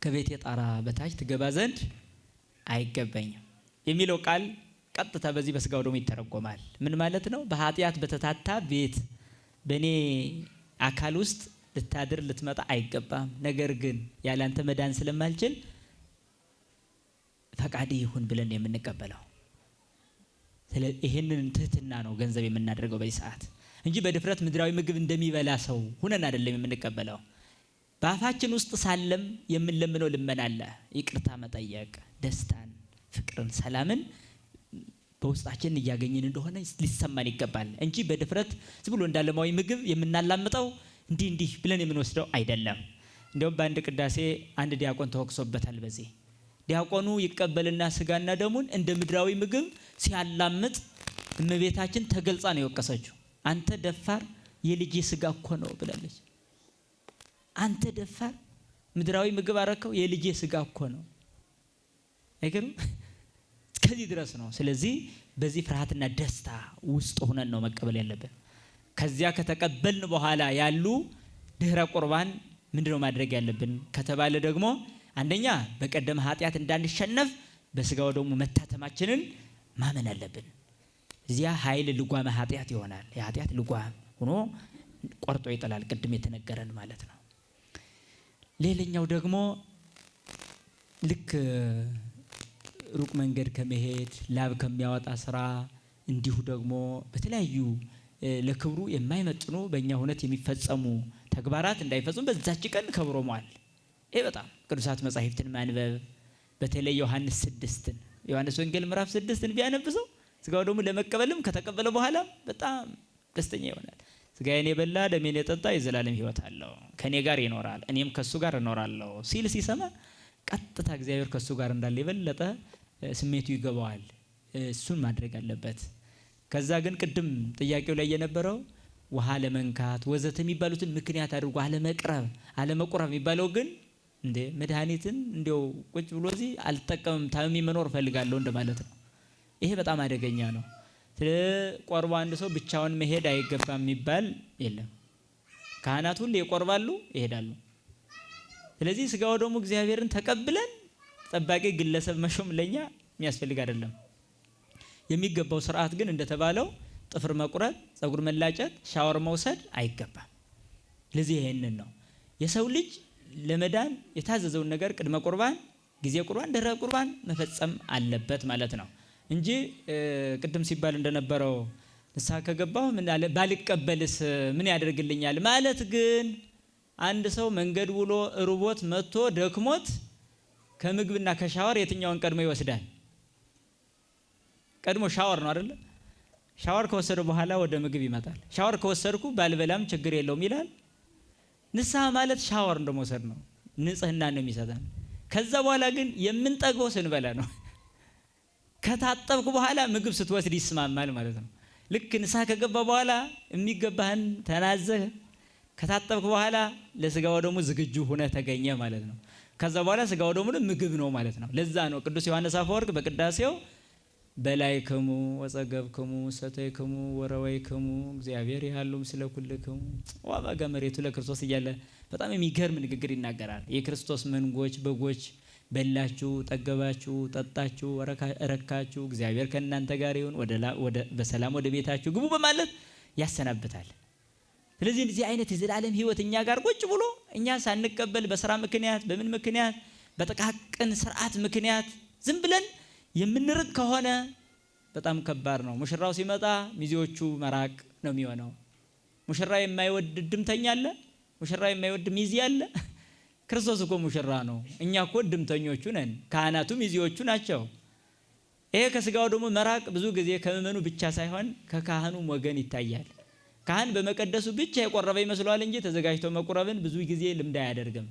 ከቤቴ ጣራ በታች ትገባ ዘንድ አይገባኝም የሚለው ቃል ቀጥታ በዚህ በስጋው ደግሞ ይተረጎማል። ምን ማለት ነው? በኃጢአት በተታታ ቤት በእኔ አካል ውስጥ ልታድር ልትመጣ አይገባም። ነገር ግን ያላንተ መዳን ስለማልችል ፈቃድ ይሁን ብለን የምንቀበለው። ስለዚህ ይሄንን ትህትና ነው ገንዘብ የምናደርገው በዚህ ሰዓት እንጂ በድፍረት ምድራዊ ምግብ እንደሚበላ ሰው ሁነን አይደለም የምንቀበለው። በአፋችን ውስጥ ሳለም የምንለምነው ልመና አለ። ይቅርታ መጠየቅ፣ ደስታን፣ ፍቅርን፣ ሰላምን በውስጣችን እያገኘን እንደሆነ ሊሰማን ይገባል እንጂ በድፍረት ዝም ብሎ እንዳለማዊ ምግብ የምናላምጠው እንዲህ ብለን የምንወስደው አይደለም። እንደውም በአንድ ቅዳሴ አንድ ዲያቆን ተወቅሶበታል። በዚህ ዲያቆኑ ይቀበልና ስጋና ደሙን እንደ ምድራዊ ምግብ ሲያላምጥ እመቤታችን ተገልጻ ነው የወቀሰችው። አንተ ደፋር የልጄ ስጋ እኮ ነው ብላለች። አንተ ደፋር ምድራዊ ምግብ አረከው፣ የልጄ ስጋ እኮ ነው። አይገርም? እስከዚህ ድረስ ነው። ስለዚህ በዚህ ፍርሃትና ደስታ ውስጥ ሆነን ነው መቀበል ያለብን። ከዚያ ከተቀበልን በኋላ ያሉ ድህረ ቁርባን ምንድነው ማድረግ ያለብን ከተባለ ደግሞ አንደኛ በቀደመ ኃጢአት እንዳንሸነፍ በስጋው ደግሞ መታተማችንን ማመን አለብን። እዚያ ኃይል ልጓመ ኃጢአት ይሆናል። የኃጢአት ልጓም ሆኖ ቆርጦ ይጥላል፣ ቅድም የተነገረን ማለት ነው። ሌላኛው ደግሞ ልክ ሩቅ መንገድ ከመሄድ ላብ ከሚያወጣ ስራ እንዲሁ ደግሞ በተለያዩ ለክብሩ የማይመጥኑ በእኛ ሁነት የሚፈጸሙ ተግባራት እንዳይፈጸሙ በዛች ቀን ከብሮ መዋል። ይሄ በጣም ቅዱሳት መጻሕፍትን ማንበብ በተለይ ዮሐንስ 6ን ዮሐንስ ወንጌል ምዕራፍ 6ን ቢያነብሰው ስጋው ደግሞ ለመቀበልም ከተቀበለ በኋላ በጣም ደስተኛ ይሆናል። ስጋዬን የበላ ደሜን የጠጣ የዘላለም ሕይወት አለው፣ ከኔ ጋር ይኖራል፣ እኔም ከሱ ጋር እኖራለሁ ሲል ሲሰማ ቀጥታ እግዚአብሔር ከሱ ጋር እንዳለ የበለጠ ስሜቱ ይገባዋል። እሱን ማድረግ አለበት። ከዛ ግን ቅድም ጥያቄው ላይ የነበረው ውሃ ለመንካት ወዘተ የሚባሉትን ምክንያት አድርጎ አለመቁረብ የሚባለው ግን እንዴ መድኃኒትን እንዲያው ቁጭ ብሎ እዚህ አልጠቀምም ታምሜ መኖር ፈልጋለሁ እንደማለት ነው። ይሄ በጣም አደገኛ ነው። ቆርቦ አንድ ሰው ብቻውን መሄድ አይገባም የሚባል የለም። ካህናት ሁሉ ይቆርባሉ፣ ይሄዳሉ። ስለዚህ ስጋው ደግሞ እግዚአብሔርን ተቀብለን ጠባቂ ግለሰብ መሾም ለኛ የሚያስፈልግ አይደለም። የሚገባው ስርዓት ግን እንደተባለው ጥፍር መቁረጥ፣ ጸጉር መላጨት፣ ሻወር መውሰድ አይገባም። ለዚህ ይሄንን ነው የሰው ልጅ ለመዳን የታዘዘውን ነገር ቅድመ ቁርባን፣ ጊዜ ቁርባን፣ ድህረ ቁርባን መፈጸም አለበት ማለት ነው እንጂ ቅድም ሲባል እንደነበረው ንስሐ ከገባሁ ምን አለ ባልቀበልስ ምን ያደርግልኛል ማለት ግን አንድ ሰው መንገድ ውሎ ርቦት መጥቶ ደክሞት ከምግብና ከሻወር የትኛውን ቀድሞ ይወስዳል? ቀድሞ ሻወር ነው አይደል? ሻወር ከወሰደ በኋላ ወደ ምግብ ይመጣል። ሻወር ከወሰድኩ ባልበላም ችግር የለውም ይላል። ንስሐ ማለት ሻወር እንደመውሰድ ነው፣ ንጽህና ነው የሚሰጠን። ከዛ በኋላ ግን የምንጠግበው ስንበላ ነው። ከታጠብኩ በኋላ ምግብ ስትወስድ ይስማማል ማለት ነው። ልክ ንስሐ ከገባ በኋላ የሚገባህን ተናዘህ ከታጠብኩ በኋላ ለስጋው ደግሞ ዝግጁ ሆነ ተገኘ ማለት ነው። ከዛ በኋላ ስጋው ደግሞ ምግብ ነው ማለት ነው። ለዛ ነው ቅዱስ ዮሐንስ አፈወርቅ በቅዳሴው በላይክሙ ወጸገብክሙ ሰተይክሙ ወረወይክሙ እግዚአብሔር ያሉ ምስለ ኩልክሙ ወአበጋ መሬቱ ለክርስቶስ እያለ በጣም የሚገርም ንግግር ይናገራል። የክርስቶስ መንጎች በጎች በላችሁ፣ ጠገባችሁ፣ ጠጣችሁ፣ ረካችሁ፣ እግዚአብሔር ከእናንተ ጋር ይሁን፣ በሰላም ወደ ቤታችሁ ግቡ በማለት ያሰናብታል። ስለዚህ እንደዚህ አይነት የዘላለም ሕይወት እኛ ጋር ቁጭ ብሎ እኛ ሳንቀበል በስራ ምክንያት በምን ምክንያት በጥቃቅን ስርዓት ምክንያት ዝም ብለን የምንርቅ ከሆነ በጣም ከባድ ነው። ሙሽራው ሲመጣ ሚዜዎቹ መራቅ ነው የሚሆነው። ሙሽራ የማይወድ ድምተኛ አለ? ሙሽራ የማይወድ ሚዜ አለ? ክርስቶስ እኮ ሙሽራ ነው። እኛ እኮ ድምተኞቹ ነን። ካህናቱ ሚዜዎቹ ናቸው። ይሄ ከስጋው ደግሞ መራቅ ብዙ ጊዜ ከምእመኑ ብቻ ሳይሆን ከካህኑም ወገን ይታያል። ካህን በመቀደሱ ብቻ የቆረበ ይመስለዋል እንጂ ተዘጋጅቶ መቁረብን ብዙ ጊዜ ልምድ አያደርግም።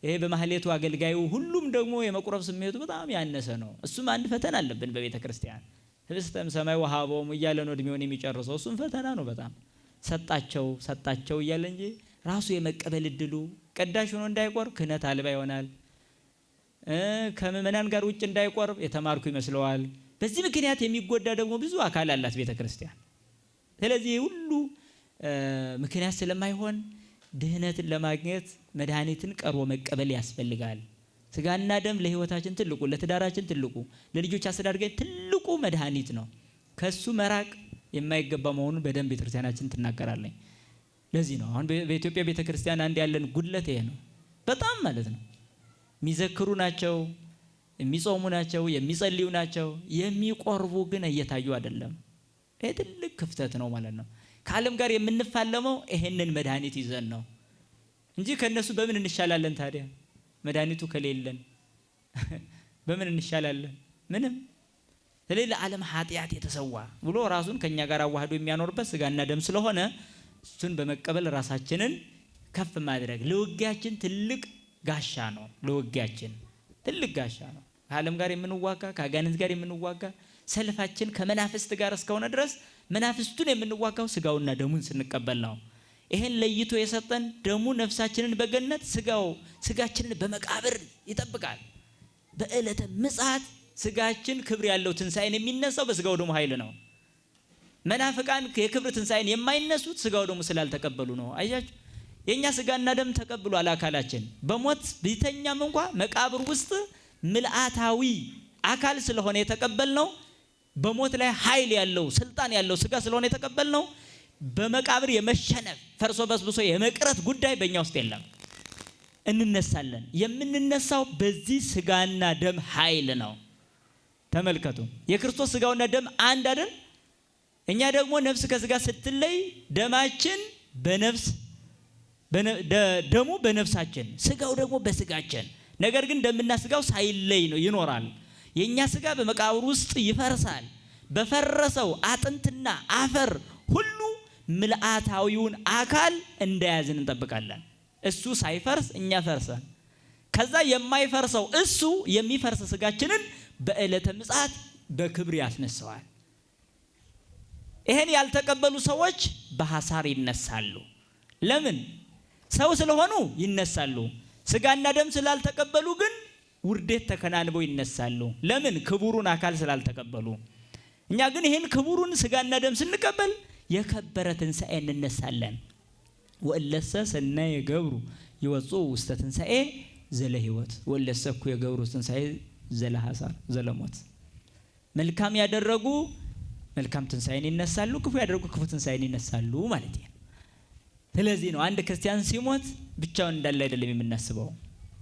ይሄ በማህሌቱ አገልጋዩ ሁሉም ደግሞ የመቁረብ ስሜቱ በጣም ያነሰ ነው። እሱም አንድ ፈተና አለብን በቤተ ክርስቲያን። ህብስተም ሰማይ ወሃቦም እያለ ነው እድሜውን የሚጨርሰው። እሱም ፈተና ነው በጣም ሰጣቸው እያለ እንጂ ራሱ የመቀበል እድሉ ቀዳሽ ሆኖ እንዳይቆርብ ክህነት አልባ ይሆናል። ከምእመናን ጋር ውጭ እንዳይቆርብ የተማርኩ ይመስለዋል። በዚህ ምክንያት የሚጎዳ ደግሞ ብዙ አካል አላት ቤተ ክርስቲያን። ስለዚህ ሁሉ ምክንያት ስለማይሆን ድህነትን ለማግኘት መድኃኒትን ቀርቦ መቀበል ያስፈልጋል። ስጋና ደም ለህይወታችን ትልቁ፣ ለትዳራችን ትልቁ፣ ለልጆች አስተዳደግ ትልቁ መድኃኒት ነው። ከሱ መራቅ የማይገባ መሆኑን በደንብ ቤተክርስቲያናችን ትናገራለች። ለዚህ ነው አሁን በኢትዮጵያ ቤተክርስቲያን አንድ ያለን ጉድለት ይሄ ነው። በጣም ማለት ነው የሚዘክሩ ናቸው፣ የሚጾሙ ናቸው፣ የሚጸልዩ ናቸው፣ የሚቆርቡ ግን እየታዩ አይደለም። ይሄ ትልቅ ክፍተት ነው ማለት ነው። ከዓለም ጋር የምንፋለመው ይሄንን መድኃኒት ይዘን ነው እንጂ ከነሱ በምን እንሻላለን ታዲያ? መድኃኒቱ ከሌለን በምን እንሻላለን? ምንም። ስለዚህ ለዓለም ኃጢአት የተሰዋ ብሎ ራሱን ከኛ ጋር አዋህዶ የሚያኖርበት ስጋና ደም ስለሆነ እሱን በመቀበል ራሳችንን ከፍ ማድረግ ለውጊያችን ትልቅ ጋሻ ነው። ለውጊያችን ትልቅ ጋሻ ነው። ከዓለም ጋር የምንዋጋ ከአጋንንት ጋር የምንዋጋ ሰልፋችን ከመናፍስት ጋር እስከሆነ ድረስ መናፍስቱን የምንዋጋው ስጋውና ደሙን ስንቀበል ነው። ይሄን ለይቶ የሰጠን ደሙ ነፍሳችንን በገነት ስጋችንን በመቃብር ይጠብቃል። በዕለተ ምጽአት ስጋችን ክብር ያለው ትንሣኤን የሚነሳው በስጋው ደሙ ኃይል ነው። መናፍቃን የክብር ትንሣኤን የማይነሱት ስጋው ደሙ ስላልተቀበሉ ነው። አያችሁ የኛ ስጋና ደም ተቀብሏል አካላችን። በሞት ቢተኛም እንኳን መቃብር ውስጥ ምልአታዊ አካል ስለሆነ የተቀበልነው በሞት ላይ ኃይል ያለው ስልጣን ያለው ስጋ ስለሆነ የተቀበልነው በመቃብር የመሸነፍ ፈርሶ በስብሶ የመቅረት ጉዳይ በእኛ ውስጥ የለም። እንነሳለን። የምንነሳው በዚህ ስጋና ደም ኃይል ነው። ተመልከቱ የክርስቶስ ስጋውና ደም አንድ አይደል? እኛ ደግሞ ነፍስ ከስጋ ስትለይ ደማችን በነፍስ ደሙ በነፍሳችን ስጋው ደግሞ በስጋችን። ነገር ግን ደምና ስጋው ሳይለይ ነው ይኖራል። የኛ ስጋ በመቃብር ውስጥ ይፈርሳል። በፈረሰው አጥንትና አፈር ሁሉ ምልአታዊውን አካል እንደያዝን እንጠብቃለን። እሱ ሳይፈርስ እኛ ፈርሰን ከዛ የማይፈርሰው እሱ የሚፈርስ ስጋችንን በዕለተ ምጽአት በክብር ያስነሳዋል። ይሄን ያልተቀበሉ ሰዎች በሐሳር ይነሳሉ። ለምን? ሰው ስለሆኑ ይነሳሉ። ስጋና ደም ስላልተቀበሉ ግን ውርደት ተከናንበው ይነሳሉ። ለምን? ክቡሩን አካል ስላልተቀበሉ። እኛ ግን ይሄን ክቡሩን ስጋና ደም ስንቀበል የከበረ ትንሣኤ እንነሳለን። ወእለሰ ሰናየ ገብሩ ይወጽኡ ውስተ ትንሣኤ ዘለ ሕይወት ወእለሰ እኩ የገብሩ ትንሣኤ ዘለ ሐሳር ዘለ ሞት። መልካም ያደረጉ መልካም ትንሣኤን ይነሳሉ፣ ክፉ ያደረጉ ክፉ ትንሣኤን ይነሳሉ ማለት ነው። ስለዚህ ነው አንድ ክርስቲያን ሲሞት ብቻውን እንዳለ አይደለም የምናስበው፣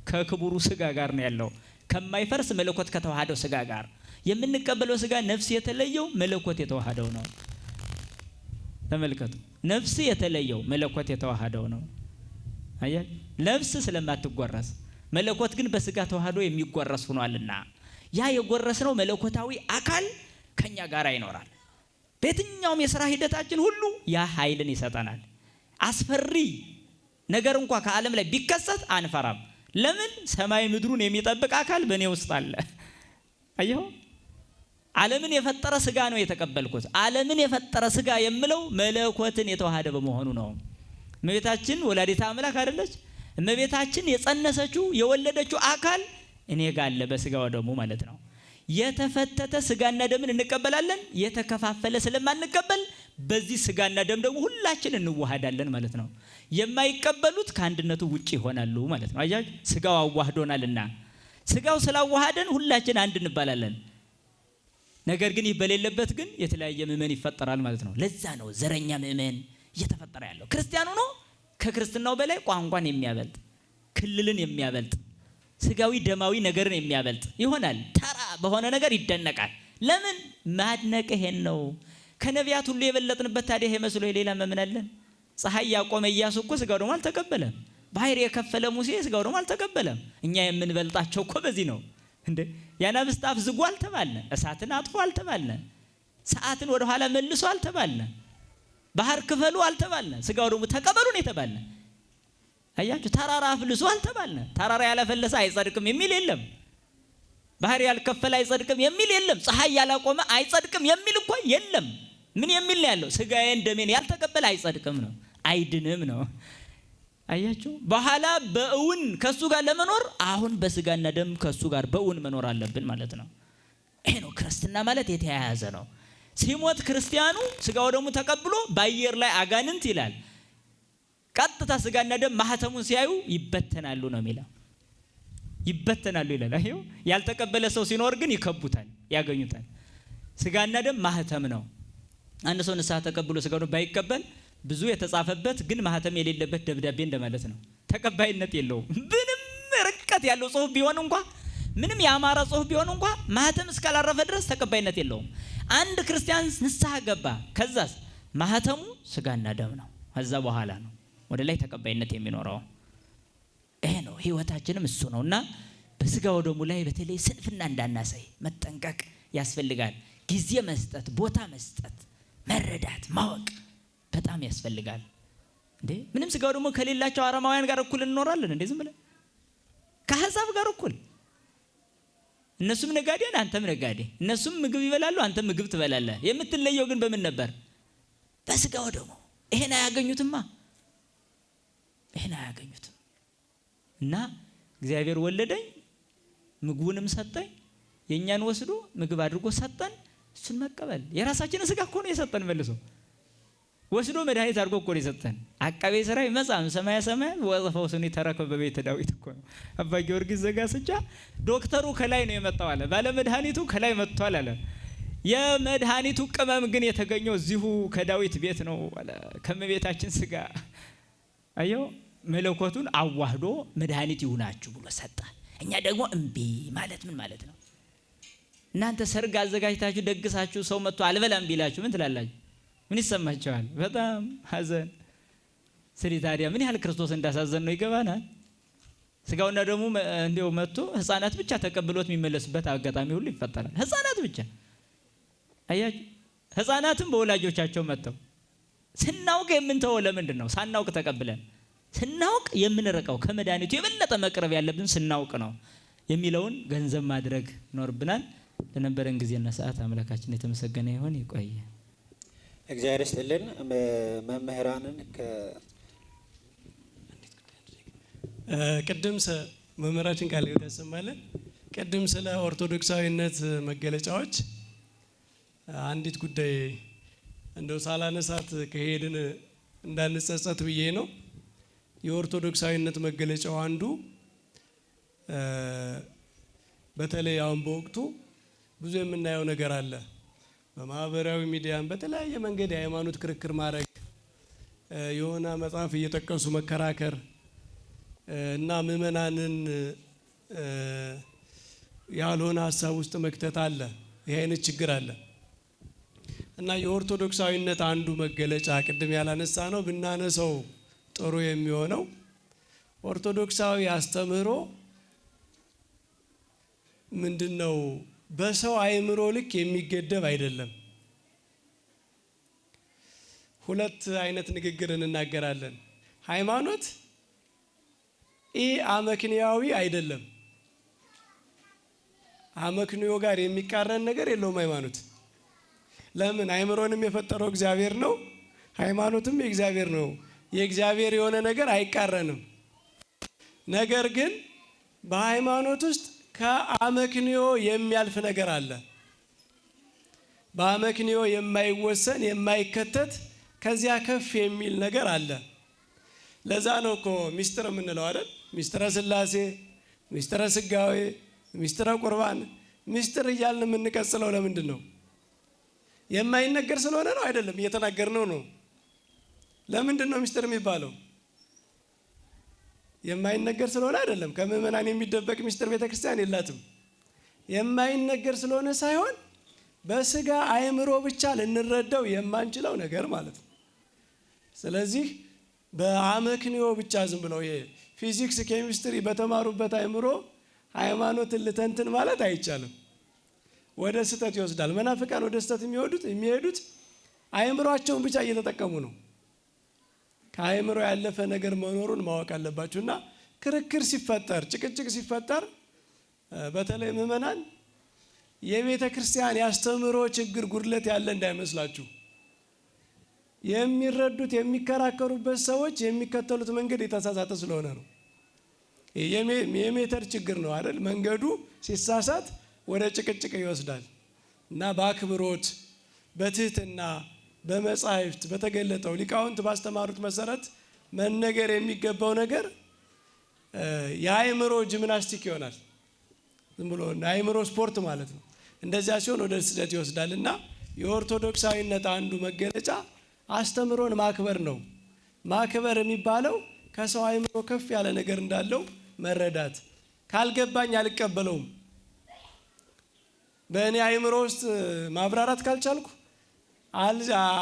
ከክቡሩ ስጋ ጋር ነው ያለው። ከማይፈርስ መለኮት ከተዋሃደው ስጋ ጋር የምንቀበለው ስጋ ነፍስ የተለየው መለኮት የተዋሃደው ነው። ተመልከቱ ነፍስ የተለየው መለኮት የተዋሃደው ነው። አያ ነፍስ ስለማትጎረስ መለኮት ግን በስጋ ተዋህዶ የሚጎረስ ሆኗልና ያ የጎረስነው መለኮታዊ አካል ከኛ ጋር ይኖራል። በየትኛውም የሥራ ሂደታችን ሁሉ ያ ኃይልን ይሰጠናል። አስፈሪ ነገር እንኳን ከዓለም ላይ ቢከሰት አንፈራም። ለምን? ሰማይ ምድሩን የሚጠብቅ አካል በእኔ ውስጥ አለ። አየሁ ዓለምን የፈጠረ ስጋ ነው የተቀበልኩት። ዓለምን የፈጠረ ስጋ የምለው መለኮትን የተዋሃደ በመሆኑ ነው። እመቤታችን ወላዲተ አምላክ አይደለች? እመቤታችን የጸነሰችው የወለደችው አካል እኔ ጋር አለ በስጋው ደሙ ማለት ነው። የተፈተተ ስጋና ደምን እንቀበላለን። የተከፋፈለ ስለማንቀበል በዚህ ስጋና ደም ደግሞ ሁላችን እንዋሃዳለን ማለት ነው። የማይቀበሉት ከአንድነቱ ውጪ ይሆናሉ ማለት ነው። አያችሁ ስጋው አዋህዶናልና ስጋው ስላዋሃደን ሁላችን አንድ እንባላለን። ነገር ግን ይህ በሌለበት ግን የተለያየ ምእመን ይፈጠራል ማለት ነው። ለዛ ነው ዘረኛ ምእመን እየተፈጠረ ያለው። ክርስቲያኑ ነው ከክርስትናው በላይ ቋንቋን የሚያበልጥ ክልልን የሚያበልጥ ስጋዊ ደማዊ ነገርን የሚያበልጥ ይሆናል። ተራ በሆነ ነገር ይደነቃል። ለምን? ማድነቅ ይሄን ነው። ከነቢያት ሁሉ የበለጥንበት ታዲያ ይሄ መስሎ ሌላ መምናለን? ፀሐይ ያቆመ ኢያሱ እኮ ስጋው ደግሞ አልተቀበለም። ባህር የከፈለ ሙሴ ስጋው ደግሞ አልተቀበለም። እኛ የምንበልጣቸው እኮ በዚህ ነው እንዴ። ያናብስት አፍ ዝጉ አልተባልነ፣ እሳትን አጥፎ አልተባልነ፣ ሰዓትን ወደ ኋላ መልሶ አልተባልነ፣ ባህር ክፈሉ አልተባልነ፣ ስጋው ደግሞ ተቀበሉን የተባልነ። አያችሁ ተራራ አፍልሱ አልተባልነ። ተራራ ያላፈለሰ አይጸድቅም የሚል የለም። ባህር ያልከፈለ አይጸድቅም የሚል የለም። ፀሐይ ያላቆመ አይጸድቅም የሚል እኮ የለም። ምን የሚል ነው ያለው? ስጋዬን ደሜን ያልተቀበለ አይጸድቅም ነው፣ አይድንም ነው። አያችሁ በኋላ በእውን ከሱ ጋር ለመኖር አሁን በስጋና ደም ከሱ ጋር በእውን መኖር አለብን ማለት ነው። ይሄ ነው ክርስትና ማለት የተያያዘ ነው። ሲሞት ክርስቲያኑ ስጋው ደሙ ተቀብሎ በአየር ላይ አጋንንት ይላል ቀጥታ ስጋና ደም ማህተሙን ሲያዩ ይበተናሉ ነው የሚለው። ይበተናሉ ይላል። አይው ያልተቀበለ ሰው ሲኖር ግን ይከቡታል፣ ያገኙታል። ስጋና ደም ማህተም ነው። አንድ ሰው ንስሐ ተቀብሎ ስጋው ደም ባይቀበል ብዙ የተጻፈበት ግን ማህተም የሌለበት ደብዳቤ እንደማለት ነው። ተቀባይነት የለውም። ምንም ርቀት ያለው ጽሁፍ ቢሆን እንኳን ምንም ያማረ ጽሁፍ ቢሆን እንኳን ማህተም እስካላረፈ ድረስ ተቀባይነት የለውም። አንድ ክርስቲያን ንስሐ ገባ፣ ከዛስ ማህተሙ ስጋና ደም ነው። ከዛ በኋላ ነው ወደ ላይ ተቀባይነት የሚኖረው። ይሄ ነው ህይወታችንም እሱ ነውና በስጋው ደሙ ላይ በተለይ ስንፍና እንዳናሳይ መጠንቀቅ ያስፈልጋል። ጊዜ መስጠት፣ ቦታ መስጠት፣ መረዳት፣ ማወቅ በጣም ያስፈልጋል። እንዴ ምንም ስጋው ደሙ ከሌላቸው አረማውያን ጋር እኩል እንኖራለን እንዴ? ዝም ብለን ከአሕዛብ ጋር እኩል። እነሱም ነጋዴ አንተም ነጋዴ፣ እነሱም ምግብ ይበላሉ አንተም ምግብ ትበላለህ። የምትለየው ግን በምን ነበር? በስጋው ደሙ። ይሄን አያገኙትማ፣ ይሄን አያገኙትም። እና እግዚአብሔር ወለደኝ ምግቡንም ሰጠኝ የኛን ወስዶ ምግብ አድርጎ ሰጠን። እሱን መቀበል የራሳችንን ስጋ እኮ ነው የሰጠን። መልሶ ወስዶ መድኃኒት አድርጎ እኮ ነው የሰጠን። አቃቤ ሥራይ መጻም ሰማያ ሰማያ ወዘፈው ስኒ ተረከበ በቤተ ዳዊት እኮ ነው አባ ጊዮርጊስ ዘጋስጫ። ዶክተሩ ከላይ ነው የመጣው አለ፣ ባለ መድኃኒቱ ከላይ መጥቷል አለ። የመድኃኒቱ ቅመም ግን የተገኘው እዚሁ ከዳዊት ቤት ነው አለ፣ ከመቤታችን ስጋ። አየው መለኮቱን አዋህዶ መድኃኒት ይሁናችሁ ብሎ ሰጠ። እኛ ደግሞ እምቢ ማለት ምን ማለት ነው? እናንተ ሰርግ አዘጋጅታችሁ ደግሳችሁ ሰው መጥቶ አልበላም ቢላችሁ ምን ትላላችሁ? ምን ይሰማችኋል? በጣም ሐዘን። ስለዚህ ታዲያ ምን ያህል ክርስቶስ እንዳሳዘን ነው ይገባናል። ስጋውና ደግሞ እንዲያው መጥቶ ህፃናት ብቻ ተቀብሎት የሚመለስበት አጋጣሚ ሁሉ ይፈጠራል። ህፃናት ብቻ አያችሁ፣ ህፃናትም በወላጆቻቸው መጥተው ስናውቅ የምንተወው ለምንድን ነው? ሳናውቅ ተቀብለን ስናውቅ የምንረቀው ከመድኃኒቱ የበለጠ መቅረብ ያለብን ስናውቅ ነው የሚለውን ገንዘብ ማድረግ ይኖርብናል። ለነበረን ጊዜና ሰዓት አምላካችን የተመሰገነ ይሁን። ይቆየ። እግዚአብሔር ይስጥልን። መምህራንን ቅድም መምህራችን ቃል ያሰማልን። ቅድም ስለ ኦርቶዶክሳዊነት መገለጫዎች አንዲት ጉዳይ እንደው ሳላነሳት ከሄድን እንዳንጸጸት ብዬ ነው። የኦርቶዶክሳዊነት መገለጫው አንዱ በተለይ አሁን በወቅቱ ብዙ የምናየው ነገር አለ። በማህበራዊ ሚዲያም በተለያየ መንገድ የሃይማኖት ክርክር ማድረግ፣ የሆነ መጽሐፍ እየጠቀሱ መከራከር እና ምእመናንን ያልሆነ ሀሳብ ውስጥ መክተት አለ። ይህ አይነት ችግር አለ እና የኦርቶዶክሳዊነት አንዱ መገለጫ ቅድም ያላነሳ ነው ብናነሰው ጥሩ የሚሆነው ኦርቶዶክሳዊ አስተምህሮ ምንድነው? በሰው አእምሮ ልክ የሚገደብ አይደለም። ሁለት አይነት ንግግር እንናገራለን። ሃይማኖት አመክንያዊ አይደለም። አመክንዮ ጋር የሚቃረን ነገር የለውም ሃይማኖት። ለምን? አእምሮንም የፈጠረው እግዚአብሔር ነው፣ ሃይማኖትም የእግዚአብሔር ነው። የእግዚአብሔር የሆነ ነገር አይቃረንም። ነገር ግን በሃይማኖት ውስጥ ከአመክንዮ የሚያልፍ ነገር አለ። በአመክንዮ የማይወሰን የማይከተት ከዚያ ከፍ የሚል ነገር አለ። ለዛ ነው እኮ ሚስጥር የምንለው አይደል? ሚስጥረ ሥላሴ፣ ሚስጥረ ሥጋዌ፣ ሚስጥረ ቁርባን፣ ሚስጥር እያልን የምንቀጽለው ለምንድን ነው? የማይነገር ስለሆነ ነው? አይደለም፣ እየተናገርነው ነው። ለምንድን ነው ሚስጥር የሚባለው? የማይነገር ስለሆነ አይደለም። ከምእመናን የሚደበቅ ሚስጥር ቤተክርስቲያን የላትም። የማይነገር ስለሆነ ሳይሆን በስጋ አእምሮ ብቻ ልንረዳው የማንችለው ነገር ማለት ነው። ስለዚህ በአመክንዮ ብቻ ዝም ብለው ፊዚክስ፣ ኬሚስትሪ በተማሩበት አእምሮ ሃይማኖትን ልተንትን ማለት አይቻልም። ወደ ስህተት ይወስዳል። መናፍቃን ወደ ስህተት የሚሄዱት አእምሯቸውን ብቻ እየተጠቀሙ ነው። ከአእምሮ ያለፈ ነገር መኖሩን ማወቅ አለባችሁና ክርክር ሲፈጠር፣ ጭቅጭቅ ሲፈጠር በተለይ ምእመናን የቤተ ክርስቲያን ያስተምሮ ችግር ጉድለት ያለ እንዳይመስላችሁ። የሚረዱት የሚከራከሩበት ሰዎች የሚከተሉት መንገድ የተሳሳተ ስለሆነ ነው። የሜተር ችግር ነው አይደል? መንገዱ ሲሳሳት ወደ ጭቅጭቅ ይወስዳል እና በአክብሮት በትህትና በመጻሕፍት በተገለጠው ሊቃውንት ባስተማሩት መሰረት መነገር የሚገባው ነገር የአእምሮ ጂምናስቲክ ይሆናል። ዝም ብሎ የአእምሮ ስፖርት ማለት ነው። እንደዚያ ሲሆን ወደ ስህተት ይወስዳል እና የኦርቶዶክሳዊነት አንዱ መገለጫ አስተምሮን ማክበር ነው። ማክበር የሚባለው ከሰው አእምሮ ከፍ ያለ ነገር እንዳለው መረዳት። ካልገባኝ አልቀበለውም፣ በእኔ አእምሮ ውስጥ ማብራራት ካልቻልኩ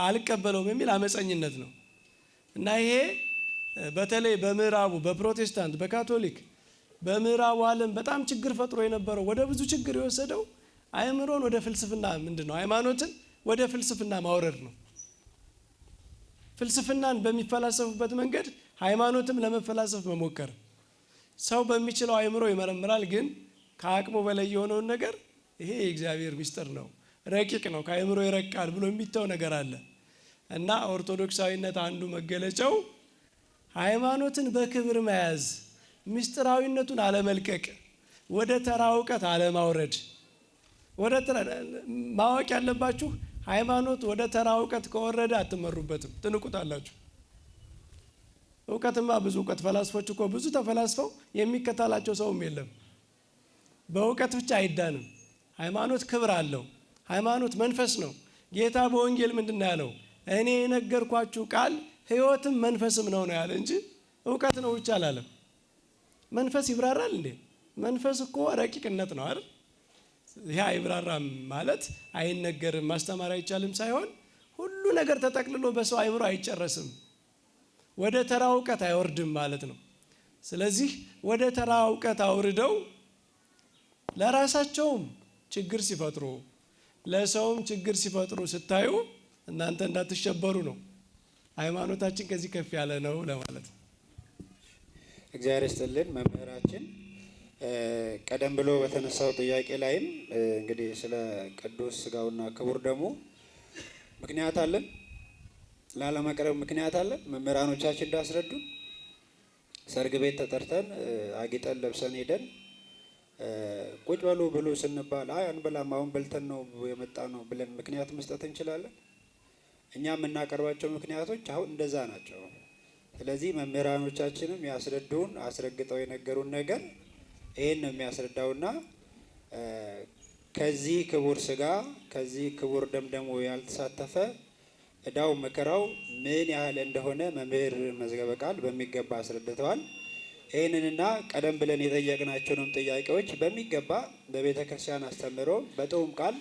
አልቀበለውም የሚል አመፀኝነት ነው እና ይሄ በተለይ በምዕራቡ በፕሮቴስታንት በካቶሊክ በምዕራቡ ዓለም በጣም ችግር ፈጥሮ የነበረው ወደ ብዙ ችግር የወሰደው አእምሮን ወደ ፍልስፍና ምንድነው ሃይማኖትን ወደ ፍልስፍና ማውረድ ነው። ፍልስፍናን በሚፈላሰፉበት መንገድ ሃይማኖትም ለመፈላሰፍ መሞከር። ሰው በሚችለው አእምሮ ይመረምራል፣ ግን ከአቅሙ በላይ የሆነውን ነገር ይሄ የእግዚአብሔር ምስጢር ነው፣ ረቂቅ ነው፣ ከአእምሮ ይረቃል ብሎ የሚተው ነገር አለ እና ኦርቶዶክሳዊነት አንዱ መገለጫው ሃይማኖትን በክብር መያዝ፣ ምስጢራዊነቱን አለመልቀቅ፣ ወደ ተራ እውቀት አለማውረድ። ማወቅ ያለባችሁ ሃይማኖት ወደ ተራ እውቀት ከወረደ አትመሩበትም፣ ትንቁታላችሁ። እውቀትማ ብዙ እውቀት ፈላስፎች እኮ ብዙ ተፈላስፈው የሚከተላቸው ሰውም የለም። በእውቀት ብቻ አይዳንም። ሃይማኖት ክብር አለው። ሃይማኖት መንፈስ ነው። ጌታ በወንጌል ምንድን ነው ያለው? እኔ የነገርኳችሁ ቃል ሕይወትም መንፈስም ነው ያለ እንጂ እውቀት ነው ብቻ አላለም። መንፈስ ይብራራል እንዴ? መንፈስ እኮ ረቂቅነት ነው አይደል? ይሄ አይብራራም ማለት አይነገርም፣ ማስተማር አይቻልም ሳይሆን ሁሉ ነገር ተጠቅልሎ በሰው አይምሮ አይጨረስም፣ ወደ ተራ እውቀት አይወርድም ማለት ነው። ስለዚህ ወደ ተራ እውቀት አውርደው ለራሳቸውም ችግር ሲፈጥሩ ለሰውም ችግር ሲፈጥሩ ስታዩ እናንተ እንዳትሸበሩ ነው። ሃይማኖታችን ከዚህ ከፍ ያለ ነው ለማለት ነው። እግዚአብሔር ይስጥልን መምህራችን። ቀደም ብሎ በተነሳው ጥያቄ ላይም እንግዲህ ስለ ቅዱስ ስጋውና ክቡር ደሙ ምክንያት አለን፣ ላለመቅረብ ምክንያት አለን። መምህራኖቻችን እንዳስረዱ ሰርግ ቤት ተጠርተን አጊጠን ለብሰን ሄደን ቁጭ በሉ ብሉ ስንባል አይ አንበላም አሁን በልተን ነው የመጣ ነው ብለን ምክንያት መስጠት እንችላለን። እኛ የምናቀርባቸው ምክንያቶች አሁን እንደዛ ናቸው። ስለዚህ መምህራኖቻችንም ያስረዱን አስረግጠው የነገሩን ነገር ይሄን ነው የሚያስረዳውና ከዚህ ክቡር ስጋ ከዚህ ክቡር ደም ደግሞ ያልተሳተፈ እዳው መከራው ምን ያህል እንደሆነ መምህር መዝገበ ቃል በሚገባ አስረድተዋል። ይህንንና ቀደም ብለን የጠየቅናቸውንም ጥያቄዎች በሚገባ በቤተ ክርስቲያን አስተምሮ በጥዑም ቃል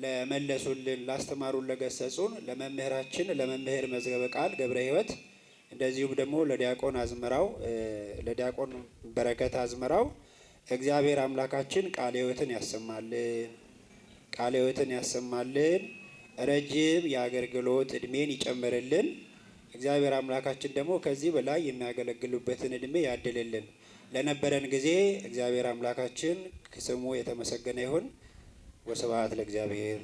ለመለሱልን፣ ላስተማሩን፣ ለገሰጹን ለመምህራችን ለመምህር መዝገበ ቃል ገብረ ሕይወት እንደዚሁም ደግሞ ለዲያቆን አዝመራው ለዲያቆን በረከት አዝመራው እግዚአብሔር አምላካችን ቃለ ሕይወትን ያሰማልን፣ ቃለ ሕይወትን ያሰማልን፣ ረጅም የአገልግሎት እድሜን ይጨምርልን። እግዚአብሔር አምላካችን ደግሞ ከዚህ በላይ የሚያገለግሉበትን እድሜ ያድልልን። ለነበረን ጊዜ እግዚአብሔር አምላካችን ስሙ የተመሰገነ ይሁን። ወስብሐት ለእግዚአብሔር።